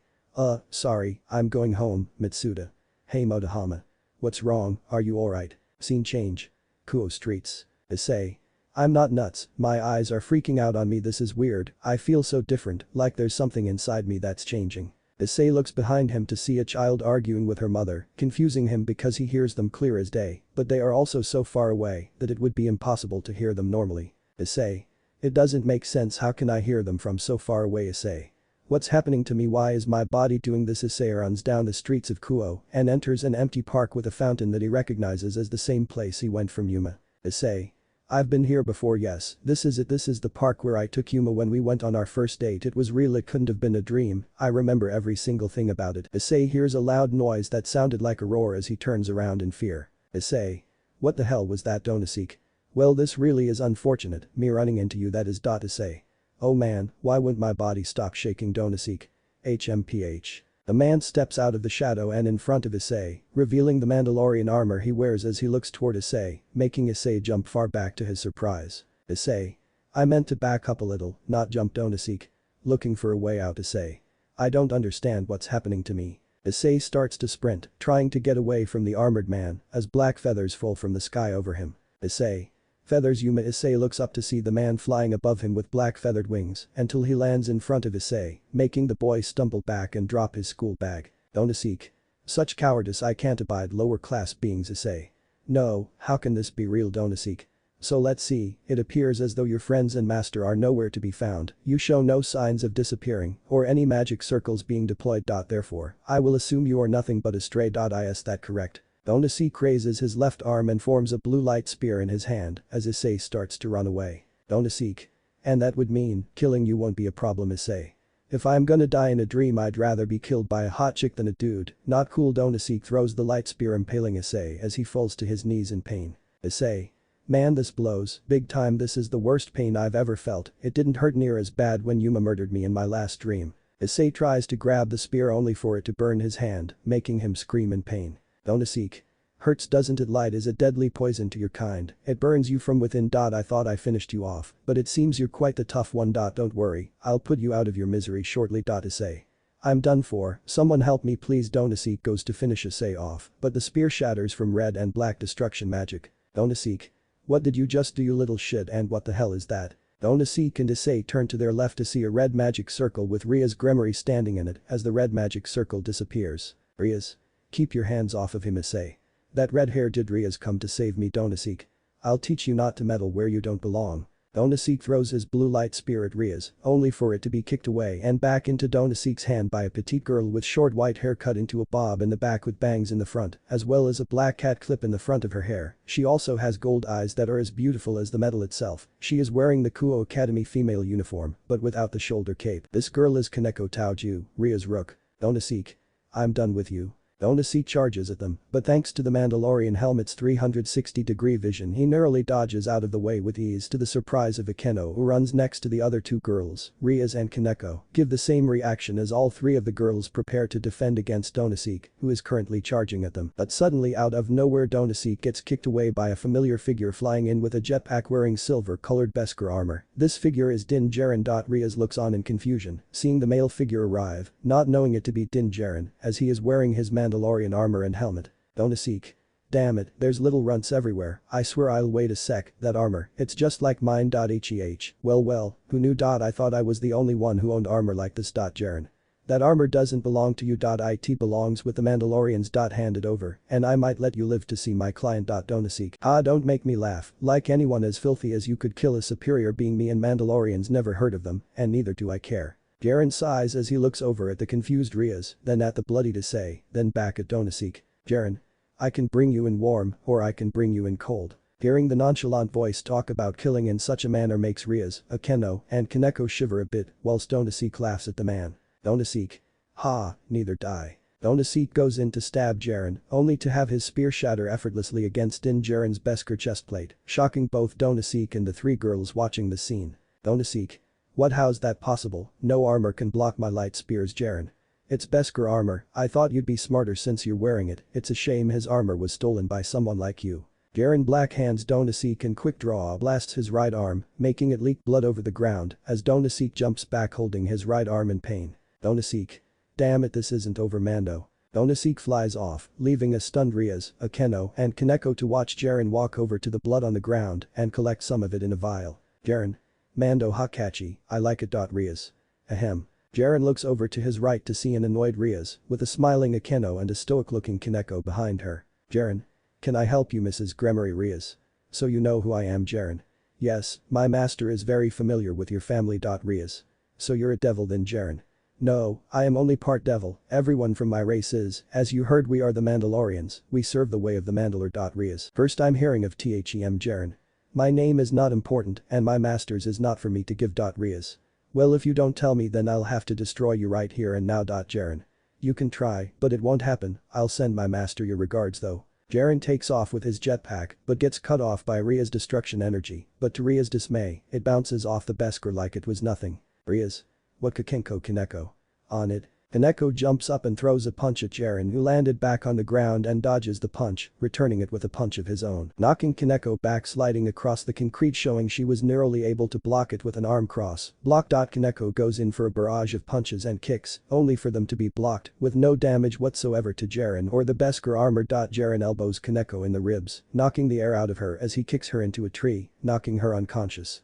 Speaker 1: Sorry, I'm going home. Mitsuda. Hey Motohama. What's wrong, are you alright? Scene change. Kuo streets. Issei. I'm not nuts, my eyes are freaking out on me, this is weird, I feel so different, like there's something inside me that's changing. Issei looks behind him to see a child arguing with her mother, confusing him because he hears them clear as day, but they are also so far away that it would be impossible to hear them normally. Issei. It doesn't make sense, how can I hear them from so far away? Issei. What's happening to me, why is my body doing this? Issei runs down the streets of Kuo and enters an empty park with a fountain that he recognizes as the same place he went from Yuma. Issei. I've been here before, yes, this is it, this is the park where I took Yuma when we went on our first date, it was real, it couldn't have been a dream, I remember every single thing about it. Issei hears a loud noise that sounded like a roar as he turns around in fear. Issei. What the hell was that? Donaseek. Well, this really is unfortunate, me running into you, that is. Issei. Oh man, why wouldn't my body stop shaking? Donaseek. HMPH. A man steps out of the shadow and in front of Issei, revealing the Mandalorian armor he wears as he looks toward Issei, making Issei jump far back to his surprise. Issei. I meant to back up a little, not jump. Donaseek. Looking for a way out. Issei. I don't understand what's happening to me. Issei starts to sprint, trying to get away from the armored man, as black feathers fall from the sky over him. Issei. Feathers Yuma. Issei looks up to see the man flying above him with black feathered wings until he lands in front of Issei, making the boy stumble back and drop his school bag. Donaseek. Such cowardice, I can't abide lower class beings. Issei. No, how can this be real? Donaseek. So let's see, it appears as though your friends and master are nowhere to be found, you show no signs of disappearing or any magic circles being deployed. Therefore, I will assume you are nothing but a stray. Is that correct? Donaseek raises his left arm and forms a blue light spear in his hand as Issei starts to run away. Donaseek. And that would mean, killing you won't be a problem. Issei. If I'm gonna die in a dream, I'd rather be killed by a hot chick than a dude, not cool. Donaseek throws the light spear impaling Issei as he falls to his knees in pain. Issei. Man, this blows, big time, this is the worst pain I've ever felt, it didn't hurt near as bad when Yuma murdered me in my last dream. Issei tries to grab the spear only for it to burn his hand, making him scream in pain. Donaseek. Hurts, doesn't it? Light is a deadly poison to your kind, it burns you from within. I thought I finished you off, but it seems you're quite the tough one. Don't worry, I'll put you out of your misery shortly. Issei. I'm done for, someone help me please. Donaseek goes to finish Issei off, but the spear shatters from red and black destruction magic. Donaseek. What did you just do, you little shit, and what the hell is that? Donasik and Issei turn to their left to see a red magic circle with Rias Gremory standing in it as the red magic circle disappears. Rias. Keep your hands off of him, Issei. That red hair did Rias come to save me, Donasik. I'll teach you not to meddle where you don't belong. Donasik throws his blue light spear at Rias, only for it to be kicked away and back into Donasik's hand by a petite girl with short white hair cut into a bob in the back with bangs in the front, as well as a black cat clip in the front of her hair. She also has gold eyes that are as beautiful as the metal itself. She is wearing the Kuo Academy female uniform, but without the shoulder cape. This girl is Kaneko Taoju, Ria's rook. Donasik. I'm done with you. Donasik charges at them, but thanks to the Mandalorian helmet's 360-degree vision he narrowly dodges out of the way with ease to the surprise of Akeno, who runs next to the other two girls. Rias and Kaneko give the same reaction as all three of the girls prepare to defend against Donasik, who is currently charging at them. But suddenly out of nowhere Donasik gets kicked away by a familiar figure flying in with a jetpack wearing silver-colored Beskar armor. This figure is Din Djarin. Rias looks on in confusion, seeing the male figure arrive, not knowing it to be Din Djarin, as he is wearing his Mandalorian armor and helmet. Donasik. Damn it, there's little runts everywhere. I swear I'll wait a sec, that armor, it's just like mine. Heh. Well, who knew? I thought I was the only one who owned armor like this. Djarin. That armor doesn't belong to you. It belongs with the Mandalorians. Hand it over, and I might let you live to see my client. Donasik. Don't make me laugh, like anyone as filthy as you could kill a superior being me, and Mandalorians never heard of them, and neither do I care. Djarin sighs as he looks over at the confused Rias, then at the bloodied Issei, then back at Donasik. Djarin. I can bring you in warm, or I can bring you in cold. Hearing the nonchalant voice talk about killing in such a manner makes Rias, Akeno, and Kaneko shiver a bit, whilst Donasik laughs at the man. Donasik. Ha, neither die. Donasik goes in to stab Djarin, only to have his spear shatter effortlessly against Din Djarin's Beskar chestplate, shocking both Donasik and the three girls watching the scene. Donasik. What? How's that possible? No armor can block my light spears, Djarin. It's Beskar armor. I thought you'd be smarter since you're wearing it. It's a shame his armor was stolen by someone like you. Djarin blackhands Donasik and quick draw blasts his right arm, making it leak blood over the ground as Donasik jumps back holding his right arm in pain. Donasik. Damn it, this isn't over, Mando. Donasik flies off, leaving a stunned Rias, Akeno, and Kaneko to watch Djarin walk over to the blood on the ground and collect some of it in a vial. Djarin. Mando, ha, catchy, I like it. Rias. Ahem. Djarin looks over to his right to see an annoyed Rias, with a smiling Akeno and a stoic-looking Kaneko behind her. Djarin. Can I help you, Mrs. Gremory? Rias. So you know who I am, Djarin. Yes, my master is very familiar with your family. Rias. So you're a devil then, Djarin. No, I am only part devil, everyone from my race is, as you heard, we are the Mandalorians, we serve the way of the Mandalore. Rias. First I'm hearing of THEM, Djarin. My name is not important and my master's is not for me to give. Rias. Well, if you don't tell me then I'll have to destroy you right here and now. Djarin. You can try, but it won't happen. I'll send my master your regards though. Djarin takes off with his jetpack but gets cut off by Rias' destruction energy, but to Rias' dismay, it bounces off the Beskar like it was nothing. Rias. What? Kaneko. On it. Kaneko jumps up and throws a punch at Djarin, who landed back on the ground and dodges the punch, returning it with a punch of his own, knocking Kaneko back, sliding across the concrete, showing she was narrowly able to block it with an arm cross. Block. Kaneko goes in for a barrage of punches and kicks, only for them to be blocked, with no damage whatsoever to Djarin or the Beskar armor. Djarin elbows Kaneko in the ribs, knocking the air out of her as he kicks her into a tree, knocking her unconscious.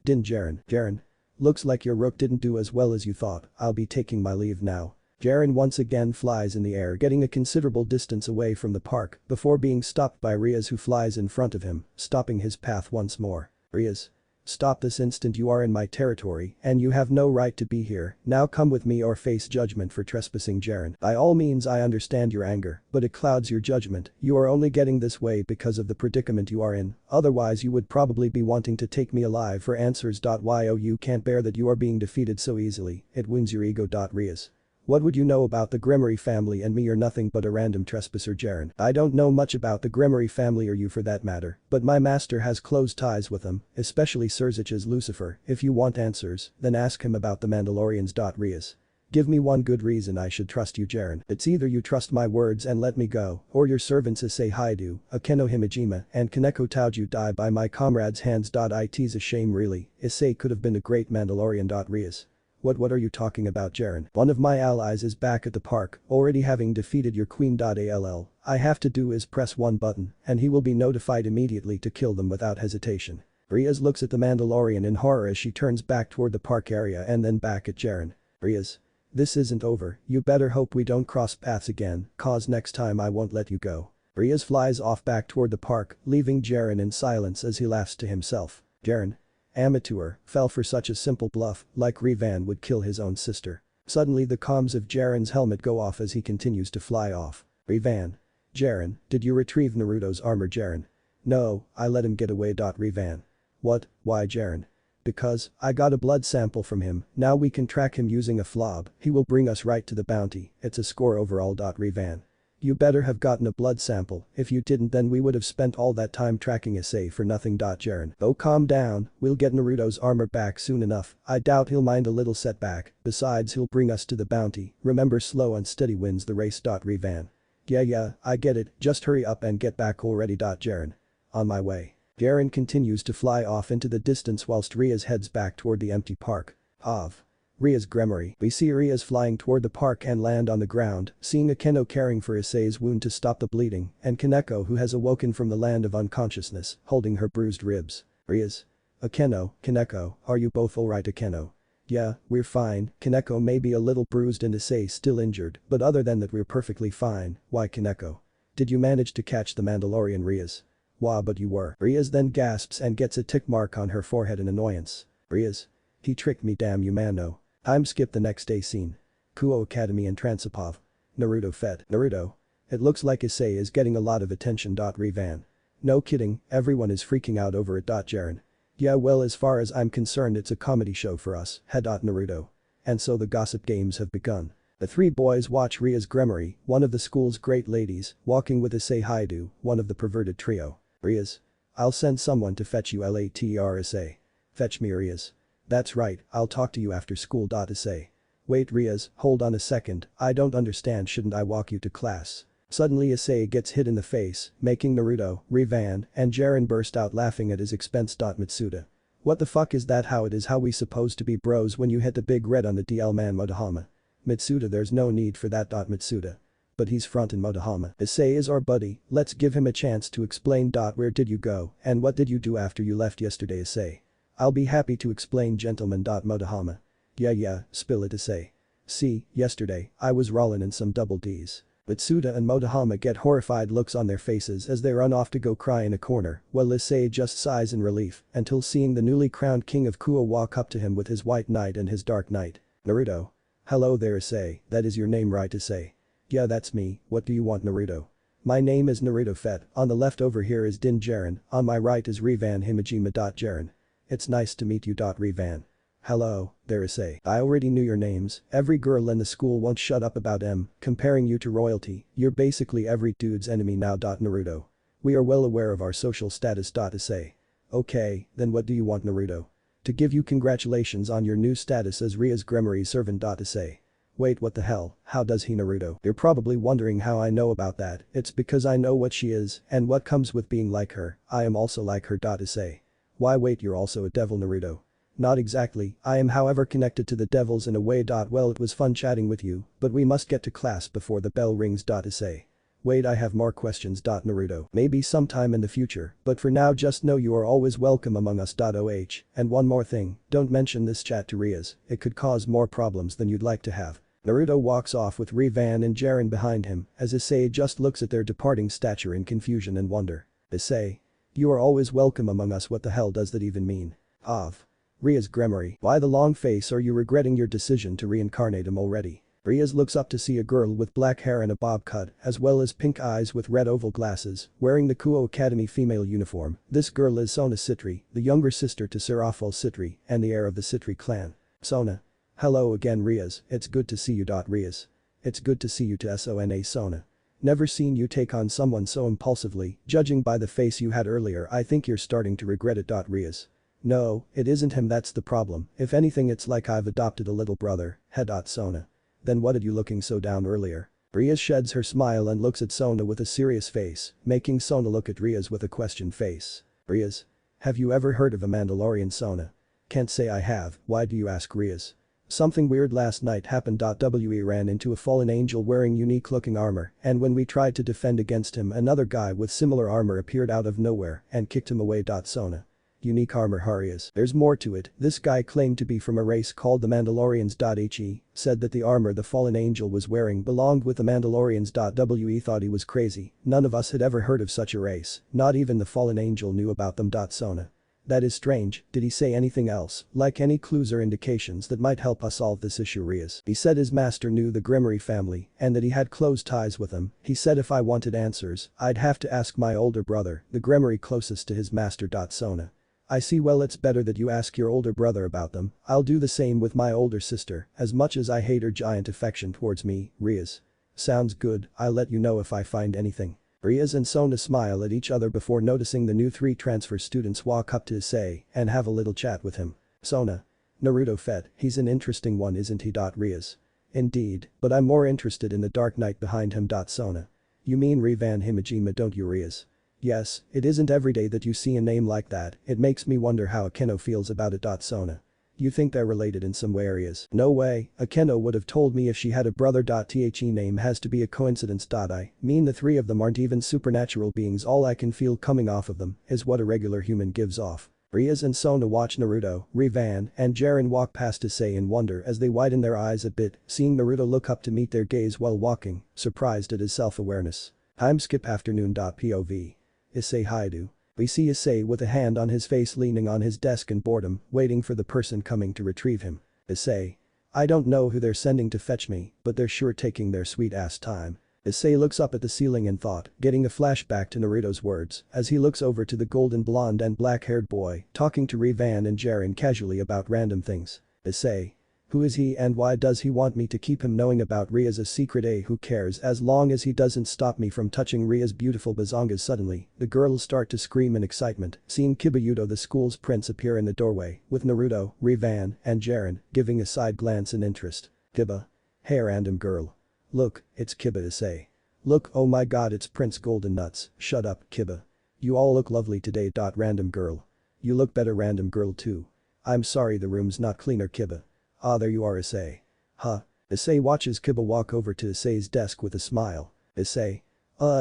Speaker 1: Din Djarin. Djarin. Looks like your rook didn't do as well as you thought. I'll be taking my leave now. Djarin once again flies in the air, getting a considerable distance away from the park before being stopped by Rias, who flies in front of him, stopping his path once more. Rias. Stop this instant, you are in my territory and you have no right to be here. Now come with me or face judgment for trespassing. Djarin. By all means, I understand your anger, but it clouds your judgment. You are only getting this way because of the predicament you are in, otherwise you would probably be wanting to take me alive for answers. You can't bear that you are being defeated so easily, it wounds your ego. Rias. What would you know about the Gremory family and me? You're nothing but a random trespasser, Djarin. I don't know much about the Gremory family or you for that matter, but my master has close ties with them, especially Surzich's Lucifer. If you want answers, then ask him about the Mandalorians. Rias. Give me one good reason I should trust you, Djarin. It's either you trust my words and let me go, or your servants Issei Haidu, Akeno Himejima, and Kaneko Taoju die by my comrades' hands. It's a shame really, Issei could have been a great Mandalorian. Rias. What are you talking about, Djarin? One of my allies is back at the park, already having defeated your queen. All I have to do is press one button, and he will be notified immediately to kill them without hesitation. Rias looks at the Mandalorian in horror as she turns back toward the park area and then back at Jaren. Rias. This isn't over, you better hope we don't cross paths again, cause next time I won't let you go. Rias flies off back toward the park, leaving Jaren in silence as he laughs to himself. Jaren. Amateur, fell for such a simple bluff, like Revan would kill his own sister. Suddenly the comms of Jaren's helmet go off as he continues to fly off. Revan. Jaren, did you retrieve Naruto's armor Jaren? No, I let him get away. Revan. What, why Jaren? Because, I got a blood sample from him, now we can track him using a flob, he will bring us right to the bounty, it's a score overall. Revan. You better have gotten a blood sample, if you didn't then we would have spent all that time tracking Issei for nothing. Jaren. Oh calm down, we'll get Naruto's armor back soon enough, I doubt he'll mind a little setback, besides he'll bring us to the bounty, remember slow and steady wins the race. Revan. Yeah, I get it, just hurry up and get back already. Jaren. On my way. Jaren continues to fly off into the distance whilst Rias heads back toward the empty park. Of. Rias Gremory. We see Rias flying toward the park and land on the ground, seeing Akeno caring for Issei's wound to stop the bleeding, and Kaneko who has awoken from the land of unconsciousness, holding her bruised ribs. Rias. Akeno, Kaneko, are you both alright Akeno? Yeah, we're fine, Kaneko may be a little bruised and Issei still injured, but other than that we're perfectly fine. Why Kaneko? Did you manage to catch the Mandalorian Rias? Wah but you were. Rias then gasps and gets a tick mark on her forehead in annoyance. Rias. He tricked me damn you Mano. Time skip the next day scene. Kuo Academy and Transipov. Naruto fed. Naruto. It looks like Issei is getting a lot of attention. Revan. No kidding, everyone is freaking out over it. Jaren. Yeah well as far as I'm concerned it's a comedy show for us. Head. Naruto. And so the gossip games have begun. The three boys watch Rias Gremory, one of the school's great ladies, walking with Issei Haidu, one of the perverted trio. Rias. I'll send someone to fetch you later Issei. Fetch me Rias. That's right, I'll talk to you after school. Issei. Wait Rias, hold on a second, I don't understand shouldn't I walk you to class? Suddenly Issei gets hit in the face, making Naruto, Revan, and Jaren burst out laughing at his expense. Mitsuda. What the fuck is that how it is how we supposed to be bros when you hit the big red on the DL man Motohama? Mitsuda there's no need for that. Mitsuda. But he's frontin' Motohama. Issei is our buddy, let's give him a chance to explain. Where did you go and what did you do after you left yesterday Issei? I'll be happy to explain gentlemen. Motohama. Yeah, spill it Issei. See, yesterday, I was rollin' in some double D's. Mitsuda and Motohama get horrified looks on their faces as they run off to go cry in a corner, while Issei just sighs in relief until seeing the newly crowned king of Kuo walk up to him with his white knight and his dark knight. Naruto. Hello there Issei, that is your name right Issei? Yeah that's me, what do you want Naruto? My name is Naruto Fett, on the left over here is Din Jaren, on my right is Revan Himejima. Jaren. It's nice to meet you. Revan. Hello, there Issei. I already knew your names, every girl in the school won't shut up about comparing you to royalty, you're basically every dude's enemy now. Naruto. We are well aware of our social status. Issei. Okay, then what do you want Naruto? To give you congratulations on your new status as Rias Gremory's servant. Issei. Wait what the hell, how does he Naruto? You're probably wondering how I know about that, it's because I know what she is and what comes with being like her, I am also like her. Issei. Why wait you're also a devil Naruto? Not exactly, I am however connected to the devils in a way. Well it was fun chatting with you, but we must get to class before the bell rings. Issei. Wait I have more questions. Naruto. Maybe sometime in the future, but for now just know you are always welcome among us. And one more thing, don't mention this chat to Rias, it could cause more problems than you'd like to have. Naruto walks off with Revan and Jaren behind him as Issei just looks at their departing stature in confusion and wonder. Issei. You are always welcome among us, what the hell does that even mean? Of. Rias Gremory. Why the long face, are you regretting your decision to reincarnate him already? Rias looks up to see a girl with black hair and a bob cut as well as pink eyes with red oval glasses, wearing the Kuo Academy female uniform. This girl is Sona Citri, the younger sister to Serafal Citri and the heir of the Citri clan. Sona. Hello again Rias, it's good to see you. Rias. It's good to see you to Sona Sona. Never seen you take on someone so impulsively, judging by the face you had earlier I think you're starting to regret it. Rias. No, it isn't him that's the problem, if anything it's like I've adopted a little brother. Head. Sona. Then what did you looking so down earlier? Rias sheds her smile and looks at Sona with a serious face, making Sona look at Rias with a question face. Rias. Have you ever heard of a Mandalorian Sona? Can't say I have, why do you ask Rias? Something weird last night happened. We ran into a fallen angel wearing unique looking armor and when we tried to defend against him another guy with similar armor appeared out of nowhere and kicked him away. Sona. Unique armor Rias. There's more to it. This guy claimed to be from a race called the Mandalorians. He said that the armor the fallen angel was wearing belonged with the Mandalorians. We thought he was crazy. None of us had ever heard of such a race. Not even the fallen angel knew about them. Sona. That is strange. Did he say anything else, like any clues or indications that might help us solve this issue? Rias. He said his master knew the Grimmery family and that he had close ties with them. He said if I wanted answers, I'd have to ask my older brother, the Grimmery closest to his master. Sona. I see. Well, it's better that you ask your older brother about them. I'll do the same with my older sister, as much as I hate her giant affection towards me. Rias. Sounds good. I'll let you know if I find anything. Rias and Sona smile at each other before noticing the new 3 transfer students walk up to Issei and have a little chat with him. Sona. Naruto Fett, he's an interesting one, isn't he? Rias. Indeed, but I'm more interested in the Dark Knight behind him. Sona. You mean Rivan Himejima, don't you? Rias. Yes, it isn't every day that you see a name like that. It makes me wonder how Akeno feels about it. Sona. You think they're related in some way? Rias. No way, Akeno would have told me if she had a brother. The name has to be a coincidence. I mean the 3 of them aren't even supernatural beings. All I can feel coming off of them is what a regular human gives off. Rias and Sona watch Naruto, Rivan, and Jiren walk past Issei in wonder as they widen their eyes a bit, seeing Naruto look up to meet their gaze while walking, surprised at his self-awareness. Time skip afternoon. POV. Issei Haidu. We see Issei with a hand on his face leaning on his desk in boredom, waiting for the person coming to retrieve him. Issei. I don't know who they're sending to fetch me, but they're sure taking their sweet ass time. Issei looks up at the ceiling in thought, getting a flashback to Naruto's words as he looks over to the golden blonde and black-haired boy talking to Rivan and Jiren casually about random things. Issei. Who is he and why does he want me to keep him knowing about Rias' secret? Who cares as long as he doesn't stop me from touching Rias' beautiful bazongas. Suddenly, the girls start to scream in excitement, seeing Kibayuto the school's prince appear in the doorway, with Naruto, Rivan, and Jiren giving a side glance in interest. Kiba. Hey random girl. Look, it's Kiba. Issei. Look, oh my god, it's Prince Golden Nuts. Shut up, Kiba. You all look lovely today. Random girl. You look better random girl too. I'm sorry the room's not cleaner. Kiba. Ah, there you are. Issei. Huh. Issei watches Kiba walk over to Issei's desk with a smile. Issei.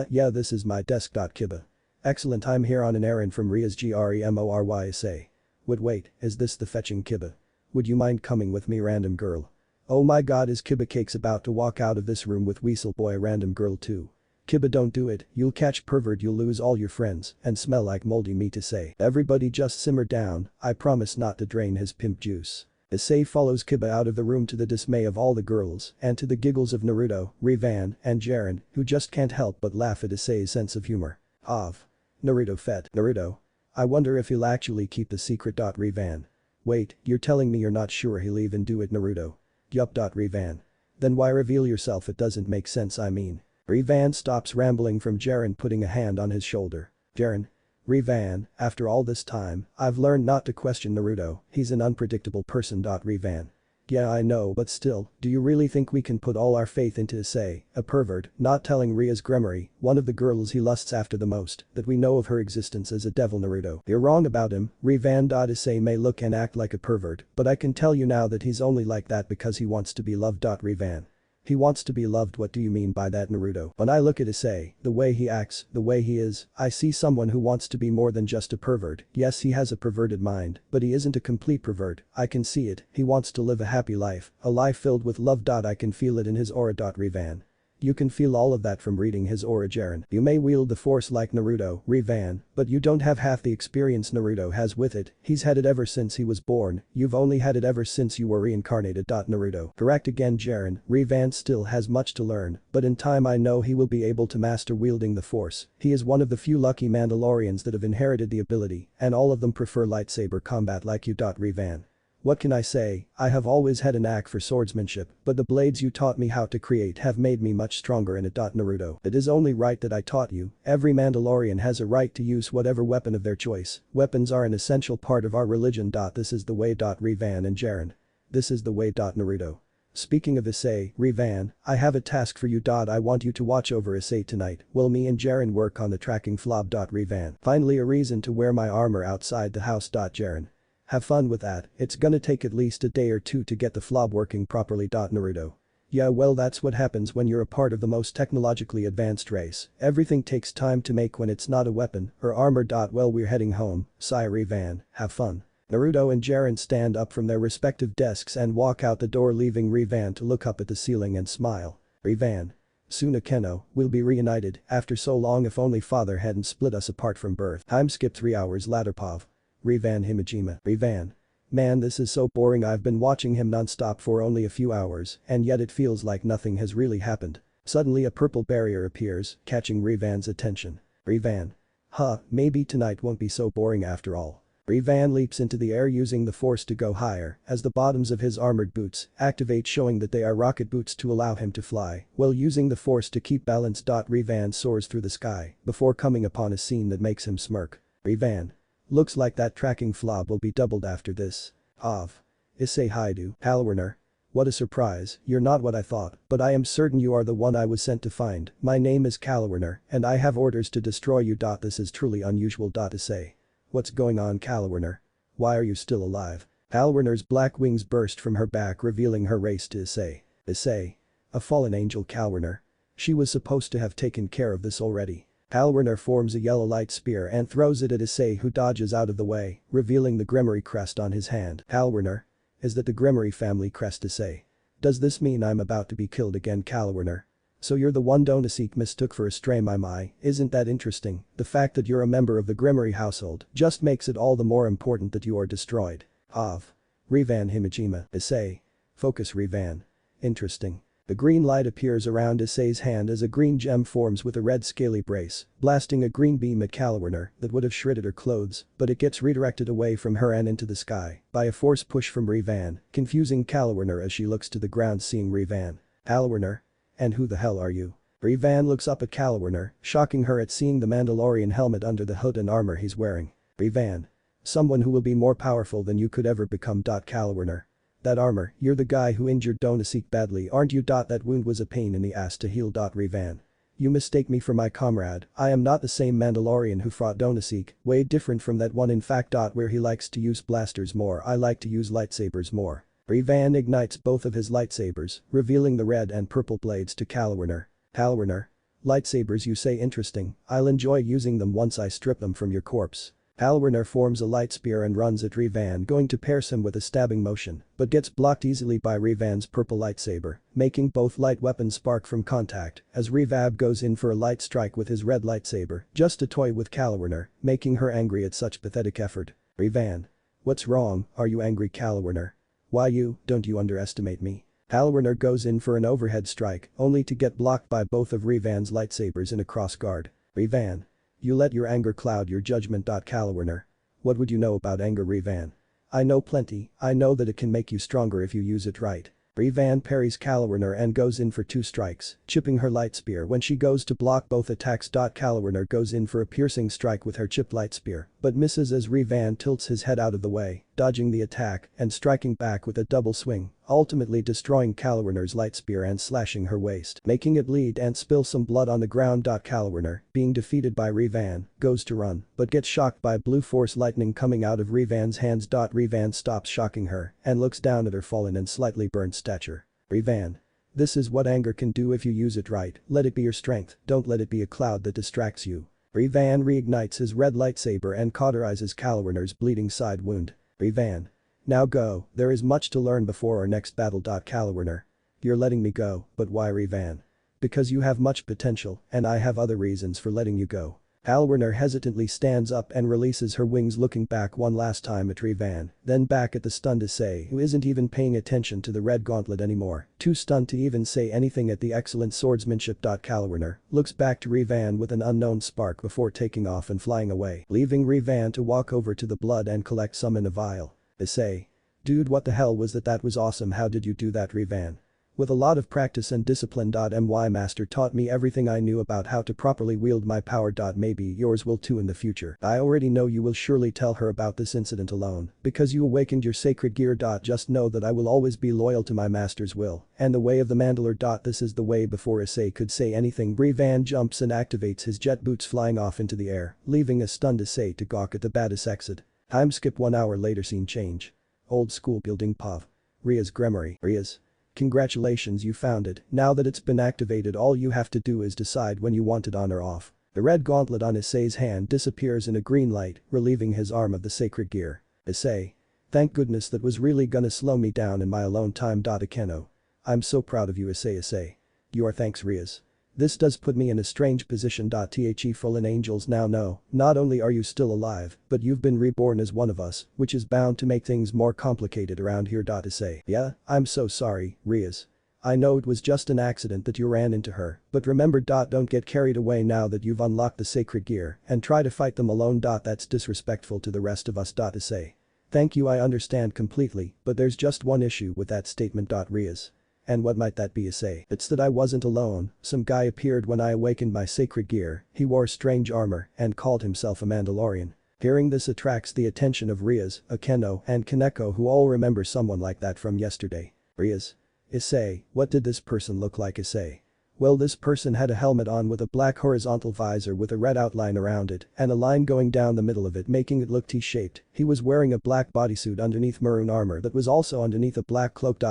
Speaker 1: Yeah, this is my desk. Kiba. Excellent, I'm here on an errand from Rias Grimory. Issei. Wait, is this the fetching? Kiba. Would you mind coming with me random girl? Oh my god, is Kiba Cake's about to walk out of this room with Weasel Boy random girl too. Kiba, don't do it, you'll catch pervert, you'll lose all your friends and smell like moldy meat. Issei. Everybody just simmer down, I promise not to drain his pimp juice. Issei follows Kiba out of the room to the dismay of all the girls and to the giggles of Naruto, Rivan, and Jiren, who just can't help but laugh at Issei's sense of humor. Naruto Fett. Naruto. I wonder if he'll actually keep the secret. Rivan. Wait, you're telling me you're not sure he'll even do it? Naruto. Yup. Rivan. Then why reveal yourself? It doesn't make sense. I mean. Rivan stops rambling from Jiren, putting a hand on his shoulder. Jiren. Rivan, after all this time, I've learned not to question Naruto, he's an unpredictable person. Rivan. Yeah, I know, but still, do you really think we can put all our faith into Issei, a pervert, not telling Rias Grimory, one of the girls he lusts after the most, that we know of her existence as a devil? Naruto. You're wrong about him, Rivan. Issei may look and act like a pervert, but I can tell you now that he's only like that because he wants to be loved. Rivan. He wants to be loved. What do you mean by that? Naruto. When I look at Issei, the way he acts, the way he is, I see someone who wants to be more than just a pervert. Yes, he has a perverted mind, but he isn't a complete pervert, I can see it, he wants to live a happy life, a life filled with love. I can feel it in his aura. Rivan. You can feel all of that from reading his aura. Jiren. You may wield the force like Naruto, Rivan, but you don't have half the experience Naruto has with it, he's had it ever since he was born, you've only had it ever since you were reincarnated. Naruto. Correct again Jiren, Rivan still has much to learn, but in time I know he will be able to master wielding the force, he is one of the few lucky Mandalorians that have inherited the ability, and all of them prefer lightsaber combat like you. Rivan. What can I say, I have always had a knack for swordsmanship, but the blades you taught me how to create have made me much stronger in it. Naruto. It is only right that I taught you, every Mandalorian has a right to use whatever weapon of their choice, weapons are an essential part of our religion. This is the way. Rivan and Jiren. This is the way. Naruto. Speaking of Issei, Rivan, I have a task for you. I want you to watch over Issei tonight, while me and Jiren work on the tracking fob. Rivan. Finally a reason to wear my armor outside the house. Jiren. Have fun with that, it's gonna take at least a day or two to get the fob working properly. Naruto. Yeah, well, that's what happens when you're a part of the most technologically advanced race. Everything takes time to make when it's not a weapon or armor. Well, we're heading home, Sayuri Van, have fun. Naruto and Jiren stand up from their respective desks and walk out the door, leaving Rivan to look up at the ceiling and smile. Rivan. Soon Akeno, we'll be reunited after so long. If only father hadn't split us apart from birth. Time skip 3 hours later. Pav. Rivan Himajima. Rivan. Man, this is so boring. I've been watching him non-stop for only a few hours and yet it feels like nothing has really happened. Suddenly a purple barrier appears, catching Rivan's attention. Rivan. Huh, maybe tonight won't be so boring after all. Rivan leaps into the air using the force to go higher as the bottoms of his armored boots activate, showing that they are rocket boots to allow him to fly while using the force to keep balance. Rivan soars through the sky before coming upon a scene that makes him smirk. Rivan. Looks like that tracking flob will be doubled after this. Of. Issei Haidu. Halwarner. What a surprise, you're not what I thought, but I am certain you are the one I was sent to find. My name is Calwarner and I have orders to destroy you. This is truly unusual. Issei. What's going on, Calwarner? Why are you still alive? Calwarner's black wings burst from her back, revealing her race to Issei. Issei. A fallen angel. Calwarner. She was supposed to have taken care of this already. Calwarner forms a yellow light spear and throws it at Issei, who dodges out of the way, revealing the Gremory crest on his hand. Calwarner. Is that the Gremory family crest? Issei. Does this mean I'm about to be killed again? Calwarner. So you're the one Donaseek mistook for a stray my, isn't that interesting? The fact that you're a member of the Gremory household just makes it all the more important that you are destroyed. Of. Rivan Himajima. Issei. Focus Rivan. Interesting. The green light appears around Issei's hand as a green gem forms with a red scaly brace, blasting a green beam at Calwarner that would have shredded her clothes, but it gets redirected away from her and into the sky by a force push from Rivan, confusing Calwarner as she looks to the ground, seeing Rivan. Calwarner. And who the hell are you? Rivan looks up at Calwarner, shocking her at seeing the Mandalorian helmet under the hood and armor he's wearing. Rivan. Someone who will be more powerful than you could ever become. Calwarner. That armor, you're the guy who injured Donaseek badly, aren't you? That wound was a pain in the ass to heal. Rivan. You mistake me for my comrade, I am not the same Mandalorian who fought Donaseek, way different from that one in fact. Where he likes to use blasters more, I like to use lightsabers more. Rivan ignites both of his lightsabers, revealing the red and purple blades to Calwarner. Calwarner. Lightsabers, you say? Interesting, I'll enjoy using them once I strip them from your corpse. Calwarner forms a light spear and runs at Rivan, going to pierce him with a stabbing motion, but gets blocked easily by Rivan's purple lightsaber, making both light weapons spark from contact as Rivan goes in for a light strike with his red lightsaber, just to toy with Calwarner, making her angry at such pathetic effort. Rivan. What's wrong, are you angry? Calwarner. Why you, don't you underestimate me? Calwarner goes in for an overhead strike, only to get blocked by both of Rivan's lightsabers in a cross guard. Rivan. You let your anger cloud your judgment. Calwarner. What would you know about anger? Rivan. I know plenty, I know that it can make you stronger if you use it right. Rivan parries Calwarner and goes in for 2 strikes, chipping her light spear when she goes to block both attacks. Calwarner goes in for a piercing strike with her chipped light spear, but misses as Rivan tilts his head out of the way, dodging the attack and striking back with a double swing, ultimately destroying Calwarner's light spear and slashing her waist, making it bleed and spill some blood on the ground. Calwarner, being defeated by Rivan, goes to run, but gets shocked by blue force lightning coming out of Rivan's hands. Rivan stops shocking her and looks down at her fallen and slightly burnt stature. Rivan. This is what anger can do if you use it right, let it be your strength, don't let it be a cloud that distracts you. Rivan reignites his red lightsaber and cauterizes Calwarner's bleeding side wound. Rivan. Now go, there is much to learn before our next battle. Calwarner. You're letting me go, but why? Rivan. Because you have much potential and I have other reasons for letting you go. Calwarner hesitantly stands up and releases her wings, looking back one last time at Rivan, then back at the stunned Issei, who isn't even paying attention to the red gauntlet anymore, too stunned to even say anything at the excellent swordsmanship. Calwarner looks back to Rivan with an unknown spark before taking off and flying away, leaving Rivan to walk over to the blood and collect some in a vial. Issei. Dude, what the hell was that? That was awesome. How did you do that? Rivan. With a lot of practice and discipline. My master taught me everything I knew about how to properly wield my power. Maybe yours will too in the future. I already know you will surely tell her about this incident alone, because you awakened your sacred gear. Just know that I will always be loyal to my master's will and the way of the Mandalore. This is the way. Before Issei could say anything, Rivan jumps and activates his jet boots, flying off into the air, leaving a stunned Issei to gawk at the badass exit. Time skip 1 hour later. Scene change. Old school building. Pav. Rias Gremory. Rias. Congratulations, you found it. Now that it's been activated, all you have to do is decide when you want it on or off. The red gauntlet on Issei's hand disappears in a green light, relieving his arm of the sacred gear. Issei. Thank goodness, that was really gonna slow me down in my alone time. Akeno. I'm so proud of you, Issei. You are. Thanks, Rias. This does put me in a strange position. The fallen angels now know, not only are you still alive, but you've been reborn as one of us, which is bound to make things more complicated around here. Issei. Yeah, I'm so sorry, Rias. I know it was just an accident that you ran into her, but remember. Don't get carried away now that you've unlocked the sacred gear and try to fight them alone. That's disrespectful to the rest of us. Issei. Thank you, I understand completely, but there's just one issue with that statement. Rias. And what might that be, Issei? It's that I wasn't alone. Some guy appeared when I awakened my sacred gear. He wore strange armor and called himself a Mandalorian. Hearing this attracts the attention of Rias, Akeno, and Kaneko, who all remember someone like that from yesterday. Rias. Issei, what did this person look like, Issei? Well, this person had a helmet on with a black horizontal visor with a red outline around it and a line going down the middle of it, making it look T-shaped. He was wearing a black bodysuit underneath maroon armor that was also underneath a black cloak.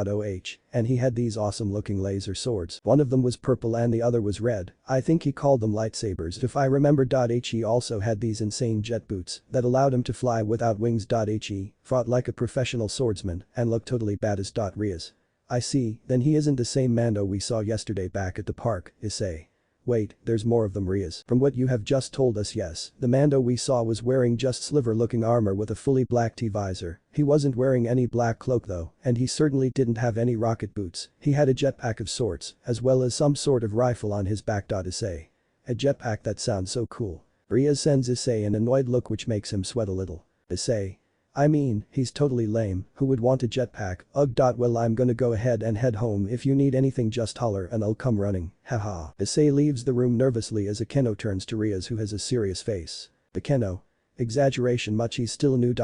Speaker 1: And he had these awesome looking laser swords. One of them was purple and the other was red. I think he called them lightsabers if I remember. He also had these insane jet boots that allowed him to fly without wings. He fought like a professional swordsman and looked totally badass. Rias. I see, then he isn't the same Mando we saw yesterday back at the park, Issei. Wait, there's more of them, Rias. From what you have just told us, yes, the Mando we saw was wearing just sliver-looking armor with a fully black T-visor. He wasn't wearing any black cloak though, and he certainly didn't have any rocket boots. He had a jetpack of sorts, as well as some sort of rifle on his back. Issei. A jetpack? That sounds so cool. Rias sends Issei an annoyed look which makes him sweat a little. Issei. I mean, he's totally lame. Who would want a jetpack? Ugh. Well, I'm gonna go ahead and head home. If you need anything, just holler and I'll come running. Haha. Issei leaves the room nervously as Akeno turns to Rias, who has a serious face. Akeno. Exaggeration much, he's still new.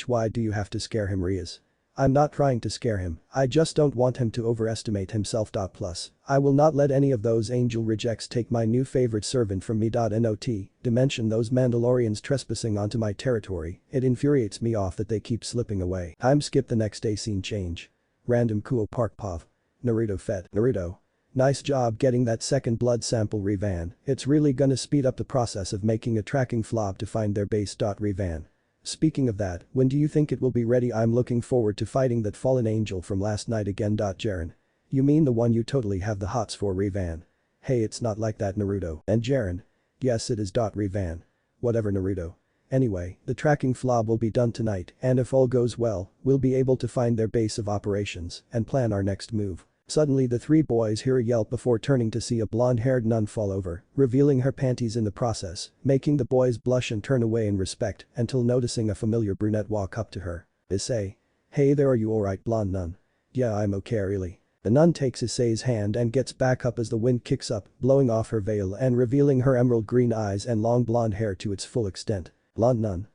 Speaker 1: Why do you have to scare him, Rias? I'm not trying to scare him, I just don't want him to overestimate himself. Plus, I will not let any of those angel rejects take my new favorite servant from me. Not to mention those Mandalorians trespassing onto my territory, it infuriates me off that they keep slipping away. Time skip. The next day, scene change. Random cool park pov. Naruto fed. Naruto. Nice job getting that second blood sample, Revan. It's really gonna speed up the process of making a tracking flob to find their base. Revan. Speaking of that, when do you think it will be ready? I'm looking forward to fighting that fallen angel from last night again. Jiren. You mean the one you totally have the hots for, Revan? Hey, it's not like that, Naruto. And Jiren. Yes, it is. Revan. Whatever, Naruto. Anyway, the tracking flob will be done tonight, and if all goes well, we'll be able to find their base of operations and plan our next move. Suddenly the three boys hear a yelp before turning to see a blonde-haired nun fall over, revealing her panties in the process, making the boys blush and turn away in respect until noticing a familiar brunette walk up to her. Issei. Hey there, are you alright, blonde nun? Yeah, I'm okay, really. The nun takes Issei's hand and gets back up as the wind kicks up, blowing off her veil and revealing her emerald green eyes and long blonde hair to its full extent. Blonde nun.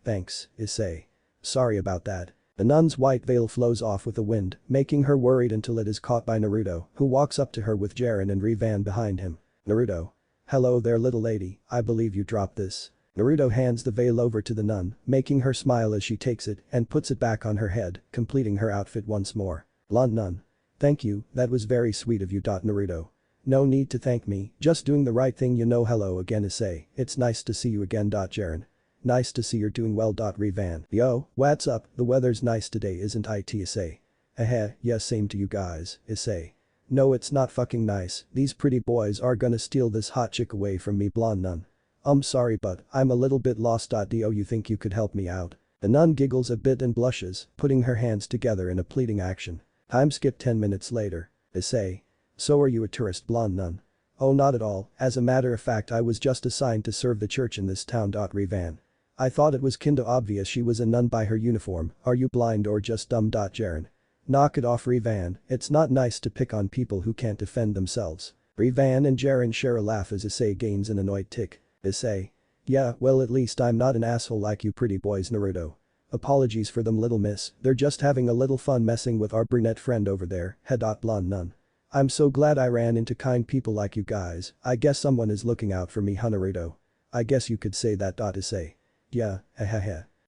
Speaker 1: Thanks, Issei. Sorry about that. The nun's white veil flows off with the wind, making her worried until it is caught by Naruto, who walks up to her with Jiren and Revan behind him. Naruto. Hello there, little lady, I believe you dropped this. Naruto hands the veil over to the nun, making her smile as she takes it and puts it back on her head, completing her outfit once more. Blonde nun. Thank you, that was very sweet of you. Naruto. No need to thank me, just doing the right thing, you know. Hello again, Issei, it's nice to see you again. Jiren. Nice to see you're doing well. Revan. Yo, what's up, the weather's nice today, isn't it, Issei? Yes, same to you guys, Issei. No, it's not fucking nice, these pretty boys are gonna steal this hot chick away from me. Blonde nun. Sorry, but I'm a little bit lost. Do you think you could help me out? The nun giggles a bit and blushes, putting her hands together in a pleading action. Time skip. 10 minutes later. Issei. So are you a tourist, blonde nun? Oh, not at all, as a matter of fact I was just assigned to serve the church in this town. Revan. I thought it was kinda obvious she was a nun by her uniform. Are you blind or just dumb? Jiren. Knock it off, Revan, it's not nice to pick on people who can't defend themselves. Revan and Jiren share a laugh as Issei gains an annoyed tick. Issei. Yeah, well, at least I'm not an asshole like you pretty boys, Naruto. Apologies for them, little miss, they're just having a little fun messing with our brunette friend over there. Blonde nun. I'm so glad I ran into kind people like you guys. I guess someone is looking out for me, Naruto. I guess you could say that. Issei. Yeah,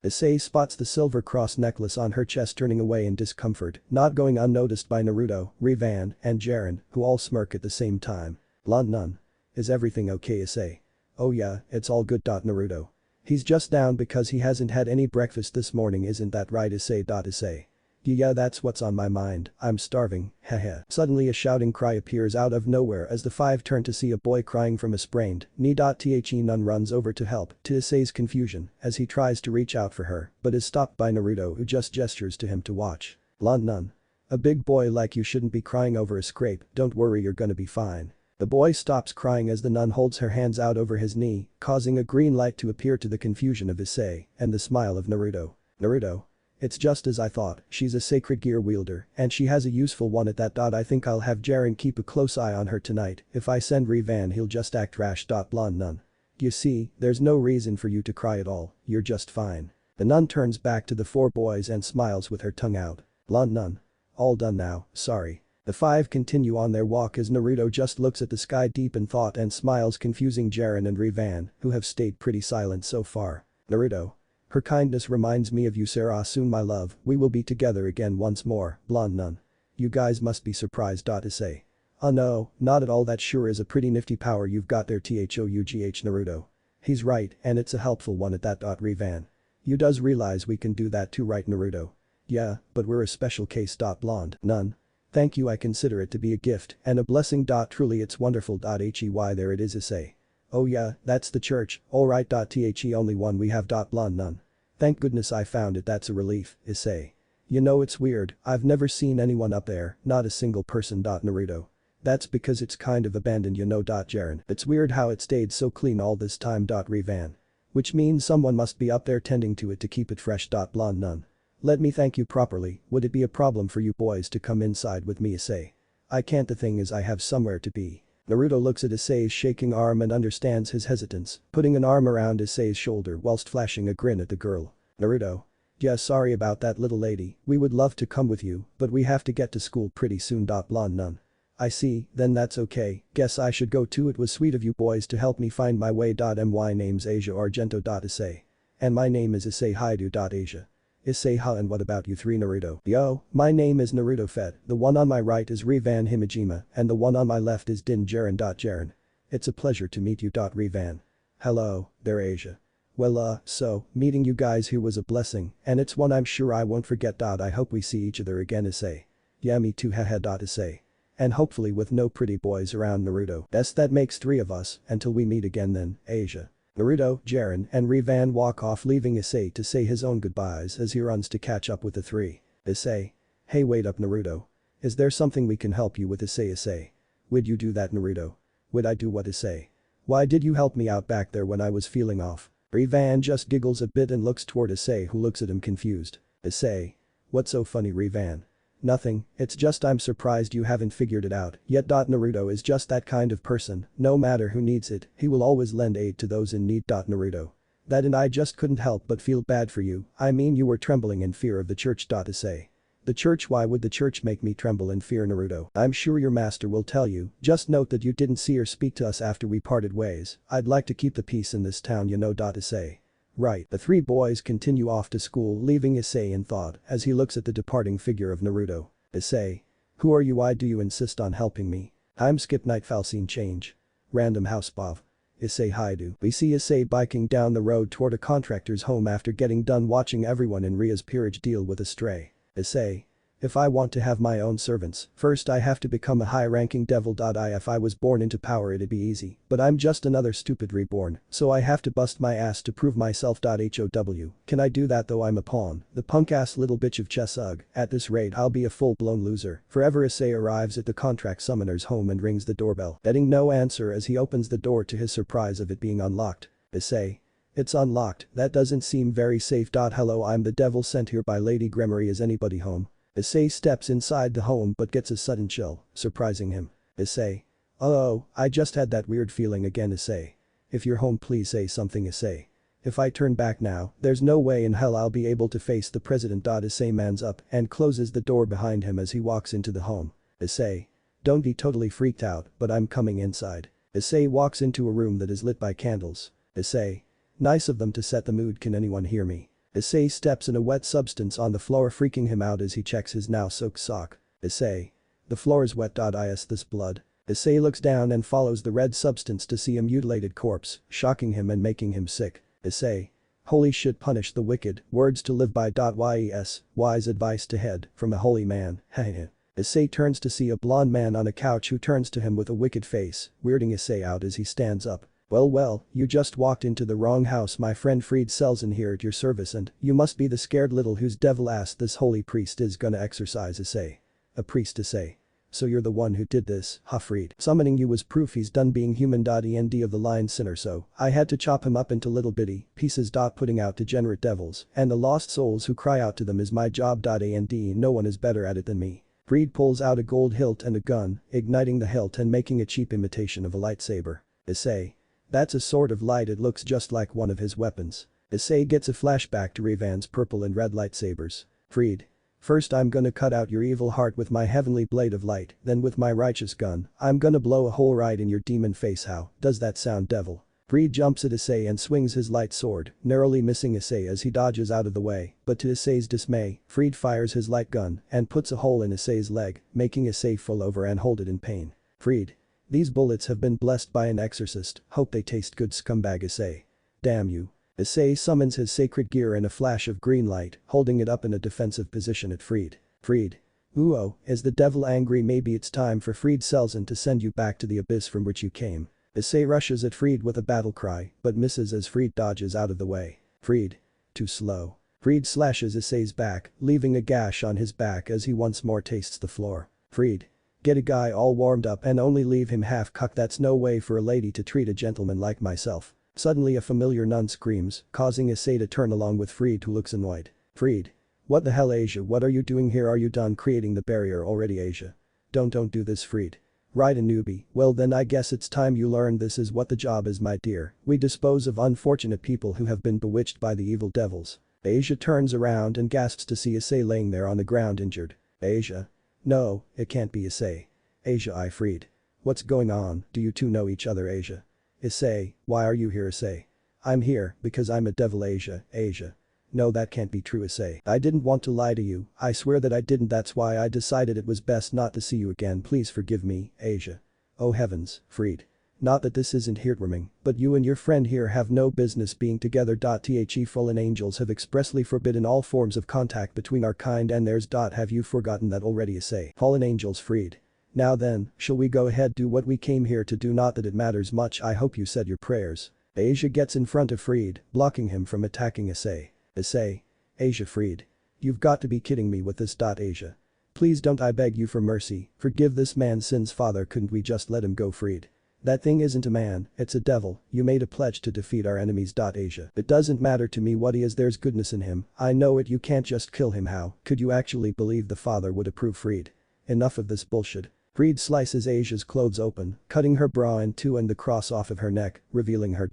Speaker 1: Issei spots the silver cross necklace on her chest, turning away in discomfort, not going unnoticed by Naruto, Rivan, and Jiren, who all smirk at the same time. Nun. Is everything okay, Issei? Oh yeah, it's all good. Naruto. He's just down because he hasn't had any breakfast this morning, isn't that right, Issei? Yeah, that's what's on my mind, I'm starving, heh. Suddenly a shouting cry appears out of nowhere as the five turn to see a boy crying from a sprained knee. The nun runs over to help, to Issei's confusion, as he tries to reach out for her, but is stopped by Naruto, who just gestures to him to watch. Nun. A big boy like you shouldn't be crying over a scrape, don't worry, you're gonna be fine. The boy stops crying as the nun holds her hands out over his knee, causing a green light to appear to the confusion of Issei and the smile of Naruto. Naruto. It's just as I thought, she's a sacred gear wielder, and she has a useful one at that. I think I'll have Jiren keep a close eye on her tonight, if I send Rivan he'll just act rash. Blonde nun. You see, there's no reason for you to cry at all, you're just fine. The nun turns back to the four boys and smiles with her tongue out. Blonde nun. All done now, sorry. The five continue on their walk as Naruto just looks at the sky deep in thought and smiles, confusing Jiren and Rivan, who have stayed pretty silent so far. Naruto. Her kindness reminds me of you, Sarah. Soon, my love, we will be together again once more. Blonde nun. You guys must be surprised. Issei. Oh no, not at all, that sure is a pretty nifty power you've got there, Though Naruto. He's right, and it's a helpful one at that. Rivan. You does realize we can do that too, right, Naruto? Yeah, but we're a special case. Blonde nun. Thank you, I consider it to be a gift and a blessing. Truly it's wonderful. Hey, there it is, Issei. Oh yeah, that's the church, alright. The only one we have. Blonde nun. Thank goodness I found it, that's a relief, Issei. You know, it's weird, I've never seen anyone up there, not a single person. Naruto. That's because it's kind of abandoned, you know. Jiren. It's weird how it stayed so clean all this time. Rivan. Which means someone must be up there tending to it to keep it fresh. Blonde nun. Let me thank you properly, would it be a problem for you boys to come inside with me, Issei? I can't, the thing is I have somewhere to be. Naruto looks at Issei's shaking arm and understands his hesitance, putting an arm around Issei's shoulder whilst flashing a grin at the girl. Naruto. Yeah, sorry about that, little lady, we would love to come with you, but we have to get to school pretty soon. Blonde nun. I see, then that's okay, guess I should go too. It was sweet of you boys to help me find my way. My name's Asia Argento. Issei. And my name is Issei Haidu. Asia. Issei ha, and what about you three, Naruto? Yo, my name is Naruto Fed, the one on my right is Rivan Himejima, and the one on my left is Din Jiren. Jiren. It's a pleasure to meet you. Rivan. Hello, there, Asia. Well so, meeting you guys here was a blessing, and it's one I'm sure I won't forget. I hope we see each other again, Issei. Yeah, me too, haha. Issei. And hopefully with no pretty boys around, Naruto. That makes three of us, until we meet again then, Asia. Naruto, Jiren, and Rivan walk off, leaving Issei to say his own goodbyes as he runs to catch up with the three. Issei. Hey, wait up, Naruto. Is there something we can help you with, Issei? Would you do that, Naruto? Would I do what, Issei? Why did you help me out back there when I was feeling off? Rivan just giggles a bit and looks toward Issei, who looks at him confused. Issei. What's so funny, Rivan? Nothing, it's just I'm surprised you haven't figured it out yet. Naruto is just that kind of person, no matter who needs it, he will always lend aid to those in need. Naruto. That, and I just couldn't help but feel bad for you, I mean you were trembling in fear of the church. Issei. The church? Why would the church make me tremble in fear, Naruto? I'm sure your master will tell you, just note that you didn't see or speak to us after we parted ways, I'd like to keep the peace in this town, you know. Issei. Right, the three boys continue off to school, leaving Issei in thought as he looks at the departing figure of Naruto. Issei. Who are you? Why do you insist on helping me? I'm skip nightfall scene change. Random house Bob. Issei Haidu. We see Issei biking down the road toward a contractor's home after getting done watching everyone in Ria's peerage deal with a stray. Issei. If I want to have my own servants, first I have to become a high-ranking devil. If I was born into power it'd be easy, but I'm just another stupid reborn, so I have to bust my ass to prove myself. How can I do that though? I'm a pawn, the punk-ass little bitch of chess. Ugh, at this rate I'll be a full-blown loser. Forever. Issei arrives at the contract summoner's home and rings the doorbell, getting no answer as he opens the door to his surprise of it being unlocked. Issei. It's unlocked, that doesn't seem very safe. Hello, I'm the devil sent here by Lady Gremory, is anybody home? Issei steps inside the home but gets a sudden chill, surprising him. Issei. Oh, I just had that weird feeling again. Issei. If you're home please say something. Issei. If I turn back now, there's no way in hell I'll be able to face the president. Issei mans up and closes the door behind him as he walks into the home. Issei. Don't be totally freaked out, but I'm coming inside. Issei walks into a room that is lit by candles. Issei. Nice of them to set the mood. Can anyone hear me? Issei steps in a wet substance on the floor, freaking him out as he checks his now soaked sock. Issei. The floor is wet. Is this blood? Issei looks down and follows the red substance to see a mutilated corpse, shocking him and making him sick. Issei. Holy shit, punish the wicked, words to live by. Yes, wise advice to head from a holy man, heh. Issei turns to see a blonde man on a couch who turns to him with a wicked face, weirding Issei out as he stands up. Well, you just walked into the wrong house. My friend Fried sells in here at your service, and you must be the scared little whose devil ass this holy priest is gonna exorcise. Issei. A priest. Issei. So you're the one who did this, huh Fried? Summoning you was proof he's done being human. End of the line sinner, so I had to chop him up into little bitty pieces. Putting out degenerate devils and the lost souls who cry out to them is my job. And no one is better at it than me. Fried pulls out a gold hilt and a gun, igniting the hilt and making a cheap imitation of a lightsaber. Issei. That's a sword of light, it looks just like one of his weapons. Issei gets a flashback to Revan's purple and red lightsabers. Fried. First I'm gonna cut out your evil heart with my heavenly blade of light, then with my righteous gun, I'm gonna blow a hole right in your demon face. How does that sound, devil? Fried jumps at Issei and swings his light sword, narrowly missing Issei as he dodges out of the way, but to Issei's dismay, Fried fires his light gun and puts a hole in Issei's leg, making Issei fall over and hold it in pain. Fried. These bullets have been blessed by an exorcist, hope they taste good, scumbag. Issei. Damn you. Issei summons his sacred gear in a flash of green light, holding it up in a defensive position at Fried. Fried. Ooh, is the devil angry? Maybe it's time for Fried Selzen to send you back to the abyss from which you came. Issei rushes at Fried with a battle cry, but misses as Fried dodges out of the way. Fried. Too slow. Fried slashes Issei's back, leaving a gash on his back as he once more tastes the floor. Fried. Get a guy all warmed up and only leave him half-cooked. That's no way for a lady to treat a gentleman like myself. Suddenly a familiar nun screams, causing Issei to turn along with Fried, who looks annoyed. Fried. What the hell, Asia? What are you doing here? Are you done creating the barrier already, Asia? Don't do this, Fried. Right, a newbie. Well then I guess it's time you learn this is what the job is, my dear. We dispose of unfortunate people who have been bewitched by the evil devils. Asia turns around and gasps to see Issei laying there on the ground injured. Asia. No, it can't be Issei. Asia. Fried. What's going on? Do you two know each other, Asia? Issei, why are you here, Issei? I'm here because I'm a devil, Asia. Asia. No, that can't be true, Issei. I didn't want to lie to you, I swear that I didn't. That's why I decided it was best not to see you again. Please forgive me, Asia. Oh heavens, Fried. Not that this isn't heartwarming, but you and your friend here have no business being together. The fallen angels have expressly forbidden all forms of contact between our kind and theirs. Have you forgotten that already, Issei? Fallen angels, Fried. Now then, shall we go ahead, do what we came here to do? Not that it matters much, I hope you said your prayers. Asia gets in front of Fried, blocking him from attacking Issei. Issei. Asia. Fried. You've got to be kidding me with this. Asia. Please don't, I beg you for mercy, forgive this man's sins. Father, couldn't we just let him go? Fried. That thing isn't a man, it's a devil, you made a pledge to defeat our enemies. Asia. It doesn't matter to me what he is, there's goodness in him, I know it, you can't just kill him. How could you actually believe the father would approve? Fried. Enough of this bullshit. Fried slices Asia's clothes open, cutting her bra in two and the cross off of her neck, revealing her.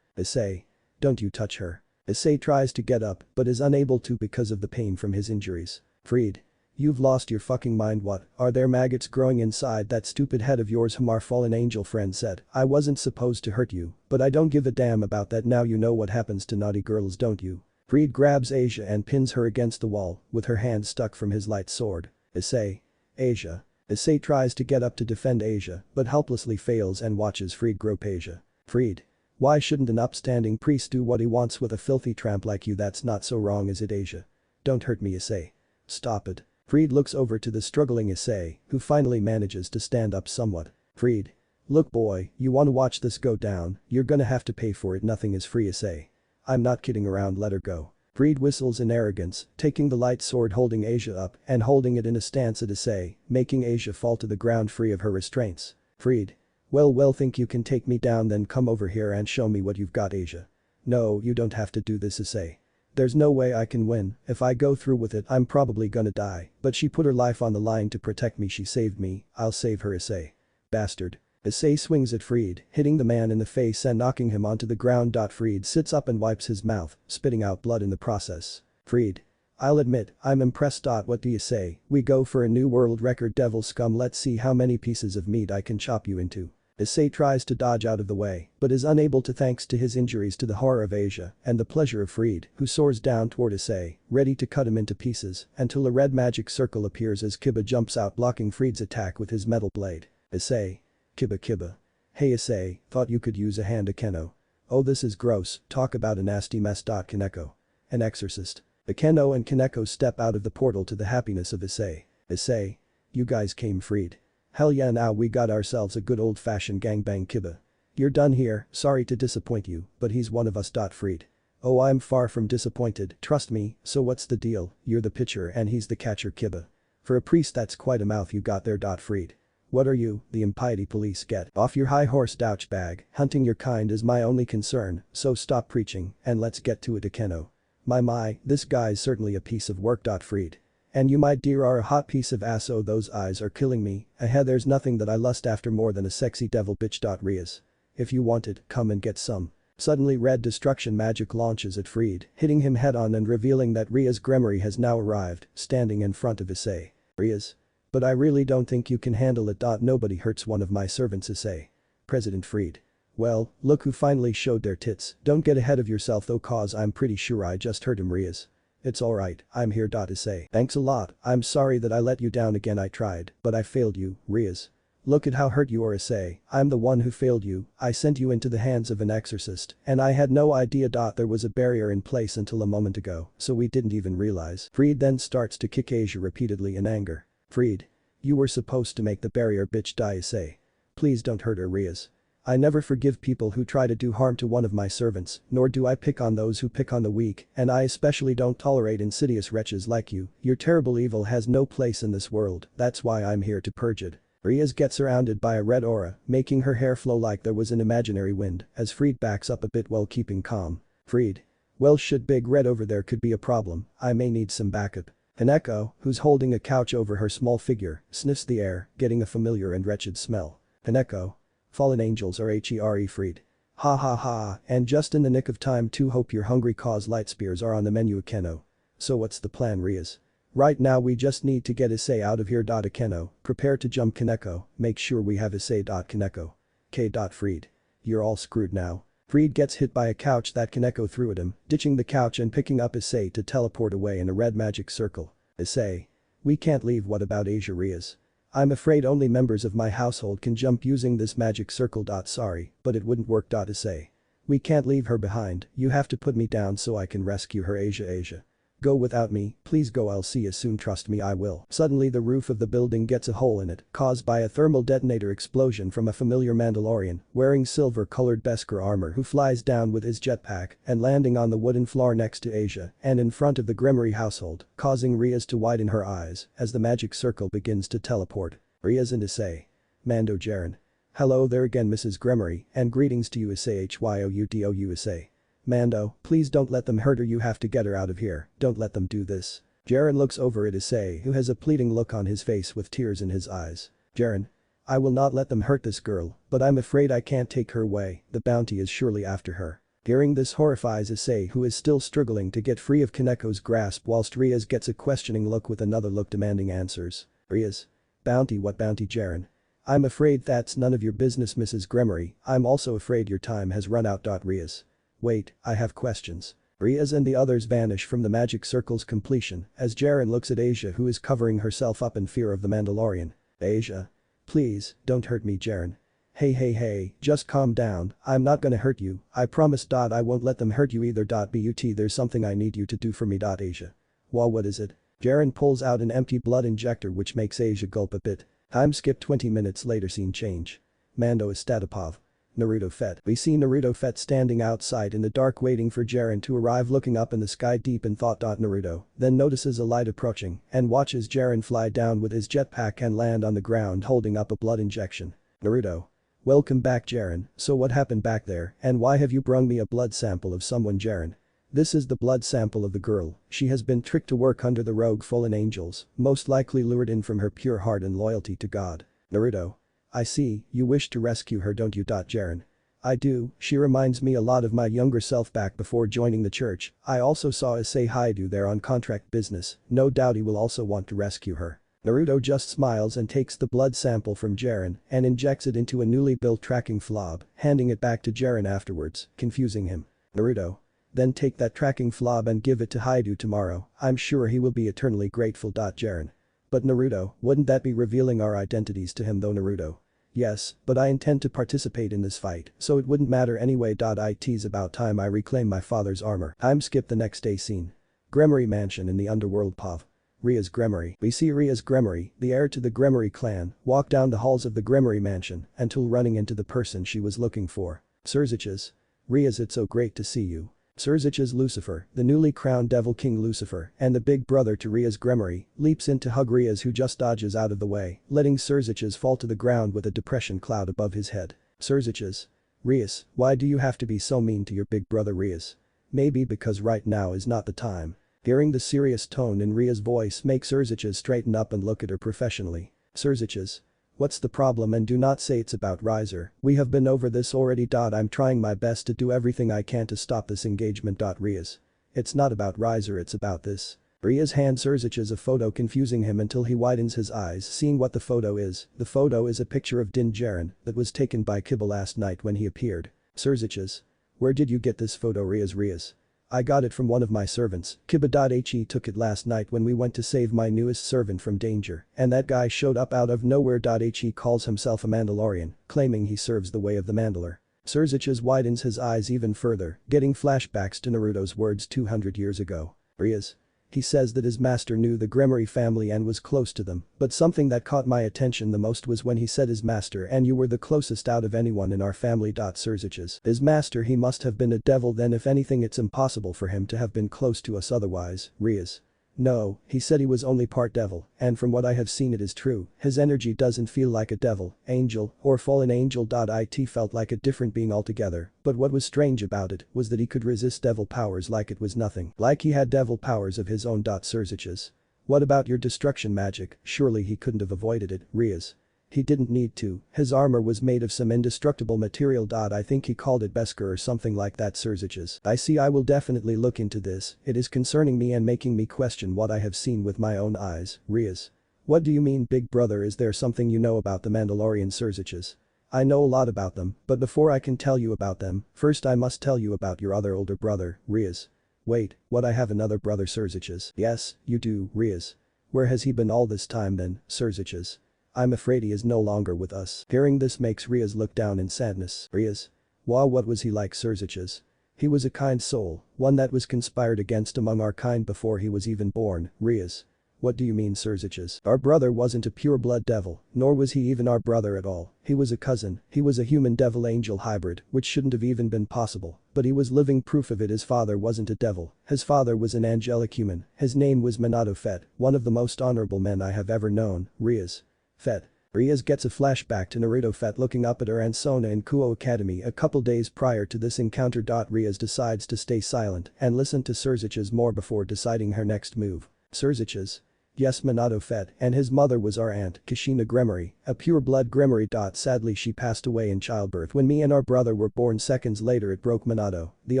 Speaker 1: Issei. Don't you touch her. Issei tries to get up, but is unable to because of the pain from his injuries. Fried. You've lost your fucking mind. What, are there maggots growing inside that stupid head of yours? Our fallen angel friend said, I wasn't supposed to hurt you, but I don't give a damn about that now. You know what happens to naughty girls, don't you? Fried grabs Asia and pins her against the wall, with her hand stuck from his light sword. Issei. Asia. Issei tries to get up to defend Asia, but helplessly fails and watches Fried grope Asia. Fried. Why shouldn't an upstanding priest do what he wants with a filthy tramp like you? That's not so wrong, is it, Asia? Don't hurt me, Issei. Stop it. Fried looks over to the struggling Issei, who finally manages to stand up somewhat. Fried. Look boy, you wanna watch this go down, you're gonna have to pay for it. Nothing is free, Issei. I'm not kidding around, let her go. Fried whistles in arrogance, taking the light sword, holding Asia up and holding it in a stance at Issei, making Asia fall to the ground free of her restraints. Fried. Well, think you can take me down? Then come over here and show me what you've got, Asia. No, you don't have to do this, Issei. There's no way I can win, if I go through with it I'm probably gonna die, but she put her life on the line to protect me, she saved me, I'll save her, Issei. Bastard. Issei swings at Fried, hitting the man in the face and knocking him onto the ground. Fried sits up and wipes his mouth, spitting out blood in the process. Fried. I'll admit, I'm impressed. What do you say, we go for a new world record, devil scum? Let's see how many pieces of meat I can chop you into. Issei tries to dodge out of the way, but is unable to thanks to his injuries to the horror of Asia and the pleasure of Freed, who soars down toward Issei, ready to cut him into pieces, until a red magic circle appears as Kiba jumps out blocking Freed's attack with his metal blade. Issei. Kiba. Hey Issei, thought you could use a hand Akeno. Oh this is gross, talk about a nasty mess. Kaneko. An exorcist. Akeno and Kaneko step out of the portal to the happiness of Issei. Issei. You guys came Freed. Hell yeah, now we got ourselves a good old-fashioned gangbang. Kiba. You're done here, sorry to disappoint you, but he's one of us. Freed. Oh I'm far from disappointed, trust me, so what's the deal, you're the pitcher and he's the catcher. Kiba. For a priest that's quite a mouth you got there. Freed. What are you, the impiety police? Get off your high horse douchebag, hunting your kind is my only concern, so stop preaching and let's get to it. Akeno. My, this guy's certainly a piece of work. Freed. And you my dear are a hot piece of ass. Oh those eyes are killing me, there's nothing that I lust after more than a sexy devil bitch. Rias. If you want it, come and get some. Suddenly red destruction magic launches at Freed, hitting him head on and revealing that Rias Gremory has now arrived, standing in front of Issei. Rias. But I really don't think you can handle it. Nobody hurts one of my servants. Issei. President Freed. Well, look who finally showed their tits, don't get ahead of yourself though cause I'm pretty sure I just hurt him. Rias. It's alright, I'm here. Issei. Thanks a lot, I'm sorry that I let you down again. I tried, but I failed you, Rias. Look at how hurt you are. Issei. I'm the one who failed you, I sent you into the hands of an exorcist, and I had no idea. There was a barrier in place until a moment ago, so we didn't even realize. Freed then starts to kick Asia repeatedly in anger. Freed. You were supposed to make the barrier bitch. Issei. Please don't hurt her. Rias. I never forgive people who try to do harm to one of my servants, nor do I pick on those who pick on the weak, and I especially don't tolerate insidious wretches like you. Your terrible evil has no place in this world, that's why I'm here to purge it. Rias gets surrounded by a red aura, making her hair flow like there was an imaginary wind, as Freed backs up a bit while keeping calm. Freed. Well shit, big red over there could be a problem, I may need some backup. Kaneko, who's holding a couch over her small figure, sniffs the air, getting a familiar and wretched smell. Kaneko. Fallen angels are here. Freed. Ha, and just in the nick of time too. Hope you're hungry cause light spears are on the menu. Akeno. So what's the plan. Rias. Right now we just need to get Issei out of here. Akeno, prepare to jump. Kaneko, make sure we have Issei. Kaneko. K. Freed. You're all screwed now. Freed gets hit by a couch that Kaneko threw at him, ditching the couch and picking up Issei to teleport away in a red magic circle. Issei. We can't leave. What about Asia? Rias. I'm afraid only members of my household can jump using this magic circle. Sorry, but it wouldn't work. Issei. We can't leave her behind, you have to put me down so I can rescue her. Asia. Go without me, please go. I'll see you soon. Trust me, I will. Suddenly the roof of the building gets a hole in it, caused by a thermal detonator explosion from a familiar Mandalorian wearing silver-colored Beskar armor who flies down with his jetpack and landing on the wooden floor next to Asia and in front of the Gremory household, causing Rias to widen her eyes as the magic circle begins to teleport. Rias and Issei. Mando Jaren. Hello there again Mrs. Gremory, and greetings to you Issei. Hyoutou Issei. Mando, please don't let them hurt her. You have to get her out of here, don't let them do this. Jaren looks over at Issei who has a pleading look on his face with tears in his eyes. Jaren. I will not let them hurt this girl, but I'm afraid I can't take her away, the bounty is surely after her. Hearing this horrifies Issei who is still struggling to get free of Kaneko's grasp whilst Rias gets a questioning look with another look demanding answers. Rias. Bounty? What bounty? Jaren. I'm afraid that's none of your business Mrs. Gremory, I'm also afraid your time has run out. Rias. Wait, I have questions. Rias and the others vanish from the magic circle's completion as Jaren looks at Asia who is covering herself up in fear of the Mandalorian. Asia. Please, don't hurt me Jaren. Hey, just calm down, I'm not gonna hurt you, I promise. I won't let them hurt you either. But there's something I need you to do for me. Asia. Well, what is it? Jaren pulls out an empty blood injector which makes Asia gulp a bit. Time skip 20 minutes later. Scene change. Mando is Statopov. Naruto Fett. We see Naruto Fett standing outside in the dark waiting for Jaren to arrive, looking up in the sky deep in thought. Naruto then notices a light approaching and watches Jaren fly down with his jetpack and land on the ground holding up a blood injection. Naruto. Welcome back Jaren, so what happened back there and why have you brung me a blood sample of someone? Jaren. This is the blood sample of the girl, she has been tricked to work under the rogue fallen angels, most likely lured in from her pure heart and loyalty to God. Naruto. I see, you wish to rescue her don't you? Jaren. I do, she reminds me a lot of my younger self back before joining the church. I also saw Issei Haidu there on contract business, no doubt he will also want to rescue her. Naruto just smiles and takes the blood sample from Jiren and injects it into a newly built tracking fob, handing it back to Jiren afterwards, confusing him. Naruto. Then take that tracking fob and give it to Haidu tomorrow, I'm sure he will be eternally grateful. Jiren. But Naruto, wouldn't that be revealing our identities to him though? Naruto. Yes, but I intend to participate in this fight, so it wouldn't matter anyway. It's about time I reclaim my father's armor. Skip the next day scene. Gremory Mansion in the underworld. POV. Rias Gremory. We see Rias Gremory, the heir to the Gremory clan, walk down the halls of the Gremory Mansion until running into the person she was looking for. Surziches. Rias, it's so great to see you. Surziches. Lucifer, the newly crowned Devil King Lucifer and the big brother to Rias Gremory, leaps in to hug Rias, who just dodges out of the way, letting Surziches fall to the ground with a depression cloud above his head. Surziches. Rias, why do you have to be so mean to your big brother? Rias. Maybe because right now is not the time. Hearing the serious tone in Ria's voice makes Surziches straighten up and look at her professionally. Surziches. What's the problem? And do not say it's about Riser, we have been over this already. I'm trying my best to do everything I can to stop this engagement. Rias. It's not about Riser, it's about this. Rias hands Surziches a photo, confusing him until he widens his eyes seeing what the photo is. The photo is a picture of Din Djarin that was taken by Kibble last night when he appeared. Surziches. Where did you get this photo? Rias. I got it from one of my servants, Kibba. He took it last night when we went to save my newest servant from danger, and that guy showed up out of nowhere. He calls himself a Mandalorian, claiming he serves the way of the Mandalore. Surziches widens his eyes even further, getting flashbacks to Naruto's words 200 years ago. Rias. He says that his master knew the Gremory family and was close to them, but something that caught my attention the most was when he said his master and you were the closest out of anyone in our family. Surziches. His master, he must have been a devil then. If anything, it's impossible for him to have been close to us otherwise. Rias. No, he said he was only part devil, and from what I have seen it is true, his energy doesn't feel like a devil, angel, or fallen angel. It felt like a different being altogether, but what was strange about it was that he could resist devil powers like it was nothing, like he had devil powers of his own. Surziches. What about your destruction magic? Surely he couldn't have avoided it. Rias. He didn't need to, his armor was made of some indestructible material. I think he called it Beskar or something like that. Surziches. I see, I will definitely look into this, it is concerning me and making me question what I have seen with my own eyes. Rias. What do you mean, big brother? Is there something you know about the Mandalorian? Surziches. I know a lot about them, but before I can tell you about them, first I must tell you about your other older brother. Rias. Wait, what, I have another brother? Surziches. Yes, you do. Rias. Where has he been all this time then? Surziches. I'm afraid he is no longer with us. Hearing this makes Rias look down in sadness. Rias. Wow, what was he like? Surziches. He was a kind soul, one that was conspired against among our kind before he was even born. Rias. What do you mean? Surziches. Our brother wasn't a pure-blood devil, nor was he even our brother at all, he was a cousin, he was a human devil-angel hybrid, which shouldn't have even been possible, but he was living proof of it. His father wasn't a devil, his father was an angelic human, his name was Manado Fett, one of the most honorable men I have ever known. Rias. Fett. Rias gets a flashback to Naruto Fett looking up at her and Sona in Kuo Academy a couple days prior to this encounter. Rias decides to stay silent and listen to Surziches more before deciding her next move. Surziches. Yes, Manado Fett and his mother was our aunt, Kushina Gremory, a pure-blood Gremory. Sadly she passed away in childbirth when me and our brother were born. Seconds later it broke Manado. The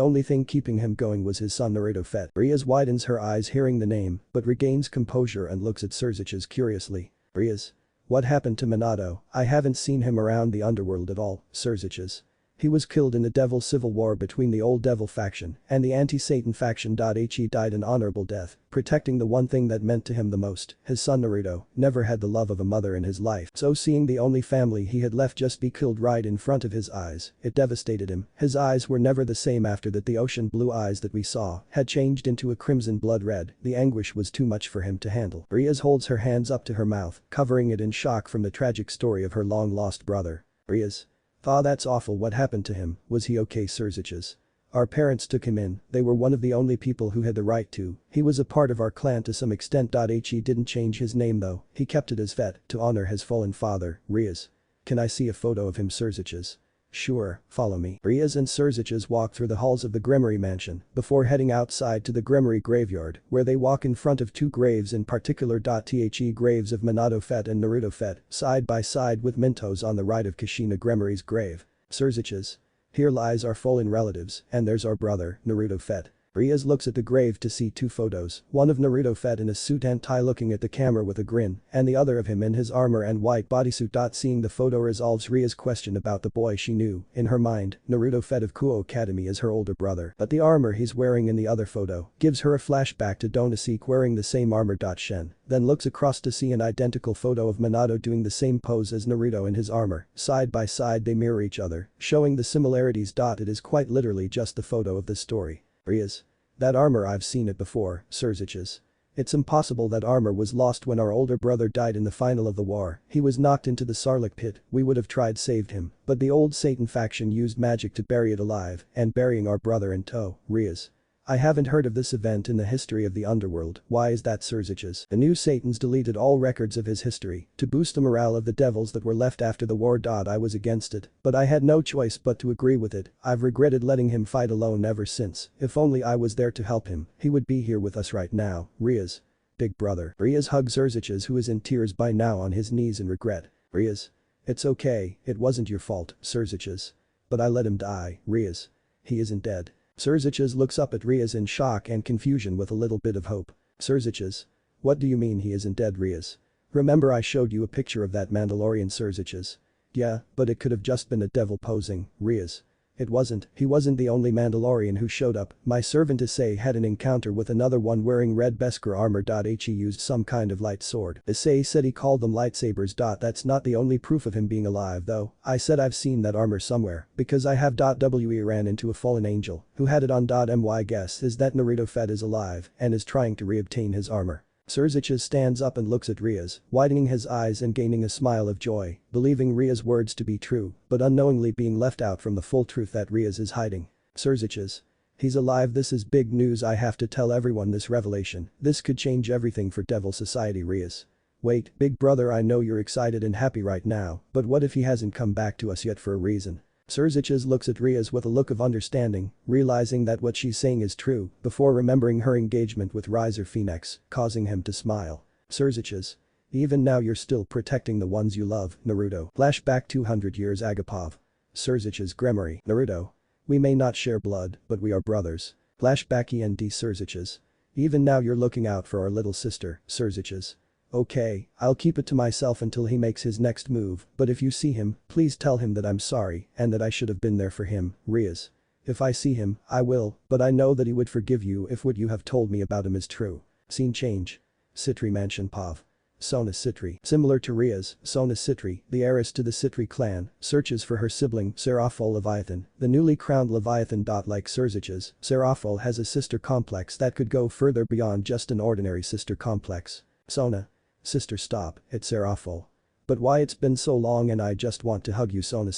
Speaker 1: only thing keeping him going was his son Naruto Fett. Rias widens her eyes hearing the name, but regains composure and looks at Surziches curiously. Rias. What happened to Manado? I haven't seen him around the underworld at all. Surziches. He was killed in the Devil Civil War between the Old Devil faction and the Anti-Satan faction. He died an honorable death, protecting the one thing that meant to him the most. His son Naruto never had the love of a mother in his life, so seeing the only family he had left just be killed right in front of his eyes, it devastated him. His eyes were never the same after that. The ocean blue eyes that we saw had changed into a crimson blood red. The anguish was too much for him to handle. Rias holds her hands up to her mouth, covering it in shock from the tragic story of her long-lost brother. Rias. That's awful. What happened to him? Was he okay? Surziches. Our parents took him in, they were one of the only people who had the right to. He was a part of our clan to some extent. He didn't change his name though, he kept it as Fett to honor his fallen father. Rias. Can I see a photo of him? Surziches. Sure, follow me. Rias and Surziches walk through the halls of the Gremory mansion before heading outside to the Gremory graveyard, where they walk in front of two graves in particular. The graves of Manado Fett and Naruto Fett, side by side with Minto's on the right of Kushina Gremory's grave. Surziches. Here lies our fallen relatives, and there's our brother, Naruto Fett. Rias looks at the grave to see two photos, one of Naruto fed in a suit and tie looking at the camera with a grin, and the other of him in his armor and white bodysuit. Seeing the photo resolves Ria's question about the boy she knew. In her mind, Naruto fed of Kuo Academy is her older brother, but the armor he's wearing in the other photo gives her a flashback to Donosek wearing the same armor. Shen then looks across to see an identical photo of Manado doing the same pose as Naruto in his armor. Side by side they mirror each other, showing the similarities. It is quite literally just the photo of the story. Rias. That armor, I've seen it before, Surziches. It's impossible that armor was lost when our older brother died in the final of the war. He was knocked into the Sarlacc pit, we would have tried saved him, but the old Satan faction used magic to bury it alive, and burying our brother in tow. Rias. I haven't heard of this event in the history of the underworld. Why is that, Surziches? The new Satans deleted all records of his history to boost the morale of the devils that were left after the war. I was against it, but I had no choice but to agree with it. I've regretted letting him fight alone ever since. If only I was there to help him, he would be here with us right now. Rias. Big brother. Rias hugs Surziches, who is in tears by now, on his knees in regret. Rias. It's okay, it wasn't your fault, Surziches. But I let him die. Rias. He isn't dead. Surziches looks up at Rias in shock and confusion with a little bit of hope. Surziches. What do you mean he isn't dead, Rias? Remember I showed you a picture of that Mandalorian, Surziches? Yeah, but it could have just been a devil posing, Rias. It wasn't, he wasn't the only Mandalorian who showed up. My servant Issei had an encounter with another one wearing red Beskar armor. He used some kind of light sword. Issei said he called them lightsabers. That's not the only proof of him being alive though. I said I've seen that armor somewhere, because I have. We ran into a fallen angel who had it on. My guess is that Naruto fed is alive and is trying to reobtain his armor. Surziches stands up and looks at Rias, widening his eyes and gaining a smile of joy, believing Rias' words to be true, but unknowingly being left out from the full truth that Rias is hiding. Surziches. He's alive. This is big news. I have to tell everyone this revelation. This could change everything for Devil Society. Rias. Wait, big brother, I know you're excited and happy right now, but what if he hasn't come back to us yet for a reason? Surziches looks at Rias with a look of understanding, realizing that what she's saying is true, before remembering her engagement with Riser Phoenix, causing him to smile. Surziches. Even now you're still protecting the ones you love, Naruto. Flashback 200 years Agapov. Surziches Gremory. Naruto. We may not share blood, but we are brothers. Flashback END Surziches. Even now you're looking out for our little sister, Surziches. Okay, I'll keep it to myself until he makes his next move, but if you see him, please tell him that I'm sorry and that I should have been there for him. Rias. If I see him, I will, but I know that he would forgive you if what you have told me about him is true. Scene change. Citri Mansion Pav. Sona Citri. Similar to Rias, Sona Citri, the heiress to the Citri clan, searches for her sibling, Seraphol Leviathan, the newly crowned Leviathan. Like Surziches, Seraphol has a sister complex that could go further beyond just an ordinary sister complex. Sona. Sister, stop, it's Seraphol. But why? It's been so long and I just want to hug you, Sona.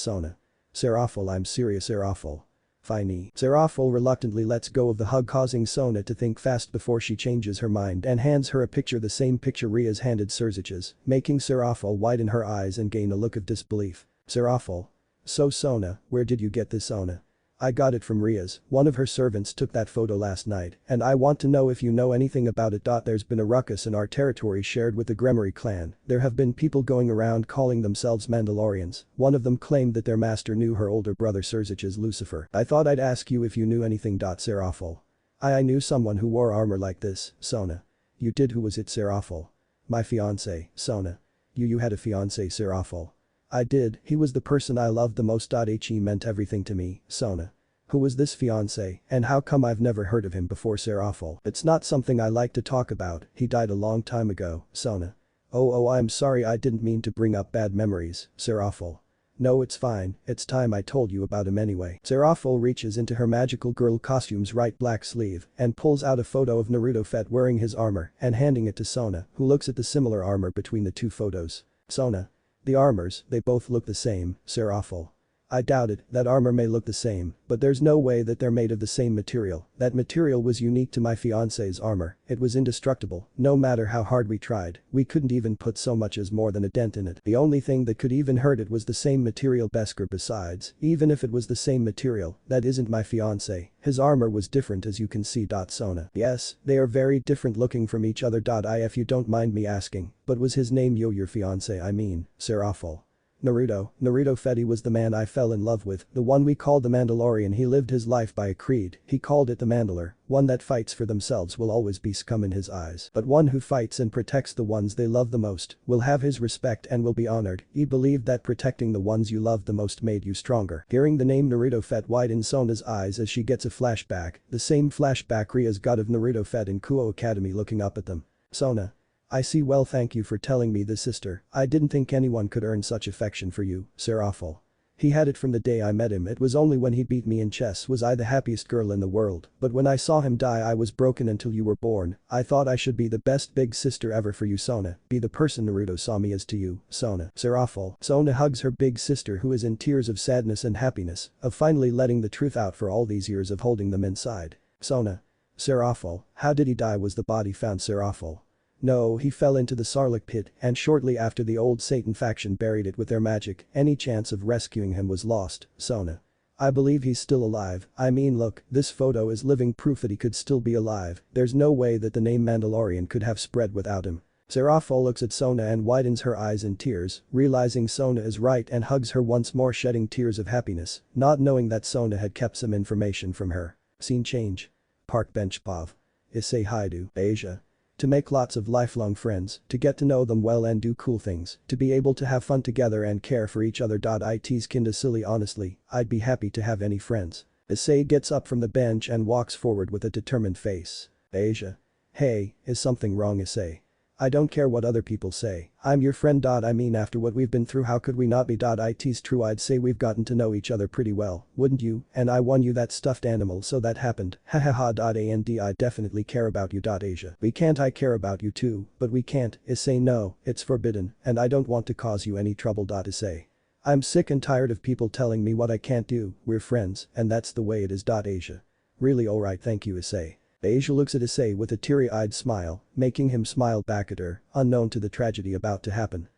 Speaker 1: Seraphol, I'm serious, Seraphol. Fine. Seraphol reluctantly lets go of the hug, causing Sona to think fast before she changes her mind and hands her a picture, the same picture Rias handed Surziches, making Seraphol widen her eyes and gain a look of disbelief. Seraphol. So Sona, where did you get this, Sona? I got it from Rias, one of her servants took that photo last night, and I want to know if you know anything about it. There's been a ruckus in our territory shared with the Gremory clan. There have been people going around calling themselves Mandalorians. One of them claimed that their master knew her older brother Surziches Lucifer. I thought I'd ask you if you knew anything. Seraphol. I knew someone who wore armor like this, Sona. You did? Who was it, Seraphol? My fiancé, Sona. You had a fiancé, Seraphol? I did, he was the person I loved the most. He meant everything to me, Sona. Who was this fiancé, and how come I've never heard of him before, Seraphol? It's not something I like to talk about, he died a long time ago, Sona. Oh, I'm sorry, I didn't mean to bring up bad memories, Seraphol. No, it's fine, it's time I told you about him anyway. Seraphol reaches into her magical girl costume's right black sleeve and pulls out a photo of Naruto Fett wearing his armor and handing it to Sona, who looks at the similar armor between the two photos. Sona. The armors, they both look the same, Seraphol. I doubt it, that armor may look the same, but there's no way that they're made of the same material. That material was unique to my fiancé's armor, it was indestructible, no matter how hard we tried, we couldn't even put so much as more than a dent in it. The only thing that could even hurt it was the same material Beskar. Besides, even if it was the same material, that isn't my fiancé, his armor was different as you can see. Sona. Yes, they are very different looking from each other. If you don't mind me asking, but was his name your fiancé, I mean, Seraphol? Naruto Fetty was the man I fell in love with, the one we called the Mandalorian. He lived his life by a creed, he called it the Mandalar, one that fights for themselves will always be scum in his eyes, but one who fights and protects the ones they love the most, will have his respect and will be honored. He believed that protecting the ones you love the most made you stronger. Hearing the name Naruto Fet widens Sona's eyes as she gets a flashback, the same flashback Rias got of Naruto Fet in Kuo Academy looking up at them. Sona. I see, well, thank you for telling me this, sister. I didn't think anyone could earn such affection for you, Serafal. He had it from the day I met him. It was only when he beat me in chess was I the happiest girl in the world, but when I saw him die I was broken until you were born. I thought I should be the best big sister ever for you, Sona, be the person Naruto saw me as to you, Sona. Serafal. Sona hugs her big sister who is in tears of sadness and happiness, of finally letting the truth out for all these years of holding them inside. Sona. Serafal, how did he die? Was the body found? Serafal. No, he fell into the Sarlacc pit and shortly after the old Satan faction buried it with their magic. Any chance of rescuing him was lost, Sona. I believe he's still alive. I mean, look, this photo is living proof that he could still be alive. There's no way that the name Mandalorian could have spread without him. Serafal looks at Sona and widens her eyes in tears, realizing Sona is right and hugs her once more, shedding tears of happiness, not knowing that Sona had kept some information from her. Scene change. Park bench. Pav. Issei Haidu. Asia. To make lots of lifelong friends, to get to know them well and do cool things, to be able to have fun together and care for each other. It's kinda silly, honestly. I'd be happy to have any friends. Issei gets up from the bench and walks forward with a determined face. Asia. Hey, is something wrong, Issei? I don't care what other people say. I'm your friend. I mean, after what we've been through, how could we not be? It's true, I'd say we've gotten to know each other pretty well, wouldn't you? And I won you that stuffed animal, so that happened. Hahaha. And I definitely care about you. Asia. We can't. I care about you too, but we can't. Issei, no, it's forbidden, and I don't want to cause you any trouble. Issei. I'm sick and tired of people telling me what I can't do. We're friends, and that's the way it is. Asia. Really, alright, thank you, Issei. Asia looks at Issei with a teary-eyed smile, making him smile back at her, unknown to the tragedy about to happen.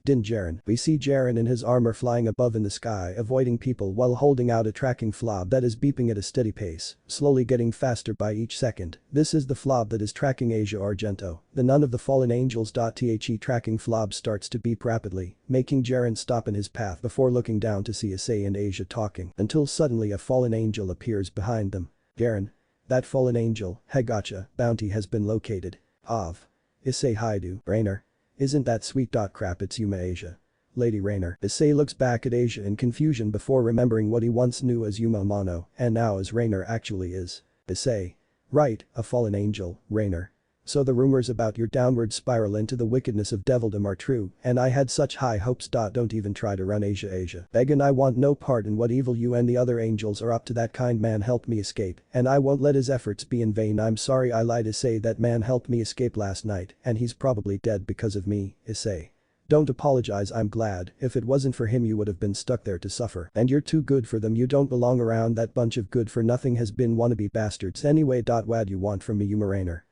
Speaker 1: Din Jaren. We see Jaren in his armor flying above in the sky, avoiding people while holding out a tracking flob that is beeping at a steady pace, slowly getting faster by each second. This is the flob that is tracking Asia Argento, the nun of the fallen angels. The tracking flob starts to beep rapidly, making Jaren stop in his path before looking down to see Issei and Asia talking, until suddenly a fallen angel appears behind them. Jaren. That fallen angel, hey gotcha, bounty has been located. Issei Haidu. Rainer. Isn't that sweet? Crap, it's Yuma Asia. Lady Rainer. Issei looks back at Asia in confusion before remembering what he once knew as Yuma Amano and now as Rainer actually is. Issei. Right, a fallen angel, Rainer. So the rumors about your downward spiral into the wickedness of devildom are true, and I had such high hopes. Don't even try to run, Asia. Beggin', I want no part in what evil you and the other angels are up to. That kind man helped me escape, and I won't let his efforts be in vain. I'm sorry I lied, Issei. That man helped me escape last night, and he's probably dead because of me, Issei. Don't apologize, I'm glad. If it wasn't for him you would have been stuck there to suffer. And you're too good for them. You don't belong around that bunch of good for nothing has been wannabe bastards anyway. What you want from me, Yuma Rainer?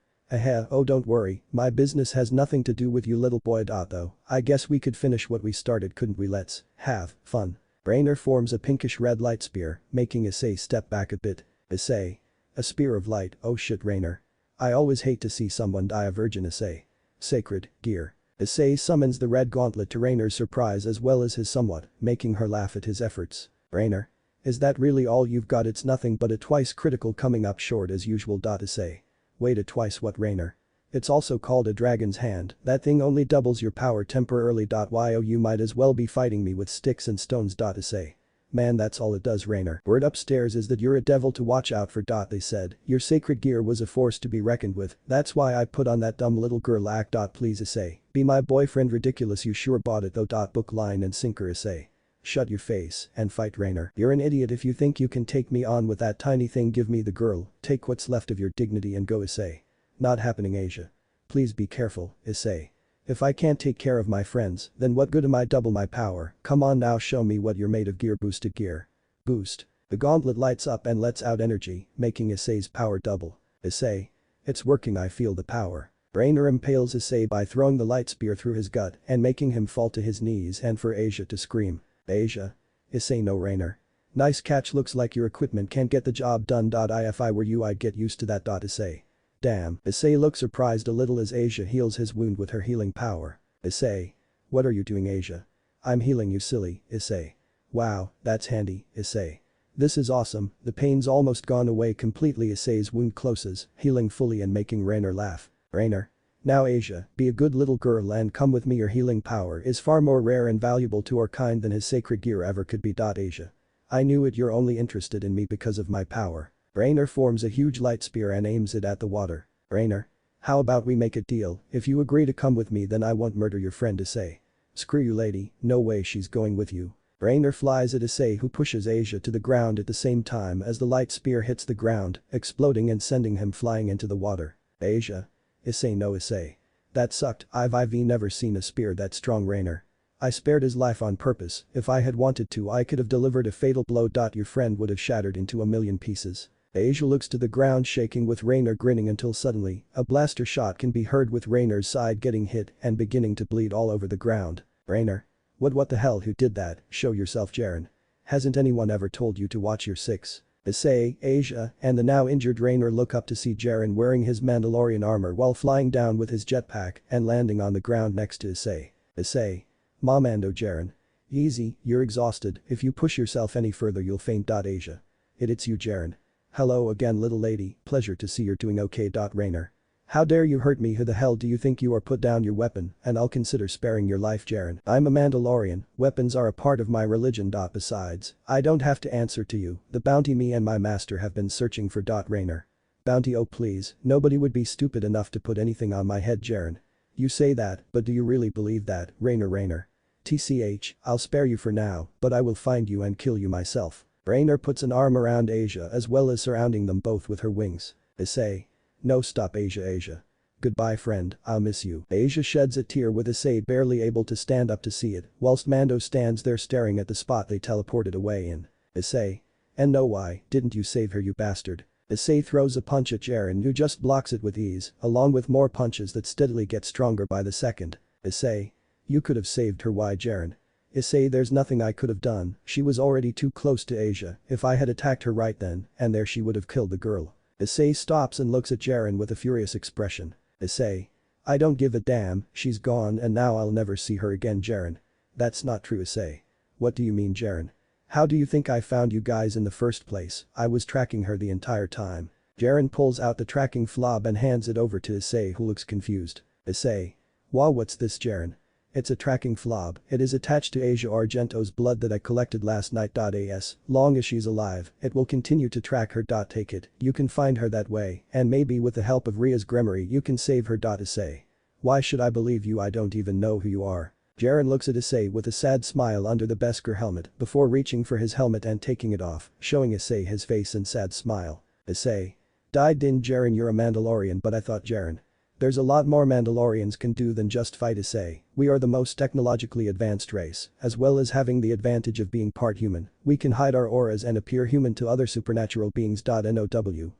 Speaker 1: Oh, don't worry, my business has nothing to do with you, little boy. Though, I guess we could finish what we started, couldn't we? Let's have fun. Rainer forms a pinkish red light spear, making Issei step back a bit. Issei. A spear of light, oh shit, Rainer. I always hate to see someone die a virgin. Issei. Sacred gear. Issei summons the red gauntlet to Rainer's surprise as well as his somewhat, making her laugh at his efforts. Rainer. Is that really all you've got? It's nothing but a twice critical, coming up short as usual. Issei. Wait, a twice what, Rainer? It's also called a dragon's hand. That thing only doubles your power temporarily. You might as well be fighting me with sticks and stones. Issei. Man, that's all it does, Rainer. Word upstairs is that you're a devil to watch out for. They said your sacred gear was a force to be reckoned with. That's why I put on that dumb little girl act. Please, Issei. Be my boyfriend. Ridiculous, you sure bought it though. Book, line and sinker, Issei. Shut your face and fight, Rainer. You're an idiot if you think you can take me on with that tiny thing. Give me the girl, take what's left of your dignity and go, Issei. Not happening, Asia. Please be careful, Issei. If I can't take care of my friends, then what good am I? Double my power. Come on now, show me what you're made of. Gear boosted gear. Boost. The gauntlet lights up and lets out energy, making Issei's power double. Issei. It's working, I feel the power. Rainer impales Issei by throwing the light spear through his gut and making him fall to his knees and for Asia to scream. Asia. Issei, no, Rainer. Nice catch, looks like your equipment can't get the job done. If I were you I'd get used to that. Issei. Damn. Issei looks surprised a little as Asia heals his wound with her healing power. Issei. What are you doing, Asia? I'm healing you silly, Issei. Wow, that's handy, Issei. This is awesome, the pain's almost gone away completely. Issei's wound closes, healing fully and making Rainer laugh. Rainer. Now Asia, be a good little girl and come with me. Your healing power is far more rare and valuable to our kind than his sacred gear ever could be. Asia. I knew it, you're only interested in me because of my power. Rainer forms a huge light spear and aims it at the water. Rainer. How about we make a deal, if you agree to come with me then I won't murder your friend Issei. Screw you lady, no way she's going with you. Rainer flies at Issei who pushes Asia to the ground at the same time as the light spear hits the ground, exploding and sending him flying into the water. Asia. Issei no Issei. That sucked, I've never seen a spear that strong. Rainer. I spared his life on purpose, if I had wanted to I could have delivered a fatal blow. Your friend would have shattered into a million pieces. Asia looks to the ground shaking with Rainer grinning until suddenly, a blaster shot can be heard with Rainer's side getting hit and beginning to bleed all over the ground. Rainer. What the hell, who did that? Show yourself, Jaren. Hasn't anyone ever told you to watch your six? Issei, Asia, and the now injured Rainer look up to see Jaren wearing his Mandalorian armor while flying down with his jetpack and landing on the ground next to Issei. Issei. Mamando Jaren. Easy, you're exhausted, if you push yourself any further you'll faint. Asia. It's you Jaren. Hello again little lady, pleasure to see you're doing okay. Rainer. How dare you hurt me, who the hell do you think you are? Put down your weapon and I'll consider sparing your life. Jaren. I'm a Mandalorian, weapons are a part of my religion. Besides, I don't have to answer to you, the bounty me and my master have been searching for. Rainer. Bounty, oh please, nobody would be stupid enough to put anything on my head. Jaren. You say that, but do you really believe that, Rainer? TCH, I'll spare you for now, but I will find you and kill you myself. Rainer puts an arm around Asia as well as surrounding them both with her wings. Issei. No, stop Asia. Goodbye friend, I'll miss you. Asia sheds a tear with Issei barely able to stand up to see it, whilst Mando stands there staring at the spot they teleported away in. Issei. And no, why didn't you save her, you bastard? Issei throws a punch at Jaren who just blocks it with ease, along with more punches that steadily get stronger by the second. Issei. You could have saved her. Why Jaren? Issei, there's nothing I could have done, she was already too close to Asia, if I had attacked her right then, and there she would have killed the girl. Issei stops and looks at Jaren with a furious expression. Issei. I don't give a damn, she's gone and now I'll never see her again. Jaren. That's not true. Issei. What do you mean Jaren? How do you think I found you guys in the first place? I was tracking her the entire time. Jaren pulls out the tracking fob and hands it over to Issei who looks confused. Issei. Wow, what's this Jaren? It's a tracking fob, it is attached to Asia Argento's blood that I collected last night. As long as she's alive, it will continue to track her. Take it, you can find her that way, and maybe with the help of Rias' Gremory you can save her. Issei. Why should I believe you? I don't even know who you are. Jaren looks at Issei with a sad smile under the Beskar helmet before reaching for his helmet and taking it off, showing Issei his face and sad smile. Issei. Din Jaren, you're a Mandalorian, but I thought Jaren. There's a lot more Mandalorians can do than just fight. Issei. We are the most technologically advanced race, as well as having the advantage of being part human, we can hide our auras and appear human to other supernatural beings. Now,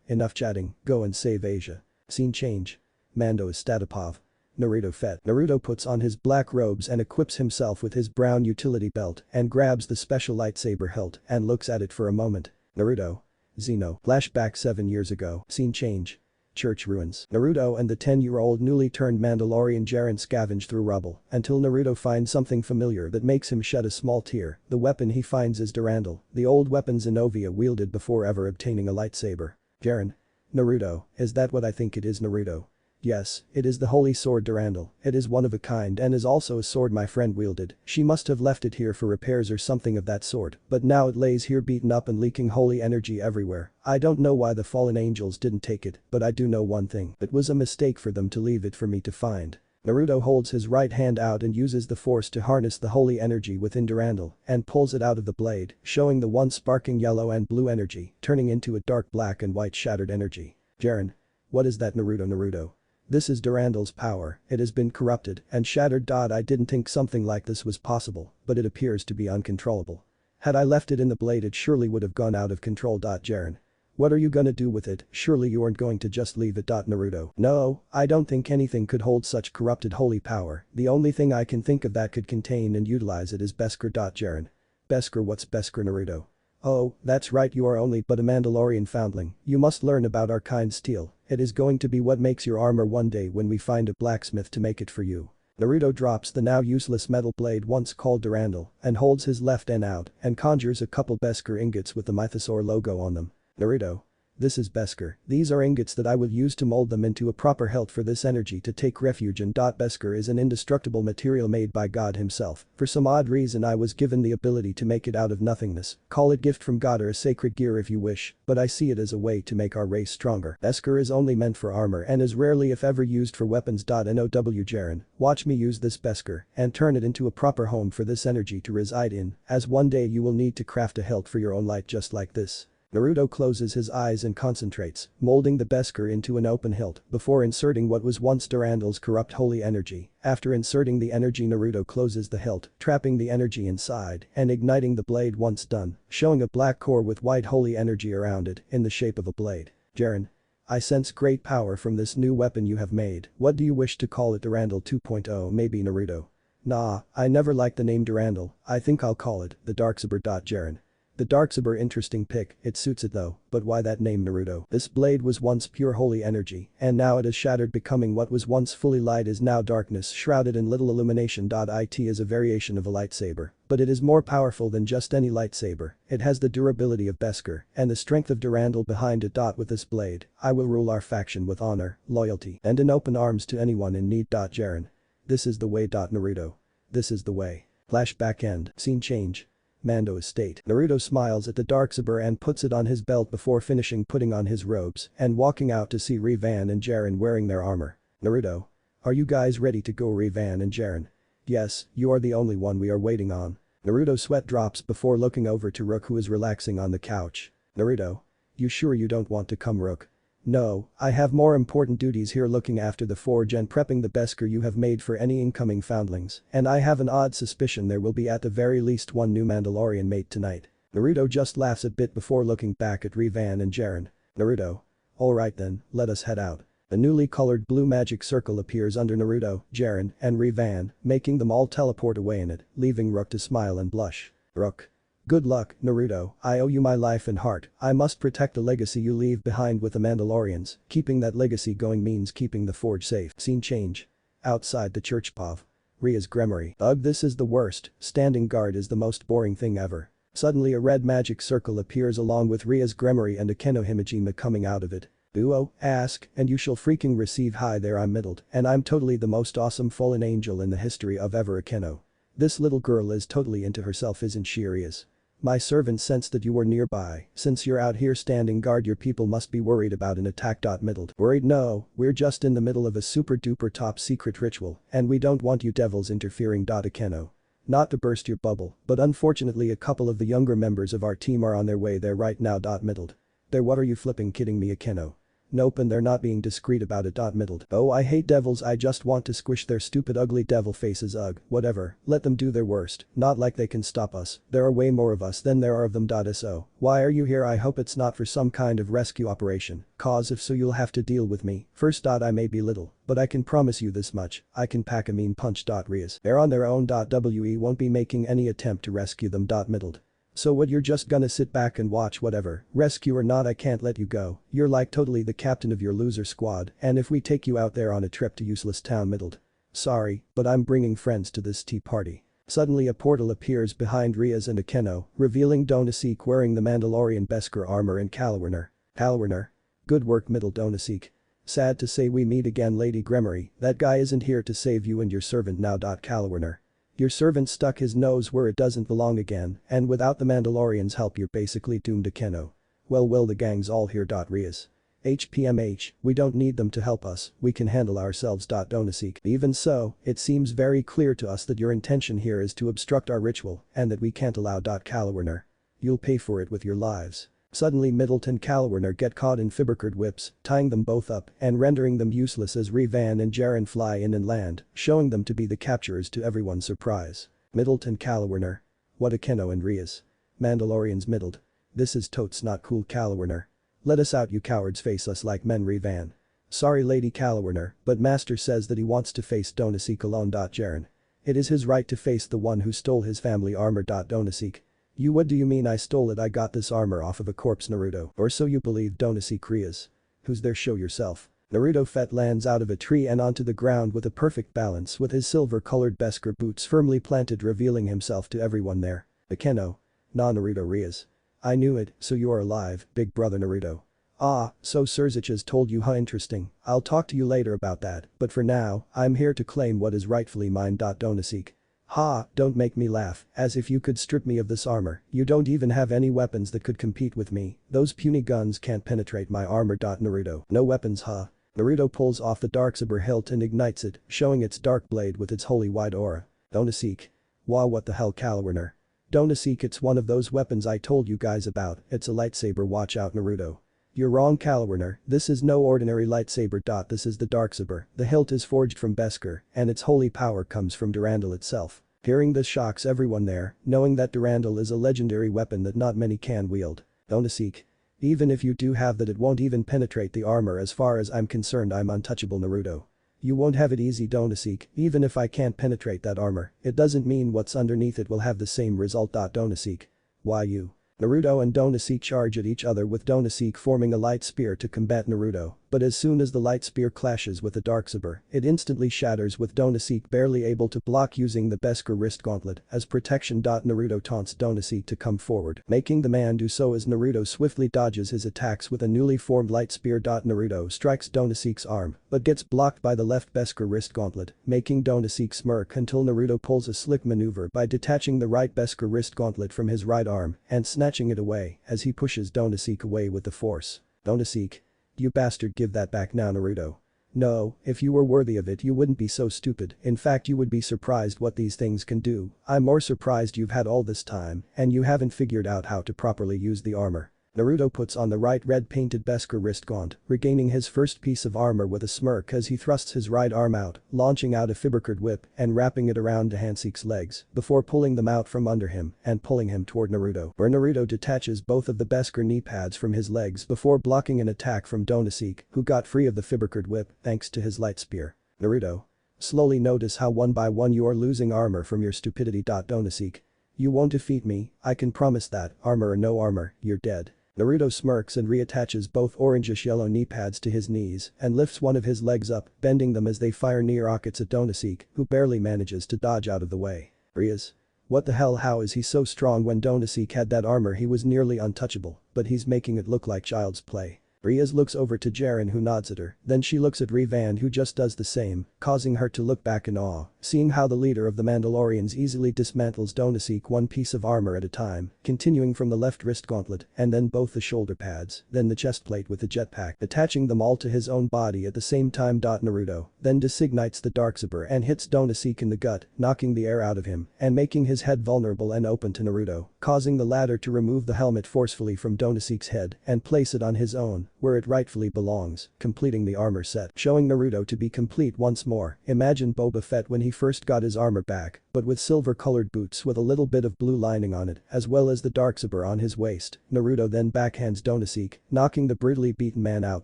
Speaker 1: enough chatting, go and save Asia. Scene change. Mando is Statopov. Naruto Fett. Naruto puts on his black robes and equips himself with his brown utility belt and grabs the special lightsaber hilt and looks at it for a moment. Naruto. Zeno. Flashback 7 years ago. Scene change. Church ruins. Naruto and the 10-year-old newly turned Mandalorian Jaren scavenge through rubble until Naruto finds something familiar that makes him shed a small tear. The weapon he finds is Durandal, the old weapon Zenobia wielded before ever obtaining a lightsaber. Jaren. Naruto, is that what I think it is? Naruto. Yes, it is the holy sword Durandal, it is one of a kind and is also a sword my friend wielded, she must have left it here for repairs or something of that sort, but now it lays here beaten up and leaking holy energy everywhere. I don't know why the fallen angels didn't take it, but I do know one thing, it was a mistake for them to leave it for me to find. Naruto holds his right hand out and uses the force to harness the holy energy within Durandal and pulls it out of the blade, showing the once sparking yellow and blue energy, turning into a dark black and white shattered energy. Jaren. What is that? Naruto. This is Durandal's power, it has been corrupted and shattered. I didn't think something like this was possible, but it appears to be uncontrollable. Had I left it in the blade it surely would have gone out of control. Jaren. What are you gonna do with it? Surely you aren't going to just leave it. Naruto. No, I don't think anything could hold such corrupted holy power, the only thing I can think of that could contain and utilize it is Beskar. Jaren. Beskar? What's Beskar? Naruto. Oh, that's right, you are only but a Mandalorian foundling, you must learn about our kind steel, it is going to be what makes your armor one day when we find a blacksmith to make it for you. Naruto drops the now useless metal blade once called Durandal and holds his left hand out and conjures a couple Beskar ingots with the Mythosaur logo on them. Naruto. This is Beskar. These are ingots that I will use to mold them into a proper hilt for this energy to take refuge in. Beskar is an indestructible material made by God himself. For some odd reason I was given the ability to make it out of nothingness. Call it gift from God or a sacred gear if you wish, but I see it as a way to make our race stronger. Beskar is only meant for armor and is rarely if ever used for weapons. Now Jaren, watch me use this Beskar and turn it into a proper home for this energy to reside in, as one day you will need to craft a hilt for your own light just like this. Naruto closes his eyes and concentrates, molding the Beskar into an open hilt before inserting what was once Durandal's corrupt holy energy. After inserting the energy, Naruto closes the hilt, trapping the energy inside and igniting the blade once done, showing a black core with white holy energy around it in the shape of a blade. Jaren. I sense great power from this new weapon you have made. What do you wish to call it? Durandal 2.0 maybe. Naruto. Nah, I never liked the name Durandal. I think I'll call it the Darksaber. Jaren. The Darksaber interesting pick, it suits it though, but why that name Naruto? This blade was once pure holy energy, and now it is shattered, becoming what was once fully light is now darkness shrouded in little illumination. It is a variation of a lightsaber, but it is more powerful than just any lightsaber. It has the durability of Beskar and the strength of Durandal behind it. With this blade, I will rule our faction with honor, loyalty, and in open arms to anyone in need. Jaren. This is the way. Naruto. This is the way. Flashback end. Scene change. Mando estate. Naruto smiles at the Darksaber and puts it on his belt before finishing putting on his robes and walking out to see Revan and Jaren wearing their armor. Naruto. Are you guys ready to go? Revan and Jaren. Yes, you are the only one we are waiting on. Naruto sweat drops before looking over to Rook, who is relaxing on the couch. Naruto. You sure you don't want to come? Rook. No, I have more important duties here, looking after the forge and prepping the Beskar you have made for any incoming foundlings, and I have an odd suspicion there will be at the very least one new Mandalorian mate tonight. Naruto just laughs a bit before looking back at Revan and Jaren. Naruto. Alright then, let us head out. A newly colored blue magic circle appears under Naruto, Jaren, and Revan, making them all teleport away in it, leaving Rook to smile and blush. Rook. Good luck, Naruto. I owe you my life and heart. I must protect the legacy you leave behind with the Mandalorians. Keeping that legacy going means keeping the forge safe. Scene change. Outside the church. Pav. Rias Gremory. Ugh, this is the worst. Standing guard is the most boring thing ever. Suddenly a red magic circle appears along with Rias Gremory and a Keno Himajima coming out of it. Duo, ask, and you shall freaking receive. Hi there, I'm Middled, and I'm totally the most awesome fallen angel in the history of ever a Keno. This little girl is totally into herself, isn't she? Rias. My servant sensed that you were nearby. Since you're out here standing guard, your people must be worried about an attack. Middled. Worried? No, we're just in the middle of a super duper top secret ritual, and we don't want you devils interfering. Akeno. Not to burst your bubble, but unfortunately a couple of the younger members of our team are on their way there right now. Middled. There, what are you flipping kidding me, Akeno? Nope, and they're not being discreet about it. Middled. Oh, I hate devils, I just want to squish their stupid ugly devil faces. Ugh, whatever, let them do their worst, not like they can stop us. There are way more of us than there are of them. So, why are you here? I hope it's not for some kind of rescue operation, cause if so you'll have to deal with me. First. I may be little, but I can promise you this much, I can pack a mean punch. Rias. They're on their own. We won't be making any attempt to rescue them. Middled. So what, you're just gonna sit back and watch? Whatever, rescue or not, I can't let you go. You're like totally the captain of your loser squad, and if we take you out there on a trip to useless town. Middled. Sorry, but I'm bringing friends to this tea party. Suddenly a portal appears behind Rias and Akeno, revealing Donasek wearing the Mandalorian Beskar armor and Calwarner. Calwarner. Good work, Middle. Donasek. Sad to say we meet again, Lady Gremory. That guy isn't here to save you and your servant now. Calwarner. Your servant stuck his nose where it doesn't belong again, and without the Mandalorians' help you're basically doomed. Akeno. Well, the gang's all here. Rias. HPMH, we don't need them to help us, we can handle ourselves. Donasek. Even so, it seems very clear to us that your intention here is to obstruct our ritual, and that we can't allow. Calwarner. You'll pay for it with your lives. Suddenly Middleton and Calwarner get caught in Fibercard whips, tying them both up and rendering them useless as Revan and Jaren fly in and land, showing them to be the capturers to everyone's surprise. Middleton. Calwarner. What? Akeno and Rias. Mandalorians. Middled. This is totes not cool. Calwarner. Let us out, you cowards, face us like men. Revan. Sorry, Lady Calwarner, but Master says that he wants to face Donasek alone. Jaren. It is his right to face the one who stole his family armor. Donasek. You, what do you mean I stole it? I got this armor off of a corpse. Naruto. Or so you believe. Donasek. Rias. Who's there? Show yourself. Naruto Fett lands out of a tree and onto the ground with a perfect balance with his silver-colored Beskar boots firmly planted, revealing himself to everyone there. Akeno. Nah, Naruto. Rias. I knew it, so you are alive, big brother Naruto. Ah, so Surzic has told you, huh? Interesting. I'll talk to you later about that, but for now, I'm here to claim what is rightfully mine. Don't seek. Ha, don't make me laugh, as if you could strip me of this armor. You don't even have any weapons that could compete with me. Those puny guns can't penetrate my armor. Naruto. No weapons, huh? Naruto pulls off the Darksaber hilt and ignites it, showing its dark blade with its holy white aura. Don't seek. Wow, what the hell, Calwarner? Don't seek, it's one of those weapons I told you guys about. It's a lightsaber. Watch out, Naruto. You're wrong, Calwarner. This is no ordinary lightsaber. This is the Darksaber. The hilt is forged from Beskar, and its holy power comes from Durandal itself. Hearing this shocks everyone there, knowing that Durandal is a legendary weapon that not many can wield. Don't seek. Even if you do have that, it won't even penetrate the armor. As far as I'm concerned, I'm untouchable, Naruto. You won't have it easy, Don't seek. Even if I can't penetrate that armor, it doesn't mean what's underneath it will have the same result. Don't seek. Why you? Naruto and Donaseek charge at each other, with Donaseek forming a light spear to combat Naruto, but as soon as the light spear clashes with the Darksaber, it instantly shatters, with Donaseek barely able to block using the Beskar wrist gauntlet as protection. Naruto taunts Donaseek to come forward, making the man do so as Naruto swiftly dodges his attacks with a newly formed light spear. Naruto strikes Donaseek's arm, but gets blocked by the left Beskar wrist gauntlet, making Donaseek smirk until Naruto pulls a slick maneuver by detaching the right Beskar wrist gauntlet from his right arm and snatching it away as he pushes Donaseek away with the force. Donaseek. You bastard, give that back now, Naruto. No, if you were worthy of it you wouldn't be so stupid. In fact, you would be surprised what these things can do. I'm more surprised you've had all this time and you haven't figured out how to properly use the armor. Naruto puts on the right red painted Beskar wrist gaunt, regaining his first piece of armor with a smirk as he thrusts his right arm out, launching out a Fibercard whip and wrapping it around Donaseek's legs before pulling them out from under him and pulling him toward Naruto, where Naruto detaches both of the Beskar knee pads from his legs before blocking an attack from Donaseek, who got free of the Fibercard whip thanks to his light spear. Naruto. Slowly notice how one by one you are losing armor from your stupidity. Donaseek. You won't defeat me, I can promise that, armor or no armor, you're dead. Naruto smirks and reattaches both orangish-yellow knee pads to his knees and lifts one of his legs up, bending them as they fire knee rockets at Donaseek, who barely manages to dodge out of the way. Rias. What the hell, how is he so strong? When Donaseek had that armor he was nearly untouchable, but he's making it look like child's play. Rias looks over to Jiren, who nods at her, then she looks at Revan, who just does the same, causing her to look back in awe, seeing how the leader of the Mandalorians easily dismantles Donaseek one piece of armor at a time, continuing from the left wrist gauntlet and then both the shoulder pads, then the chest plate with the jetpack, attaching them all to his own body at the same time. Naruto then designates the Darksaber and hits Donaseek in the gut, knocking the air out of him and making his head vulnerable and open to Naruto, causing the latter to remove the helmet forcefully from Donaseek's head and place it on his own, where it rightfully belongs, completing the armor set, showing Naruto to be complete once more. Imagine Boba Fett when he first got his armor back, but with silver-colored boots with a little bit of blue lining on it, as well as the Darksaber on his waist. Naruto then backhands Donaseek, knocking the brutally beaten man out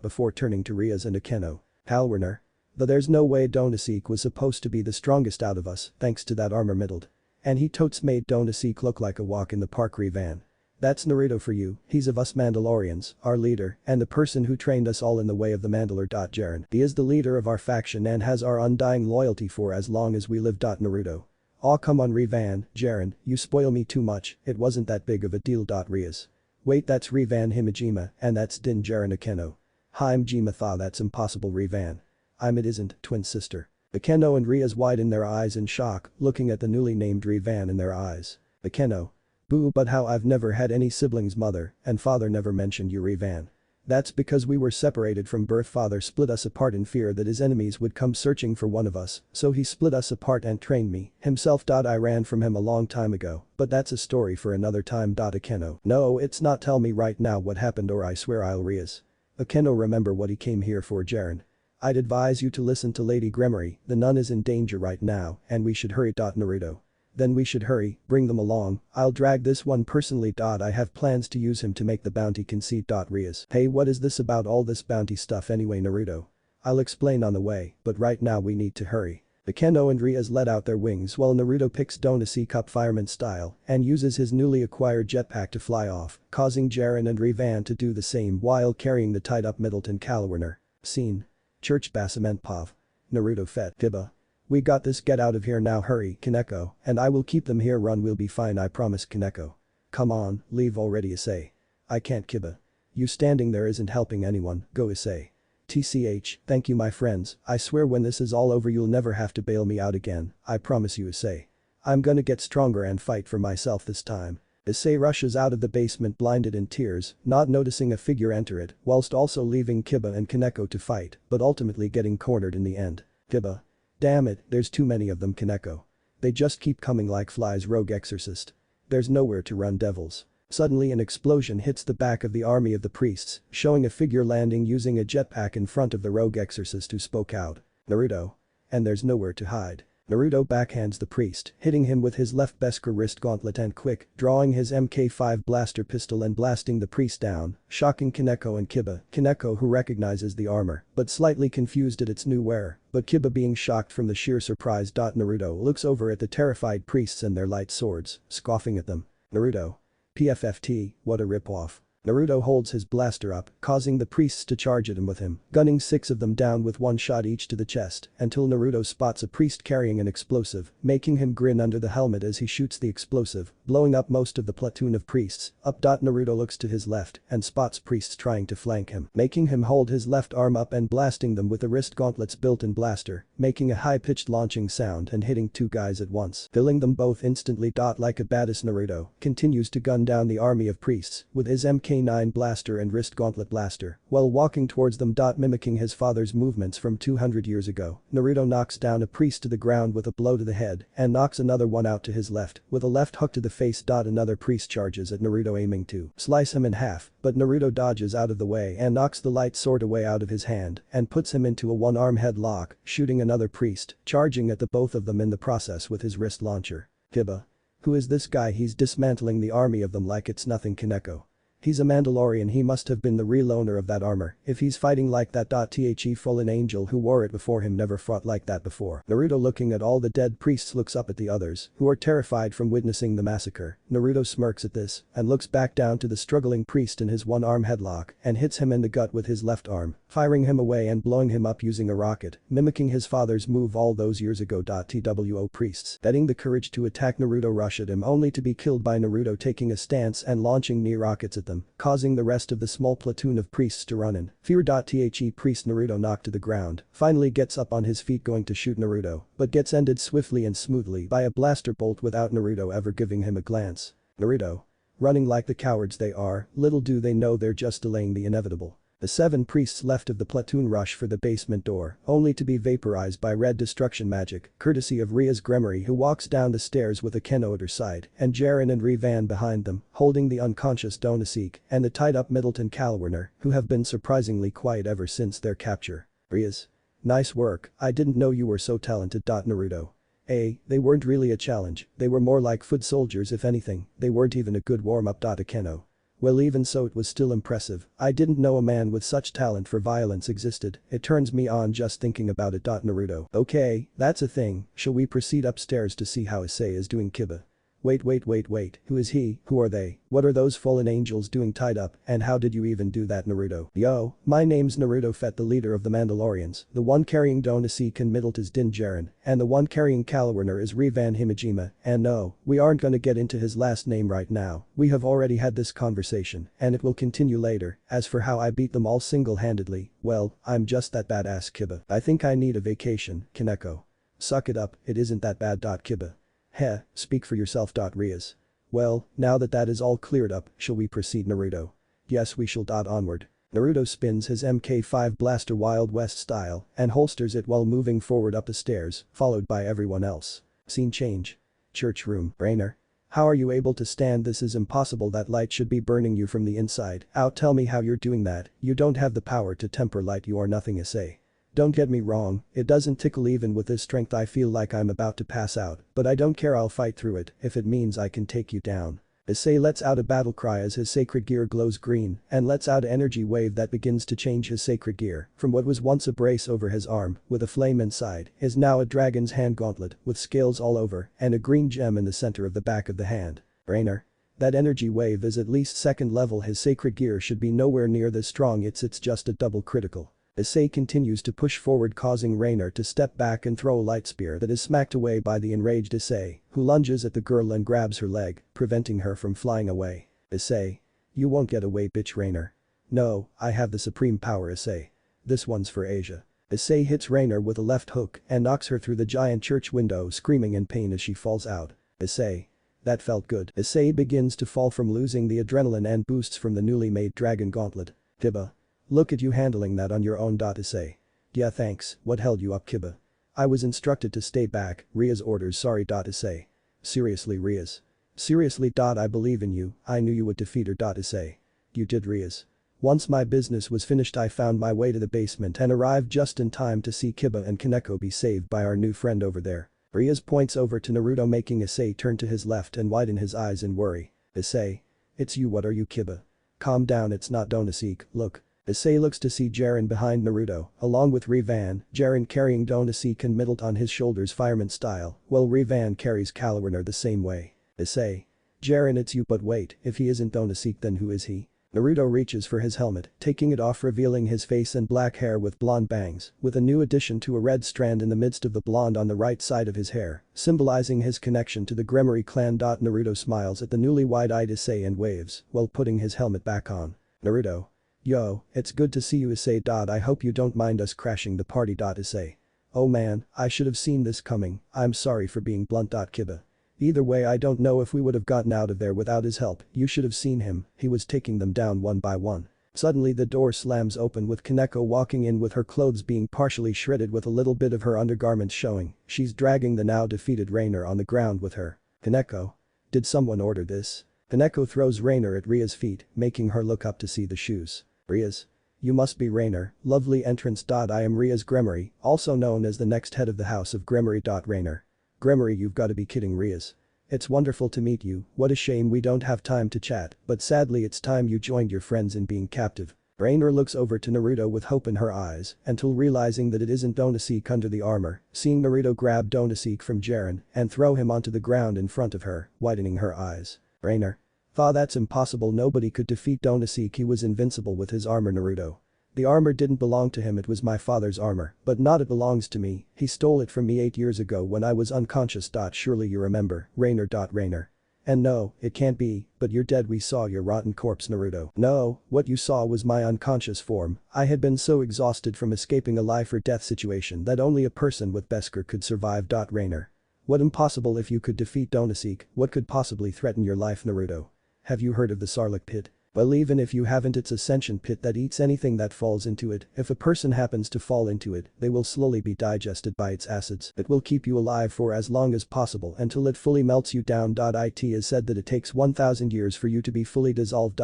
Speaker 1: before turning to Rias and Akeno. Halwarner. Though there's no way Donaseek was supposed to be the strongest out of us, thanks to that armor middled. And he totes made Donaseek look like a walk in the park. Revan. That's Naruto for you, he's of us Mandalorians, our leader, and the person who trained us all in the way of the Mandalore. Jiren. He is the leader of our faction and has our undying loyalty for as long as we live. Naruto. Aw, come on, Revan. Jiren, you spoil me too much, it wasn't that big of a deal. Rias. Wait, that's Revan Himejima, and that's Din Jiren Akeno. Himejima thaw, that's impossible. Revan. It isn't, twin sister. Akeno and Rias widen their eyes in shock, looking at the newly named Revan in their eyes. Akeno. Boo, but how, I've never had any siblings. Mother and father never mentioned you. Revan. That's because we were separated from birth. Father split us apart in fear that his enemies would come searching for one of us, so he split us apart and trained me himself. I ran from him a long time ago, but that's a story for another time. Akeno. No, it's not. Tell me right now what happened or I swear I'll. Rias. Akeno, remember what he came here for. Jiren. I'd advise you to listen to Lady Gremory, the nun is in danger right now and we should hurry. Naruto. Then we should hurry, bring them along, I'll drag this one personally. I have plans to use him to make the bounty conceit. Rias. Hey, what is this about all this bounty stuff anyway, Naruto? I'll explain on the way, but right now we need to hurry. Akeno and Rias let out their wings while Naruto picks Donaseek up fireman style and uses his newly acquired jetpack to fly off, causing Jiren and Revan to do the same while carrying the tied up Middleton Calwarner. Scene. Church Basement Pav. Naruto Fet Kiba. We got this, get out of here now, hurry Kaneko, and I will keep them here, run, we'll be fine, I promise Kaneko. Come on, leave already Issei. I can't Kiba. You standing there isn't helping anyone, go Issei. TCH, thank you my friends, I swear when this is all over you'll never have to bail me out again, I promise you Issei. I'm gonna get stronger and fight for myself this time. Issei rushes out of the basement blinded in tears, not noticing a figure enter it, whilst also leaving Kiba and Kaneko to fight, but ultimately getting cornered in the end. Kiba. Damn it, there's too many of them Kaneko. They just keep coming like flies, rogue exorcist. There's nowhere to run, devils. Suddenly an explosion hits the back of the army of the priests, showing a figure landing using a jetpack in front of the rogue exorcist who spoke out. Naruto. And there's nowhere to hide. Naruto backhands the priest, hitting him with his left Beskar wrist gauntlet and quick, drawing his MK5 blaster pistol and blasting the priest down, shocking Kaneko and Kiba. Kaneko, who recognizes the armor, but slightly confused at its new wearer, but Kiba being shocked from the sheer surprise. Naruto looks over at the terrified priests and their light swords, scoffing at them. Naruto. PFFT, what a rip-off. Naruto holds his blaster up, causing the priests to charge at him with him, gunning 6 of them down with one shot each to the chest, until Naruto spots a priest carrying an explosive, making him grin under the helmet as he shoots the explosive, blowing up most of the platoon of priests. Naruto looks to his left and spots priests trying to flank him, making him hold his left arm up and blasting them with the wrist gauntlet's built-in blaster, making a high-pitched launching sound and hitting 2 guys at once, killing them both instantly. Like a badass, Naruto continues to gun down the army of priests with his MK9 blaster and wrist gauntlet blaster while walking towards them. Mimicking his father's movements from 200 years ago, Naruto knocks down a priest to the ground with a blow to the head and knocks another one out to his left with a left hook to the face. Another priest charges at Naruto aiming to slice him in half, but Naruto dodges out of the way and knocks the light sword away out of his hand and puts him into a one-arm headlock, shooting another priest, charging at the both of them in the process with his wrist launcher. Kiba. Who is this guy? He's dismantling the army of them like it's nothing. Kaneko. He's a Mandalorian, he must have been the real owner of that armor if he's fighting like that. The fallen angel who wore it before him never fought like that before. Naruto, looking at all the dead priests, looks up at the others who are terrified from witnessing the massacre. Naruto smirks at this and looks back down to the struggling priest in his one-arm headlock and hits him in the gut with his left arm, firing him away and blowing him up using a rocket, mimicking his father's move all those years ago. TWO priests getting the courage to attack Naruto rush at him only to be killed by Naruto taking a stance and launching knee rockets at them, causing the rest of the small platoon of priests to run in fear. Priest Naruto knocked to the ground finally gets up on his feet going to shoot Naruto, but gets ended swiftly and smoothly by a blaster bolt without Naruto ever giving him a glance. Naruto. Running like the cowards they are, little do they know they're just delaying the inevitable. The 7 priests left of the platoon rush for the basement door, only to be vaporized by red destruction magic, courtesy of Rias Gremory, who walks down the stairs with Akeno at her side, and Jaren and Revan behind them, holding the unconscious Donaseek and the tied-up Middleton Calwarner, who have been surprisingly quiet ever since their capture. Rias. Nice work, I didn't know you were so talented. Naruto. They weren't really a challenge, they were more like foot soldiers if anything, they weren't even a good warm-up. Akeno. Well, even so it was still impressive, I didn't know a man with such talent for violence existed, it turns me on just thinking about it. Naruto. Okay, that's a thing, shall we proceed upstairs to see how Issei is doing? Kiba. Wait, who is he, who are they, what are those fallen angels doing tied up, and how did you even do that? Naruto. Yo, my name's Naruto Fet, the leader of the Mandalorians, the one carrying Donaseek and Middle is Din Djarin, and the one carrying Calwarner is Revan Himejima, and no, we aren't gonna get into his last name right now, we have already had this conversation, and it will continue later. As for how I beat them all single-handedly, well, I'm just that badass. Kiba. I think I need a vacation, Kaneko. Suck it up, it isn't that bad. Kiba. Heh, speak for yourself. Rias. Well, now that is all cleared up, shall we proceed? Naruto. Yes, we shall. Onward. Naruto spins his MK5 blaster Wild West style and holsters it while moving forward up the stairs, followed by everyone else. Scene change. Church room. Brainer. How are you able to stand this? Is impossible, that light should be burning you from the inside out. Tell me how you're doing that, you don't have the power to temper light, you are nothing. Issei. Don't get me wrong, it doesn't tickle. Even with this strength I feel like I'm about to pass out, but I don't care, I'll fight through it if it means I can take you down. Issei lets out a battle cry as his sacred gear glows green and lets out an energy wave that begins to change his sacred gear from what was once a brace over his arm with a flame inside is now a dragon's hand gauntlet with scales all over and a green gem in the center of the back of the hand. Brainer. That energy wave is at least 2nd level, his sacred gear should be nowhere near this strong, it's just a double critical. Issei continues to push forward, causing Reiner to step back and throw a light spear that is smacked away by the enraged Issei, who lunges at the girl and grabs her leg, preventing her from flying away. Issei. You won't get away, bitch. Reiner. No, I have the supreme power. Issei. This one's for Asia. Issei hits Reiner with a left hook and knocks her through the giant church window, screaming in pain as she falls out. Issei. That felt good. Issei begins to fall from losing the adrenaline and boosts from the newly made dragon gauntlet. Kiba. Look at you handling that on your own. Issei. Yeah, thanks. What held you up, Kiba? I was instructed to stay back. Rias orders. Sorry. Issei. Seriously, Rias. Seriously. I believe in you. I knew you would defeat her. Issei. You did, Rias. Once my business was finished, I found my way to the basement and arrived just in time to see Kiba and Kaneko be saved by our new friend over there. Rias points over to Naruto, making Issei turn to his left and widen his eyes in worry. Issei. It's you. What are you, Kiba? Calm down, it's not Donaseek. Look. Issei looks to see Jiren behind Naruto, along with Rivan, Jiren carrying Donaseek and Middle on his shoulders fireman style, while Rivan carries Kaloriner the same way. Issei. Jiren, it's you. But wait, if he isn't Donaseek, then who is he? Naruto reaches for his helmet, taking it off, revealing his face and black hair with blonde bangs, with a new addition to a red strand in the midst of the blonde on the right side of his hair, symbolizing his connection to the Gremory clan. Naruto smiles at the newly wide-eyed Issei and waves, while putting his helmet back on. Naruto. Yo, it's good to see you, Issei. I hope you don't mind us crashing the party. Issei. Oh man, I should have seen this coming. I'm sorry for being blunt. Kiba. Either way, I don't know if we would have gotten out of there without his help. You should have seen him, he was taking them down one by one. Suddenly the door slams open with Kaneko walking in with her clothes being partially shredded with a little bit of her undergarments showing. She's dragging the now defeated Reiner on the ground with her. Kaneko. Did someone order this? Kaneko throws Reiner at Ria's feet, making her look up to see the shoes. Rias. You must be Reiner. Lovely entrance. I am Rias Gremory, also known as the next head of the house of Gremory. Reiner. Gremory, you've got to be kidding, Rias. It's wonderful to meet you. What a shame we don't have time to chat, but sadly it's time you joined your friends in being captive. Reiner looks over to Naruto with hope in her eyes until realizing that it isn't Donaseek under the armor, seeing Naruto grab Donaseek from Jiren and throw him onto the ground in front of her, widening her eyes. Reiner. That's impossible. Nobody could defeat Donaseek. He was invincible with his armor. Naruto. The armor didn't belong to him, it was my father's armor, but not it belongs to me. He stole it from me 8 years ago when I was unconscious. Surely you remember, Reiner. Reiner. And no, it can't be, but you're dead. We saw your rotten corpse. Naruto. No, what you saw was my unconscious form. I had been so exhausted from escaping a life or death situation that only a person with Beskar could survive. Reiner. What impossible? If you could defeat Donaseek, what could possibly threaten your life? Naruto. Have you heard of the Sarlacc pit? Well, even if you haven't, it's a sentient pit that eats anything that falls into it. If a person happens to fall into it, they will slowly be digested by its acids. It will keep you alive for as long as possible until it fully melts you down. It is said that it takes 1,000 years for you to be fully dissolved.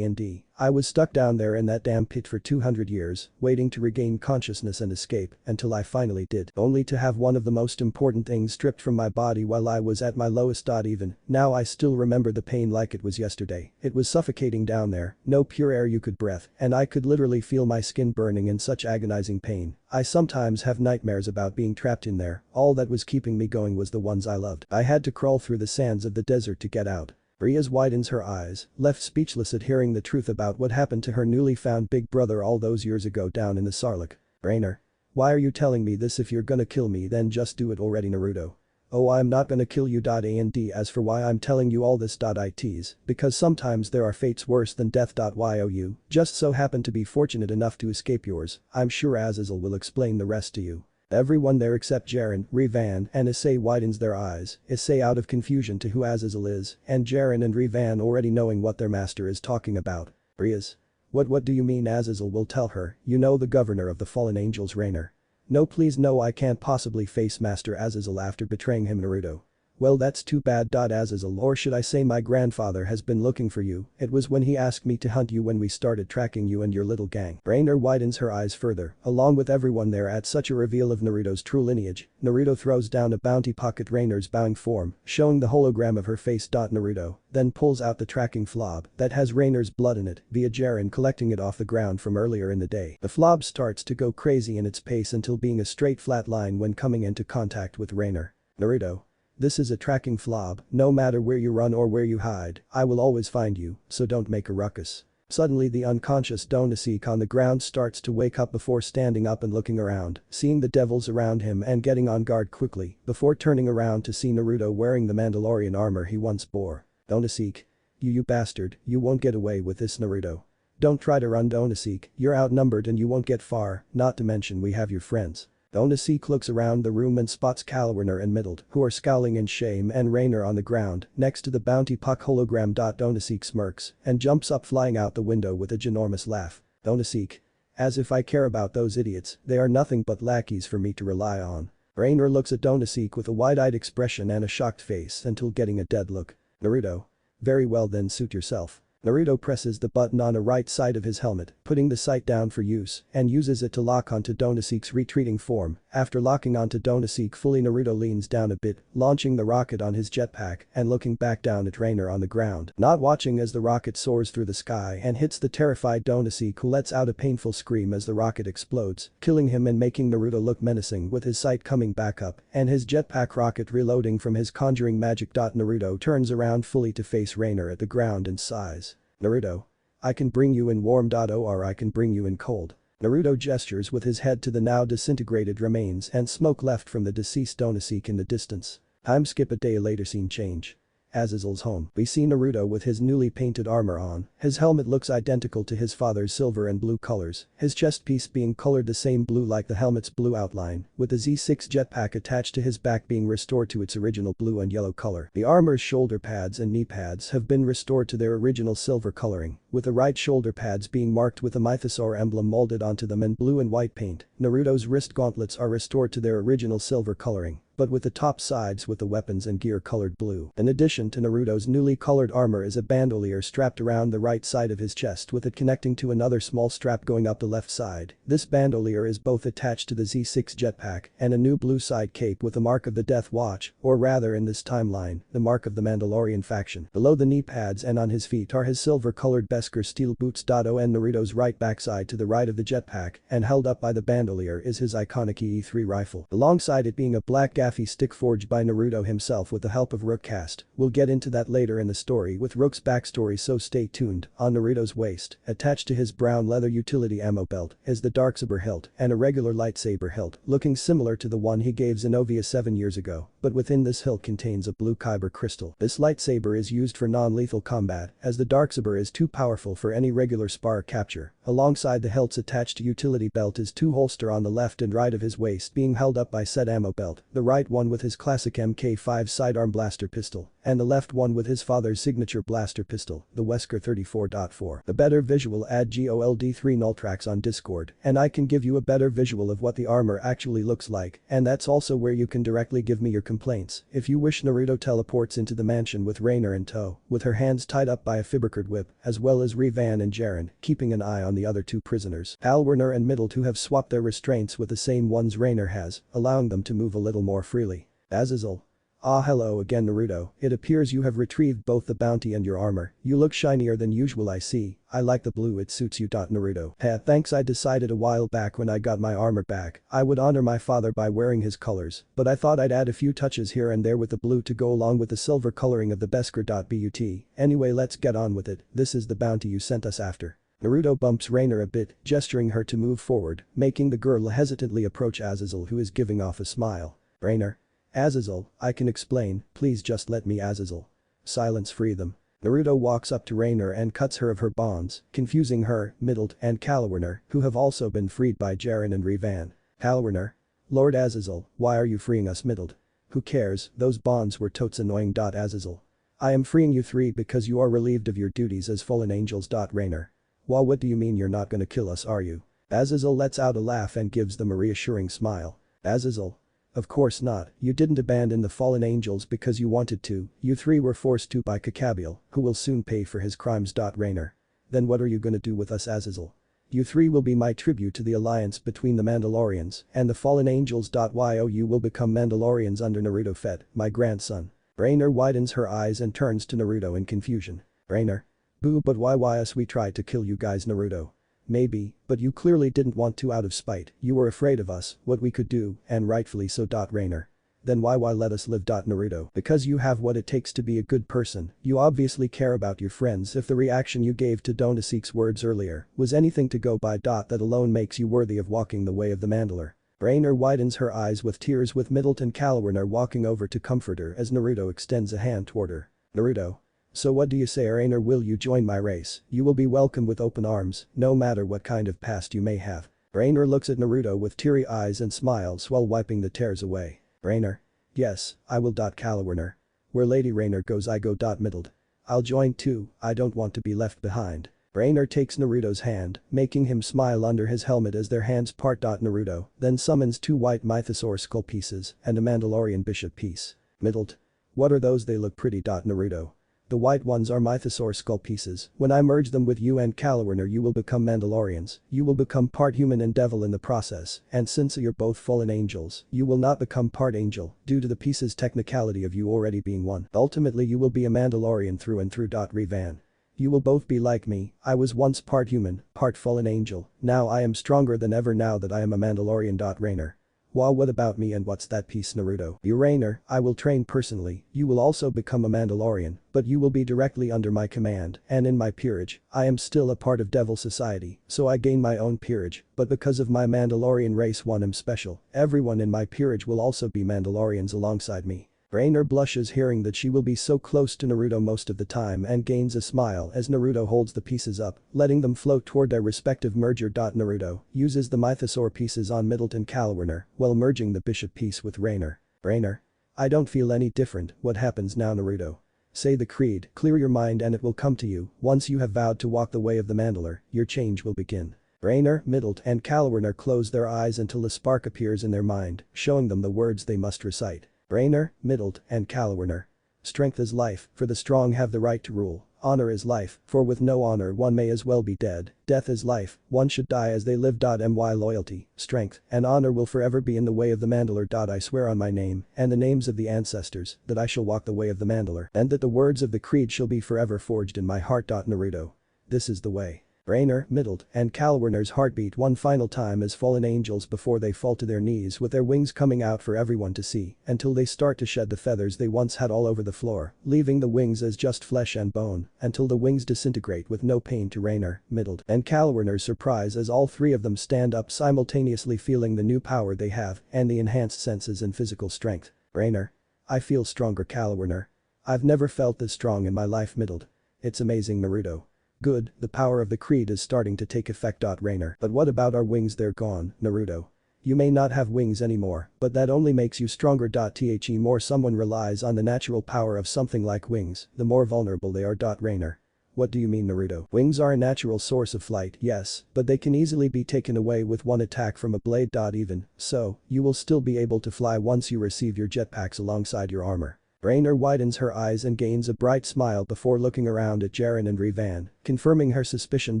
Speaker 1: I was stuck down there in that damn pit for 200 years, waiting to regain consciousness and escape, until I finally did. Only to have one of the most important things stripped from my body while I was at my lowest. Even now I still remember the pain like it was yesterday. It was suffocating down there, no pure air you could breathe, and I could literally feel my skin burning in such agonizing pain. I sometimes have nightmares about being trapped in there. All that was keeping me going was the ones I loved. I had to crawl through the sands of the desert to get out. Rias widens her eyes, left speechless at hearing the truth about what happened to her newly found big brother all those years ago down in the Sarlacc. Reiner. Why are you telling me this? If you're gonna kill me, then just do it already. Naruto. Oh, I'm not gonna kill you. And as for why I'm telling you all this. I tease, because sometimes there are fates worse than death. You just so happen to be fortunate enough to escape yours. I'm sure Azazel will explain the rest to you. Everyone there except Jiren, Rivan, and Issei widens their eyes, Issei out of confusion to who Azazel is, and Jiren and Rivan already knowing what their master is talking about. Rias. What do you mean? Azazel will tell her, you know, the governor of the fallen angels. Reiner. No, please, no, I can't possibly face Master Azazel after betraying him. Naruto. Well, that's too bad. Azazel, or should I say my grandfather, has been looking for you. It was when he asked me to hunt you when we started tracking you and your little gang. Reiner widens her eyes further, along with everyone there at such a reveal of Naruto's true lineage. Naruto throws down a bounty pocket Reiner's bowing form, showing the hologram of her face. Naruto then pulls out the tracking flob that has Reiner's blood in it via Jiren collecting it off the ground from earlier in the day. The flob starts to go crazy in its pace until being a straight flat line when coming into contact with Reiner. Naruto. This is a tracking flob. No matter where you run or where you hide, I will always find you, so don't make a ruckus. Suddenly the unconscious Donaseek on the ground starts to wake up before standing up and looking around, seeing the devils around him and getting on guard quickly, before turning around to see Naruto wearing the Mandalorian armor he once bore. Donaseek. You bastard, you won't get away with this, Naruto. Don't try to run, Donaseek, you're outnumbered and you won't get far, not to mention we have your friends. Donaseek looks around the room and spots Calwarner and Middled, who are scowling in shame, and Rainer on the ground next to the Bounty Puck hologram. Donaseek smirks and jumps up, flying out the window with a ginormous laugh. Donaseek. As if I care about those idiots, they are nothing but lackeys for me to rely on. Rainer looks at Donaseek with a wide-eyed expression and a shocked face until getting a dead look. Naruto. Very well then, suit yourself. Naruto presses the button on the right side of his helmet, putting the sight down for use, and uses it to lock onto Donaseek's retreating form. After locking onto Donaseek fully, Naruto leans down a bit, launching the rocket on his jetpack and looking back down at Rainer on the ground, not watching as the rocket soars through the sky and hits the terrified Donaseek, who lets out a painful scream as the rocket explodes, killing him and making Naruto look menacing with his sight coming back up and his jetpack rocket reloading from his conjuring magic. Naruto turns around fully to face Rainer at the ground and sighs. Naruto. I can bring you in warm. Or I can bring you in cold. Naruto gestures with his head to the now disintegrated remains and smoke left from the deceased Donaseek in the distance. Time skip a day later, scene change. Azazel's home. We see Naruto with his newly painted armor on. His helmet looks identical to his father's silver and blue colors, his chest piece being colored the same blue like the helmet's blue outline, with the Z6 jetpack attached to his back being restored to its original blue and yellow color. The armor's shoulder pads and knee pads have been restored to their original silver coloring, with the right shoulder pads being marked with a mythosaur emblem molded onto them in blue and white paint. Naruto's wrist gauntlets are restored to their original silver coloring, but with the top sides with the weapons and gear colored blue. In addition to Naruto's newly colored armor is a bandolier strapped around the right side of his chest, with it connecting to another small strap going up the left side. This bandolier is both attached to the Z6 jetpack and a new blue side cape with the mark of the Death Watch, or rather in this timeline, the mark of the Mandalorian faction. Below the knee pads and on his feet are his silver-colored Beskar steel boots. On Naruto's right backside to the right of the jetpack and held up by the bandolier is his iconic E3 rifle, alongside it being a black gaffy stick forged by Naruto himself with the help of Rookcast. We'll get into that later in the story with Rook's backstory, so stay tuned. On Naruto's waist, attached to his brown leather utility ammo belt, is the Darksaber hilt and a regular lightsaber hilt, looking similar to the one he gave Zenobia 7 years ago, but within this hilt contains a blue kyber crystal. This lightsaber is used for non-lethal combat, as the Darksaber is too powerful for any regular spar capture. Alongside the hilt's attached utility belt is two holster on the left and right of his waist being held up by said ammo belt, the right one with his classic Mk5 sidearm blaster pistol, and the left one with his father's signature blaster pistol, the Wesker 34.4. The better visual, add GOLD3 Nulltracks on Discord, and I can give you a better visual of what the armor actually looks like, and that's also where you can directly give me your complaints. If you wish. Naruto teleports into the mansion with Rainer in tow, with her hands tied up by a Fibercard whip, as well as Revan and Jaren, keeping an eye on the other two prisoners, Calwarner and Middle, who have swapped their restraints with the same ones Rainer has, allowing them to move a little more freely. Azazel. Ah, hello again, Naruto. It appears you have retrieved both the bounty and your armor. You look shinier than usual, I see. I like the blue, it suits you. Naruto. Heh, thanks. I decided a while back when I got my armor back, I would honor my father by wearing his colors, but I thought I'd add a few touches here and there with the blue to go along with the silver coloring of the Beskar. But anyway, let's get on with it. This is the bounty you sent us after. Naruto bumps Rainer a bit, gesturing her to move forward, making the girl hesitantly approach Azazel, who is giving off a smile. Rainer. Azazel, I can explain, please just let me. Azazel. Silence, free them. Naruto walks up to Rainer and cuts her of her bonds, confusing her, Middled, and Calwarner, who have also been freed by Jaren and Revan. Calwarner. Lord Azazel, why are you freeing us? Middled. Who cares, those bonds were totes annoying. Azazel. I am freeing you three because you are relieved of your duties as fallen angels. Rainer. Well, what do you mean you're not gonna kill us, are you? Azazel lets out a laugh and gives them a reassuring smile. Azazel. Of course not, you didn't abandon the fallen angels because you wanted to, you three were forced to by Kakabiel, who will soon pay for his crimes. Rainer. Then what are you gonna do with us? Azazel. You three will be my tribute to the alliance between the Mandalorians and the fallen angels. You will become Mandalorians under Naruto Fett, my grandson. Rainer widens her eyes and turns to Naruto in confusion. Rainer. Boo, but why us? We tried to kill you guys, Naruto. Maybe, but you clearly didn't want to out of spite, you were afraid of us, what we could do, and rightfully so. Rainer. Then why let us live. Naruto. Because you have what it takes to be a good person, you obviously care about your friends. If the reaction you gave to Donaseek's words earlier was anything to go by. That alone makes you worthy of walking the way of the Mandalore. Rainer widens her eyes with tears with Middleton Caloran are walking over to comfort her as Naruto extends a hand toward her. Naruto. So what do you say, Rainer? Will you join my race? You will be welcomed with open arms, no matter what kind of past you may have. Rainer looks at Naruto with teary eyes and smiles while wiping the tears away. Rainer. Yes, I will. Calawerner. Where Lady Rainer goes I go. Middled. I'll join too, I don't want to be left behind. Rainer takes Naruto's hand, making him smile under his helmet as their hands part. Naruto then summons 2 white mythosaur skull pieces and a Mandalorian bishop piece. Middled. What are those? They look pretty. Naruto. The white ones are mythosaur skull pieces. When I merge them with you and Calawerner you will become Mandalorians. You will become part human and devil in the process, and since you're both fallen angels, you will not become part angel due to the pieces technicality of you already being one. Ultimately you will be a Mandalorian through and through. Revan. You will both be like me, I was once part human, part fallen angel, now I am stronger than ever now that I am a Mandalorian. Rainer. Wow, what about me and what's that piece? Naruto. You Rainer, I will train personally, you will also become a Mandalorian, but you will be directly under my command and in my peerage. I am still a part of Devil Society, so I gain my own peerage, but because of my Mandalorian race one am special, everyone in my peerage will also be Mandalorians alongside me. Rainer blushes hearing that she will be so close to Naruto most of the time and gains a smile as Naruto holds the pieces up, letting them float toward their respective merger. Naruto uses the mythosaur pieces on Middleton Calawerner while merging the bishop piece with Rainer. Rainer. I don't feel any different, what happens now? Naruto. Say the creed, clear your mind and it will come to you, once you have vowed to walk the way of the Mandalore, your change will begin. Rainer, Middleton and Calawerner close their eyes until a spark appears in their mind, showing them the words they must recite. Rainer, Middleton and Calawerner. Strength is life, for the strong have the right to rule. Honor is life, for with no honor one may as well be dead. Death is life, one should die as they live. My loyalty, strength, and honor will forever be in the way of the Mandalore. I swear on my name, and the names of the ancestors, that I shall walk the way of the Mandalore, and that the words of the creed shall be forever forged in my heart. Naruto. This is the way. Rainer, Middleton and Calawerner's heartbeat one final time as fallen angels before they fall to their knees with their wings coming out for everyone to see until they start to shed the feathers they once had all over the floor, leaving the wings as just flesh and bone until the wings disintegrate with no pain to Rainer, Middleton and Calawerner's surprise as all 3 of them stand up simultaneously feeling the new power they have and the enhanced senses and physical strength. Rainer. I feel stronger. Calawerner. I've never felt this strong in my life. Middleton. It's amazing. Naruto. Good, the power of the creed is starting to take effect. Rainer. But what about our wings? They're gone, Naruto. You may not have wings anymore, but that only makes you stronger. The more someone relies on the natural power of something like wings, the more vulnerable they are. Rainer. What do you mean? Naruto. Wings are a natural source of flight, yes, but they can easily be taken away with one attack from a blade. Even so, you will still be able to fly once you receive your jetpacks alongside your armor. Rainer widens her eyes and gains a bright smile before looking around at Jaren and Revan, confirming her suspicion.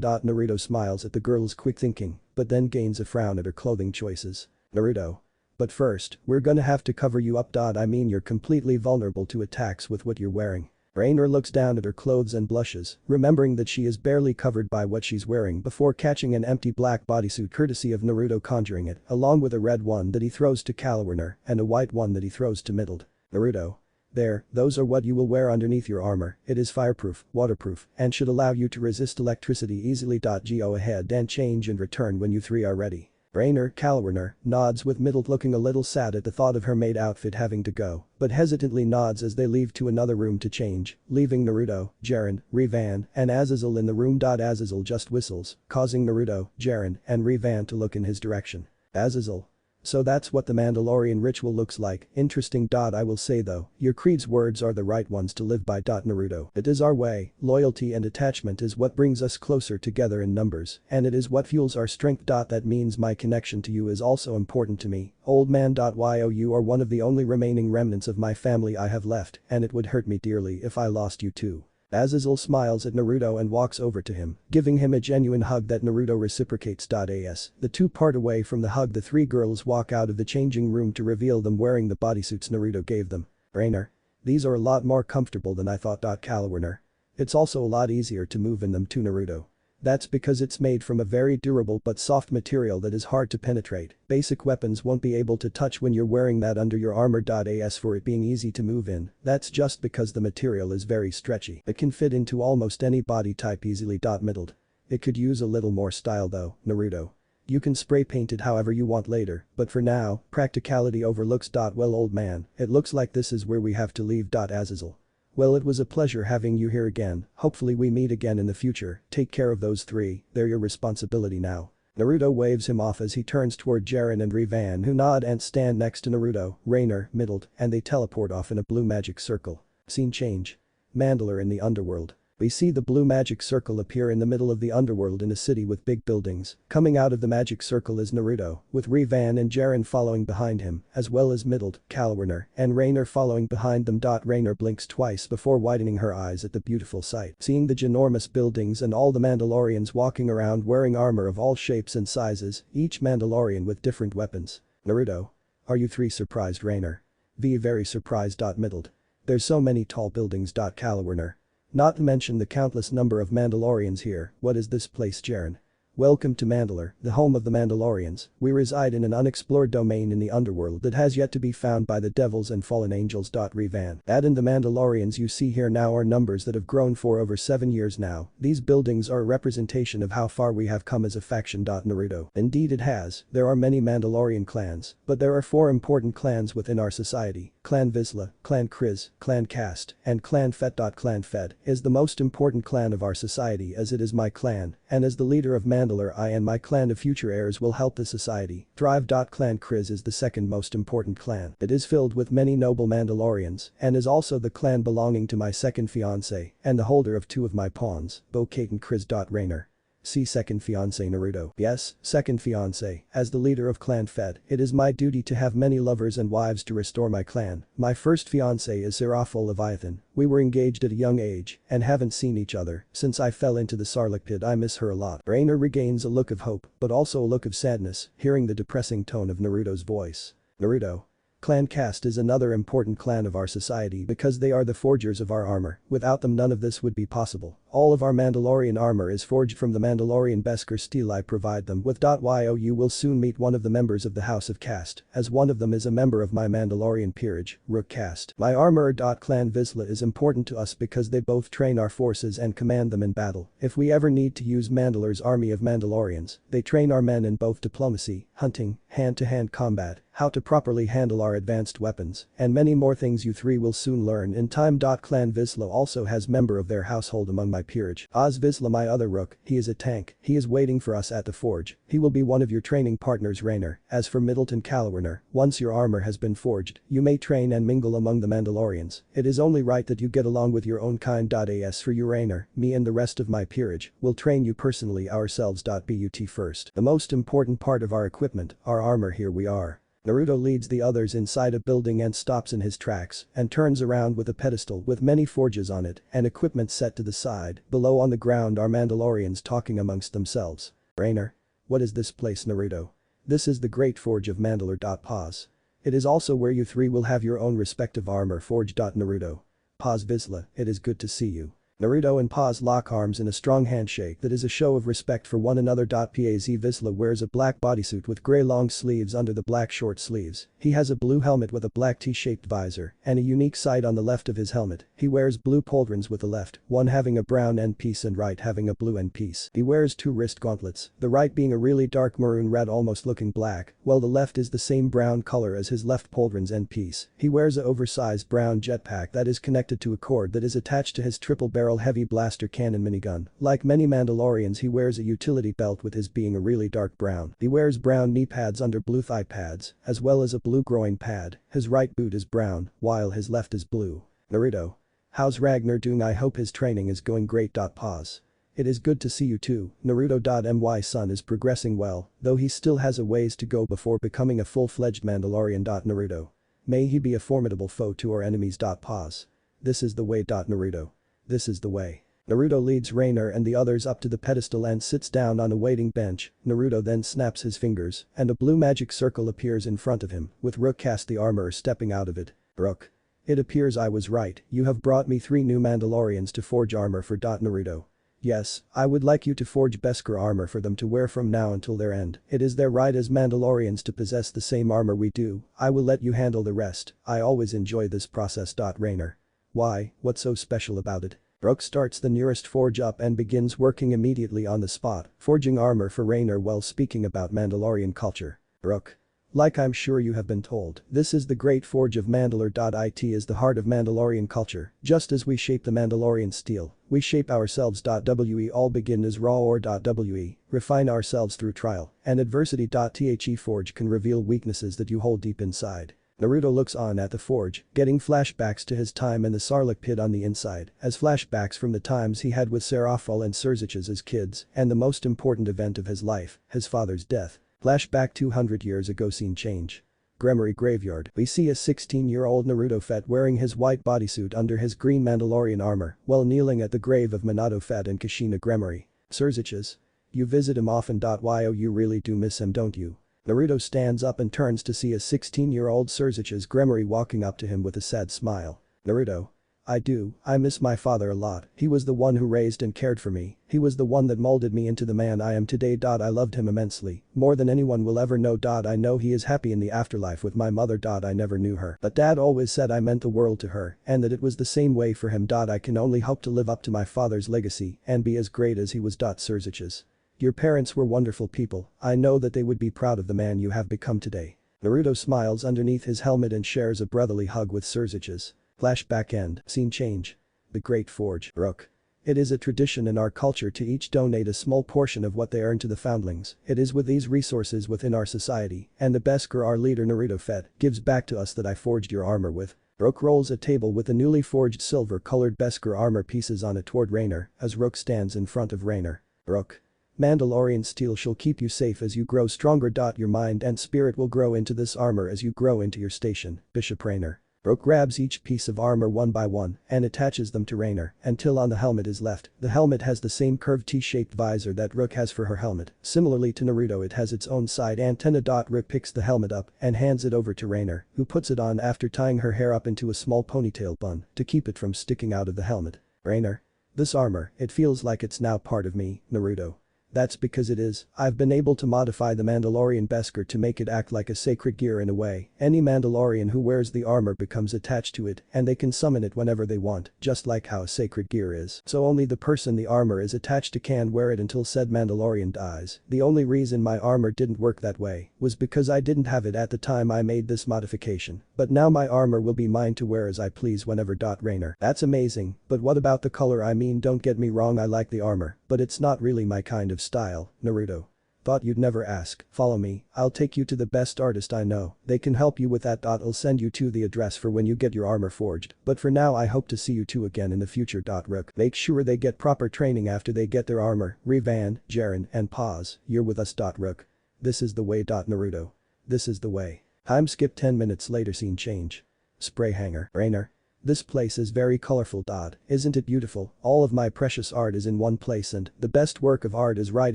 Speaker 1: Naruto smiles at the girl's quick thinking, but then gains a frown at her clothing choices. Naruto. But first, we're gonna have to cover you up. I mean you're completely vulnerable to attacks with what you're wearing. Rainer looks down at her clothes and blushes, remembering that she is barely covered by what she's wearing before catching an empty black bodysuit courtesy of Naruto conjuring it, along with a red one that he throws to Calawerner and a white one that he throws to Middleton. Naruto. There, those are what you will wear underneath your armor, it is fireproof, waterproof, and should allow you to resist electricity easily. Go ahead and change and return when you 3 are ready. Rainer, Calawerner, nods with Middleton looking a little sad at the thought of her maid outfit having to go, but hesitantly nods as they leave to another room to change, leaving Naruto, Jaren, Revan, and Azazel in the room. Azazel just whistles, causing Naruto, Jaren, and Revan to look in his direction. Azazel. So that's what the Mandalorian ritual looks like, interesting. I will say though, your creed's words are the right ones to live by. Naruto. It is our way, loyalty and attachment is what brings us closer together in numbers, and it is what fuels our strength. That means my connection to you is also important to me, old man. You are one of the only remaining remnants of my family I have left, and it would hurt me dearly if I lost you too. Azazel smiles at Naruto and walks over to him, giving him a genuine hug that Naruto reciprocates. As the 2 part away from the hug, the 3 girls walk out of the changing room to reveal them wearing the bodysuits Naruto gave them. Rainer. These are a lot more comfortable than I thought. Calawerner. It's also a lot easier to move in them too. Naruto. That's because it's made from a very durable but soft material that is hard to penetrate. Basic weapons won't be able to touch when you're wearing that under your armor. As for it being easy to move in, that's just because the material is very stretchy. It can fit into almost any body type easily. Middled. It could use a little more style though, Naruto. You can spray paint it however you want later, but for now, practicality overlooks. Well, old man, it looks like this is where we have to leave. Azazel. Well, it was a pleasure having you here again, hopefully we meet again in the future. Take care of those three, they're your responsibility now. Naruto waves him off as he turns toward Jiren and Rivan, who nod and stand next to Naruto, Rainer, Middled, and they teleport off in a blue magic circle. Scene change. Mandalore in the underworld. We see the blue magic circle appear in the middle of the underworld in a city with big buildings. Coming out of the magic circle is Naruto, with Rivan and Jiren following behind him, as well as Middled, Calwarner, and Rainer following behind them. Rainer blinks twice before widening her eyes at the beautiful sight. Seeing the ginormous buildings and all the Mandalorians walking around wearing armor of all shapes and sizes, each Mandalorian with different weapons. Naruto. Are you three surprised? Rainer. Very surprised. Middled. There's so many tall buildings. Calwarner. Not to mention the countless number of Mandalorians here. What is this place? Jiren. Welcome to Mandalore, the home of the Mandalorians. We reside in an unexplored domain in the underworld that has yet to be found by the devils and fallen angels. Rivan. Add in the Mandalorians you see here now are numbers that have grown for over 7 years now. These buildings are a representation of how far we have come as a faction. Naruto. Indeed it has, there are many Mandalorian clans, but there are 4 important clans within our society. Clan Vizsla, Clan Kryz, Clan Caste, and Clan Fett. Clan Fett is the most important clan of our society as it is my clan, and as the leader of Mandalore I and my clan of future heirs will help the society thrive. Clan Kryz is the second most important clan. It is filled with many noble Mandalorians and is also the clan belonging to my second fiancé and the holder of 2 of my pawns, Bo-Katan Kryz. Rainer. See second fiancé. Naruto. Yes, second fiancé. As the leader of Clan Fett, it is my duty to have many lovers and wives to restore my clan. My first fiancé is Seraphol Leviathan. We were engaged at a young age and haven't seen each other since I fell into the Sarlacc pit. I miss her a lot. Rainer regains a look of hope, but also a look of sadness, hearing the depressing tone of Naruto's voice. Naruto. Clan Caste is another important clan of our society because they are the forgers of our armor. Without them none of this would be possible. All of our Mandalorian armor is forged from the Mandalorian Beskar steel I provide them with. You will soon meet one of the members of the House of Caste, as one of them is a member of my Mandalorian peerage, Rook Caste. My armorer. Clan Vizsla is important to us because they both train our forces and command them in battle. If we ever need to use Mandalore's army of Mandalorians, they train our men in both diplomacy, hunting, hand-to-hand combat, how to properly handle our advanced weapons, and many more things you three will soon learn in time. Clan Vizsla also has member of their household among my peerage. Oz Vizsla, my other rook, he is a tank. He is waiting for us at the forge. He will be one of your training partners. Rainer. As for Middleton Calwarner, once your armor has been forged, you may train and mingle among the Mandalorians. It is only right that you get along with your own kind. As for you Rainer, me and the rest of my peerage will train you personally ourselves. But first. The most important part of our equipment, our armor. Here we are. Naruto leads the others inside a building and stops in his tracks and turns around with a pedestal with many forges on it and equipment set to the side. Below on the ground are Mandalorians talking amongst themselves. Rainer. What is this place? Naruto. This is the Great Forge of Mandalore. Pause. It is also where you three will have your own respective armor forged. Naruto. Pause. Vizsla, it is good to see you. Naruto and Paz lock arms in a strong handshake that is a show of respect for one another. Paz Vizsla wears a black bodysuit with grey long sleeves under the black short sleeves. He has a blue helmet with a black T-shaped visor and a unique sight on the left of his helmet. He wears blue pauldrons with the left, one having a brown end piece and right having a blue end piece. He wears 2 wrist gauntlets, the right being a really dark maroon red almost looking black, while the left is the same brown color as his left pauldron's end piece. He wears a oversized brown jetpack that is connected to a cord that is attached to his triple barrel heavy blaster cannon minigun. Like many Mandalorians he wears a utility belt with his being a really dark brown. He wears brown knee pads under blue thigh pads, as well as a blue groin pad. His right boot is brown, while his left is blue. Naruto. How's Ragnar doing? I hope his training is going great. Pause. It is good to see you too, Naruto. My son is progressing well, though he still has a ways to go before becoming a full-fledged Mandalorian. Naruto. May he be a formidable foe to our enemies. Pause. This is the way. Naruto. This is the way. Naruto leads Rainer and the others up to the pedestal and sits down on a waiting bench. Naruto then snaps his fingers and a blue magic circle appears in front of him, with Rook Cast the armorer stepping out of it. Rook. It appears I was right, you have brought me 3 new Mandalorians to forge armor for. Naruto. Yes, I would like you to forge Beskar armor for them to wear from now until their end. It is their right as Mandalorians to possess the same armor we do. I will let you handle the rest. I always enjoy this process. Raynor. Why, what's so special about it? Brooke starts the nearest forge up and begins working immediately on the spot, forging armor for Raynor while speaking about Mandalorian culture. Brooke. Like I'm sure you have been told, this is the great forge of Mandalore. It is the heart of Mandalorian culture. Just as we shape the Mandalorian steel, we shape ourselves. We all begin as raw ore. We refine ourselves through trial and adversity. The forge can reveal weaknesses that you hold deep inside. Naruto looks on at the forge, getting flashbacks to his time in the Sarlacc pit on the inside, as flashbacks from the times he had with Seraphol and Surziches as kids, and the most important event of his life, his father's death. Flashback 200 years ago. Scene change. Gremory graveyard. We see a 16-year-old Naruto Fett wearing his white bodysuit under his green Mandalorian armor while kneeling at the grave of Manado Fett and Kushina Gremory. Surziches. You visit him often. Wow, you really do miss him, don't you? Naruto stands up and turns to see a 16-year-old Surziches Gremory walking up to him with a sad smile. Naruto. I do, I miss my father a lot. He was the one who raised and cared for me. He was the one that molded me into the man I am today. I loved him immensely, more than anyone will ever know. I know he is happy in the afterlife with my mother. I never knew her, but Dad always said I meant the world to her and that it was the same way for him. I can only hope to live up to my father's legacy and be as great as he was. Surziches. Your parents were wonderful people. I know that they would be proud of the man you have become today. Naruto smiles underneath his helmet and shares a brotherly hug with Surziches. Flashback end. Scene change. The Great Forge. Rook. It is a tradition in our culture to each donate a small portion of what they earn to the foundlings. It is with these resources within our society, and the Beskar our leader Naruto Fett gives back to us that I forged your armor with. Rook rolls a table with the newly forged silver-colored Beskar armor pieces on it toward Raynor as Rook stands in front of Raynor. Rook. Mandalorian steel shall keep you safe as you grow stronger. Your mind and spirit will grow into this armor as you grow into your station, Bishop Raynor. Rook grabs each piece of armor one by one and attaches them to Raynor until on the helmet is left. The helmet has the same curved T-shaped visor that Rook has for her helmet. Similarly to Naruto, it has its own side antenna. Rook picks the helmet up and hands it over to Raynor, who puts it on after tying her hair up into a small ponytail bun to keep it from sticking out of the helmet. Raynor. This armor, it feels like it's now part of me, Naruto. That's because it is. I've been able to modify the Mandalorian Beskar to make it act like a sacred gear in a way. Any Mandalorian who wears the armor becomes attached to it and they can summon it whenever they want, just like how a sacred gear is. So only the person the armor is attached to can wear it until said Mandalorian dies. The only reason my armor didn't work that way was because I didn't have it at the time I made this modification. But now my armor will be mine to wear as I please whenever. Raynor. That's amazing, but what about the color? I mean, don't get me wrong, I like the armor, but it's not really my kind of style, Naruto. Thought you'd never ask. Follow me, I'll take you to the best artist I know. They can help you with that. I'll send you to the address for when you get your armor forged, but for now I hope to see you two again in the future. Rook. Make sure they get proper training after they get their armor. Revan, Jaren, and Paz, you're with us. Rook. This is the way. Naruto. This is the way. Time skip 10 minutes later. Scene change. Spray hanger. Raynor. This place is very colorful. Isn't it beautiful? All of my precious art is in one place and the best work of art is right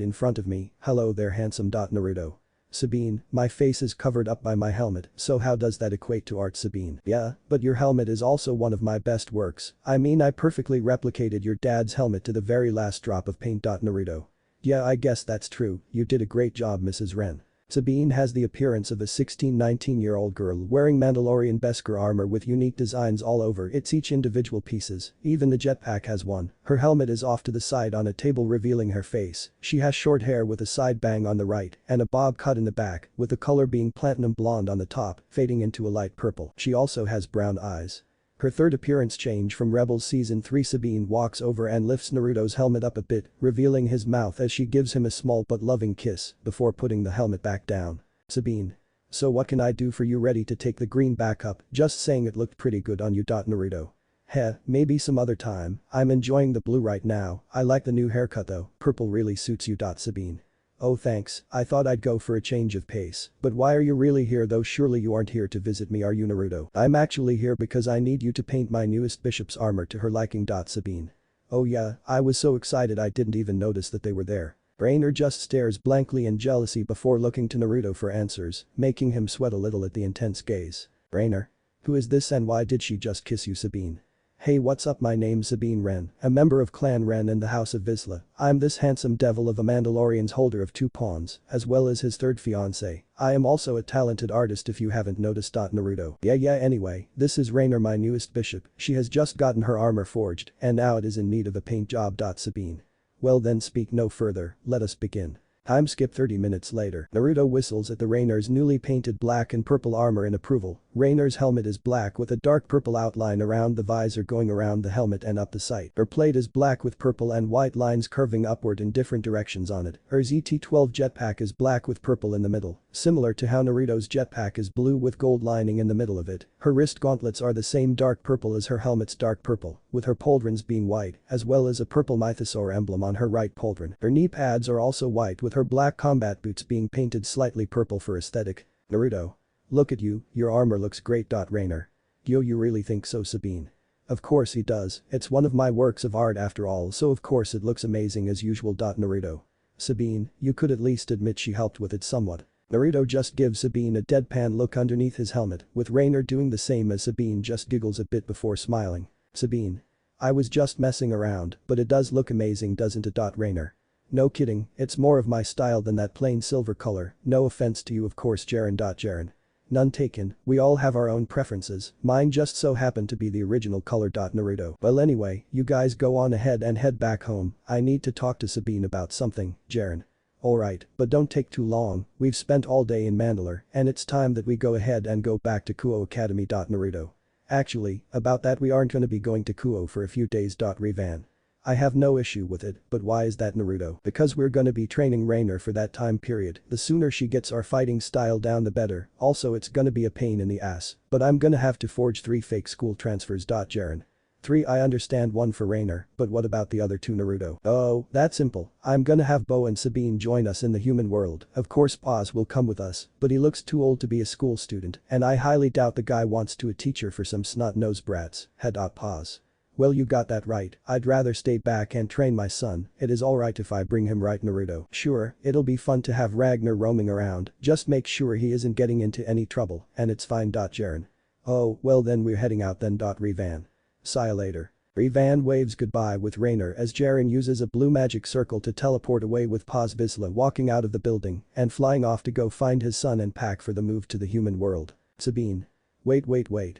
Speaker 1: in front of me. Hello there, handsome. Naruto. Sabine, my face is covered up by my helmet, so how does that equate to art? Sabine. Yeah, but your helmet is also one of my best works. I mean, I perfectly replicated your dad's helmet to the very last drop of paint. Naruto. Yeah, I guess that's true. You did a great job, Mrs. Ren. Sabine has the appearance of a 16-19-year-old girl wearing Mandalorian Beskar armor with unique designs all over its each individual pieces, even the jetpack has one. Her helmet is off to the side on a table revealing her face. She has short hair with a side bang on the right and a bob cut in the back, with the color being platinum blonde on the top, fading into a light purple. She also has brown eyes. Her third appearance change from Rebels Season 3. Sabine walks over and lifts Naruto's helmet up a bit, revealing his mouth as she gives him a small but loving kiss before putting the helmet back down. Sabine. So what can I do for you? Ready to take the green back up? Just saying, it looked pretty good on you. Naruto. Heh, maybe some other time. I'm enjoying the blue right now. I like the new haircut though. Purple really suits you. Sabine. Oh thanks, I thought I'd go for a change of pace. But why are you really here though? Surely you aren't here to visit me, are you, Naruto? I'm actually here because I need you to paint my newest bishop's armor to her liking. Sabine. Oh yeah, I was so excited I didn't even notice that they were there. Raynor just stares blankly in jealousy before looking to Naruto for answers, making him sweat a little at the intense gaze. Raynor. Who is this and why did she just kiss you? Sabine. Hey, what's up, my name's Sabine Wren, a member of Clan Wren and the House of Vizsla. I'm this handsome devil of a Mandalorian's holder of 2 pawns, as well as his third fiancé. I am also a talented artist if you haven't noticed. Naruto. Yeah, anyway, this is Rainer, my newest bishop. She has just gotten her armor forged, and now it is in need of a paint job. Sabine. Well then, speak no further, let us begin. Time skip 30 minutes later. Naruto whistles at the Rainer's newly painted black and purple armor in approval. Rainer's helmet is black with a dark purple outline around the visor going around the helmet and up the sight. Her plate is black with purple and white lines curving upward in different directions on it. Her ZT-12 jetpack is black with purple in the middle, similar to how Naruto's jetpack is blue with gold lining in the middle of it. Her wrist gauntlets are the same dark purple as her helmet's dark purple, with her pauldrons being white, as well as a purple mythosaur emblem on her right pauldron. Her knee pads are also white with her black combat boots being painted slightly purple for aesthetic. Naruto. Look at you, your armor looks great. Rainer. Yo, you really think so, Sabine? Of course he does, it's one of my works of art after all, so of course it looks amazing as usual. Naruto. Sabine, you could at least admit she helped with it somewhat. Naruto just gives Sabine a deadpan look underneath his helmet, with Rainer doing the same as Sabine just giggles a bit before smiling. Sabine. I was just messing around, but it does look amazing, doesn't it? Rainer. No kidding, it's more of my style than that plain silver color, no offense to you of course, Jaren. Jaren. None taken, we all have our own preferences, mine just so happened to be the original color. Naruto. Well anyway, you guys go on ahead and head back home, I need to talk to Sabine about something, Jaren. Alright, but don't take too long, we've spent all day in Mandalore, and it's time that we go ahead and go back to Kuo Academy. Naruto. Actually, about that we aren't gonna be going to Kuo for a few days. Revan. I have no issue with it, but why is that, Naruto? Because we're gonna be training Rainer for that time period, the sooner she gets our fighting style down the better, also it's gonna be a pain in the ass, but I'm gonna have to forge 3 fake school transfers. Jaren. 3, I understand, 1 for Rainer, but what about the other 2, Naruto? Oh, that's simple, I'm gonna have Bo and Sabine join us in the human world, of course Paz will come with us, but he looks too old to be a school student, and I highly doubt the guy wants to a teacher for some snot-nosed brats. Head up, Paz. Well, you got that right, I'd rather stay back and train my son, it is alright if I bring him, right, Naruto? Sure, it'll be fun to have Ragnar roaming around, just make sure he isn't getting into any trouble, and it's fine. Jaren. Oh, well then we're heading out then. Revan. See ya later. Revan waves goodbye with Rainer as Jaren uses a blue magic circle to teleport away with Paz Vizsla walking out of the building and flying off to go find his son and pack for the move to the human world. Sabine. Wait,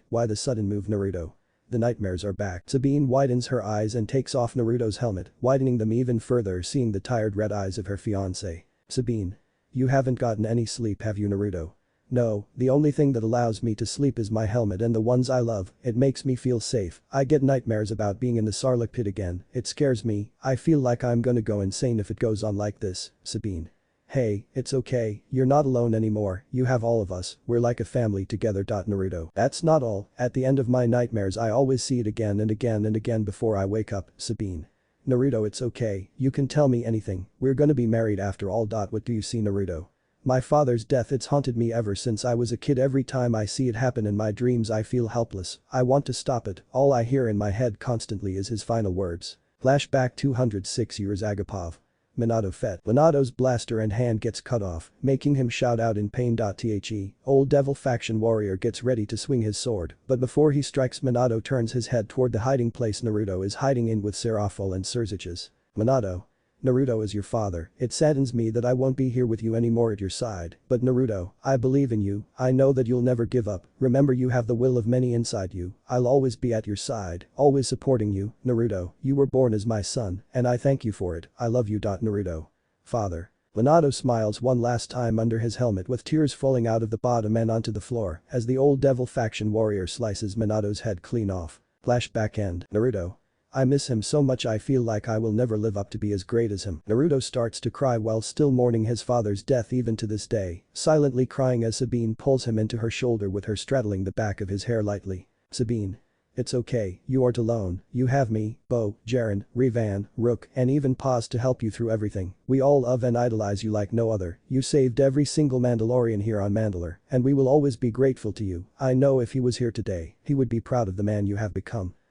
Speaker 1: why the sudden move, Naruto? The nightmares are back. Sabine widens her eyes and takes off Naruto's helmet, widening them even further, seeing the tired red eyes of her fiancé. Sabine. You haven't gotten any sleep, have you, Naruto? No, the only thing that allows me to sleep is my helmet and the ones I love, it makes me feel safe, I get nightmares about being in the Sarlacc pit again, it scares me, I feel like I'm gonna go insane if it goes on like this. Sabine. Hey, it's okay, you're not alone anymore, you have all of us, we're like a family together. Naruto. That's not all, at the end of my nightmares I always see it again and again and again before I wake up. Sabine. Naruto, it's okay, you can tell me anything, we're gonna be married after all. What do you see, Naruto? My father's death, it's haunted me ever since I was a kid. Every time I see it happen in my dreams I feel helpless, I want to stop it, all I hear in my head constantly is his final words. Flashback 206 years Agapov. Manado Fet. Manado's blaster and hand gets cut off, making him shout out in pain. The old devil faction warrior gets ready to swing his sword, but before he strikes Manado turns his head toward the hiding place Naruto is hiding in with Seraphol and Surziches. Manado. Naruto is your father, it saddens me that I won't be here with you anymore at your side, but Naruto, I believe in you, I know that you'll never give up, remember you have the will of many inside you, I'll always be at your side, always supporting you, Naruto, you were born as my son, and I thank you for it, I love you. Naruto. Father. Manado smiles one last time under his helmet with tears falling out of the bottom and onto the floor as the old devil faction warrior slices Manado's head clean off. Flashback end. Naruto. I miss him so much, I feel like I will never live up to be as great as him. Naruto starts to cry while still mourning his father's death even to this day, silently crying as Sabine pulls him into her shoulder with her straddling the back of his hair lightly. Sabine. It's okay, you aren't alone, you have me, Bo, Jaren, Revan, Rook, and even Paz to help you through everything, we all love and idolize you like no other, you saved every single Mandalorian here on Mandalore, and we will always be grateful to you, I know if he was here today, he would be proud of the man you have become.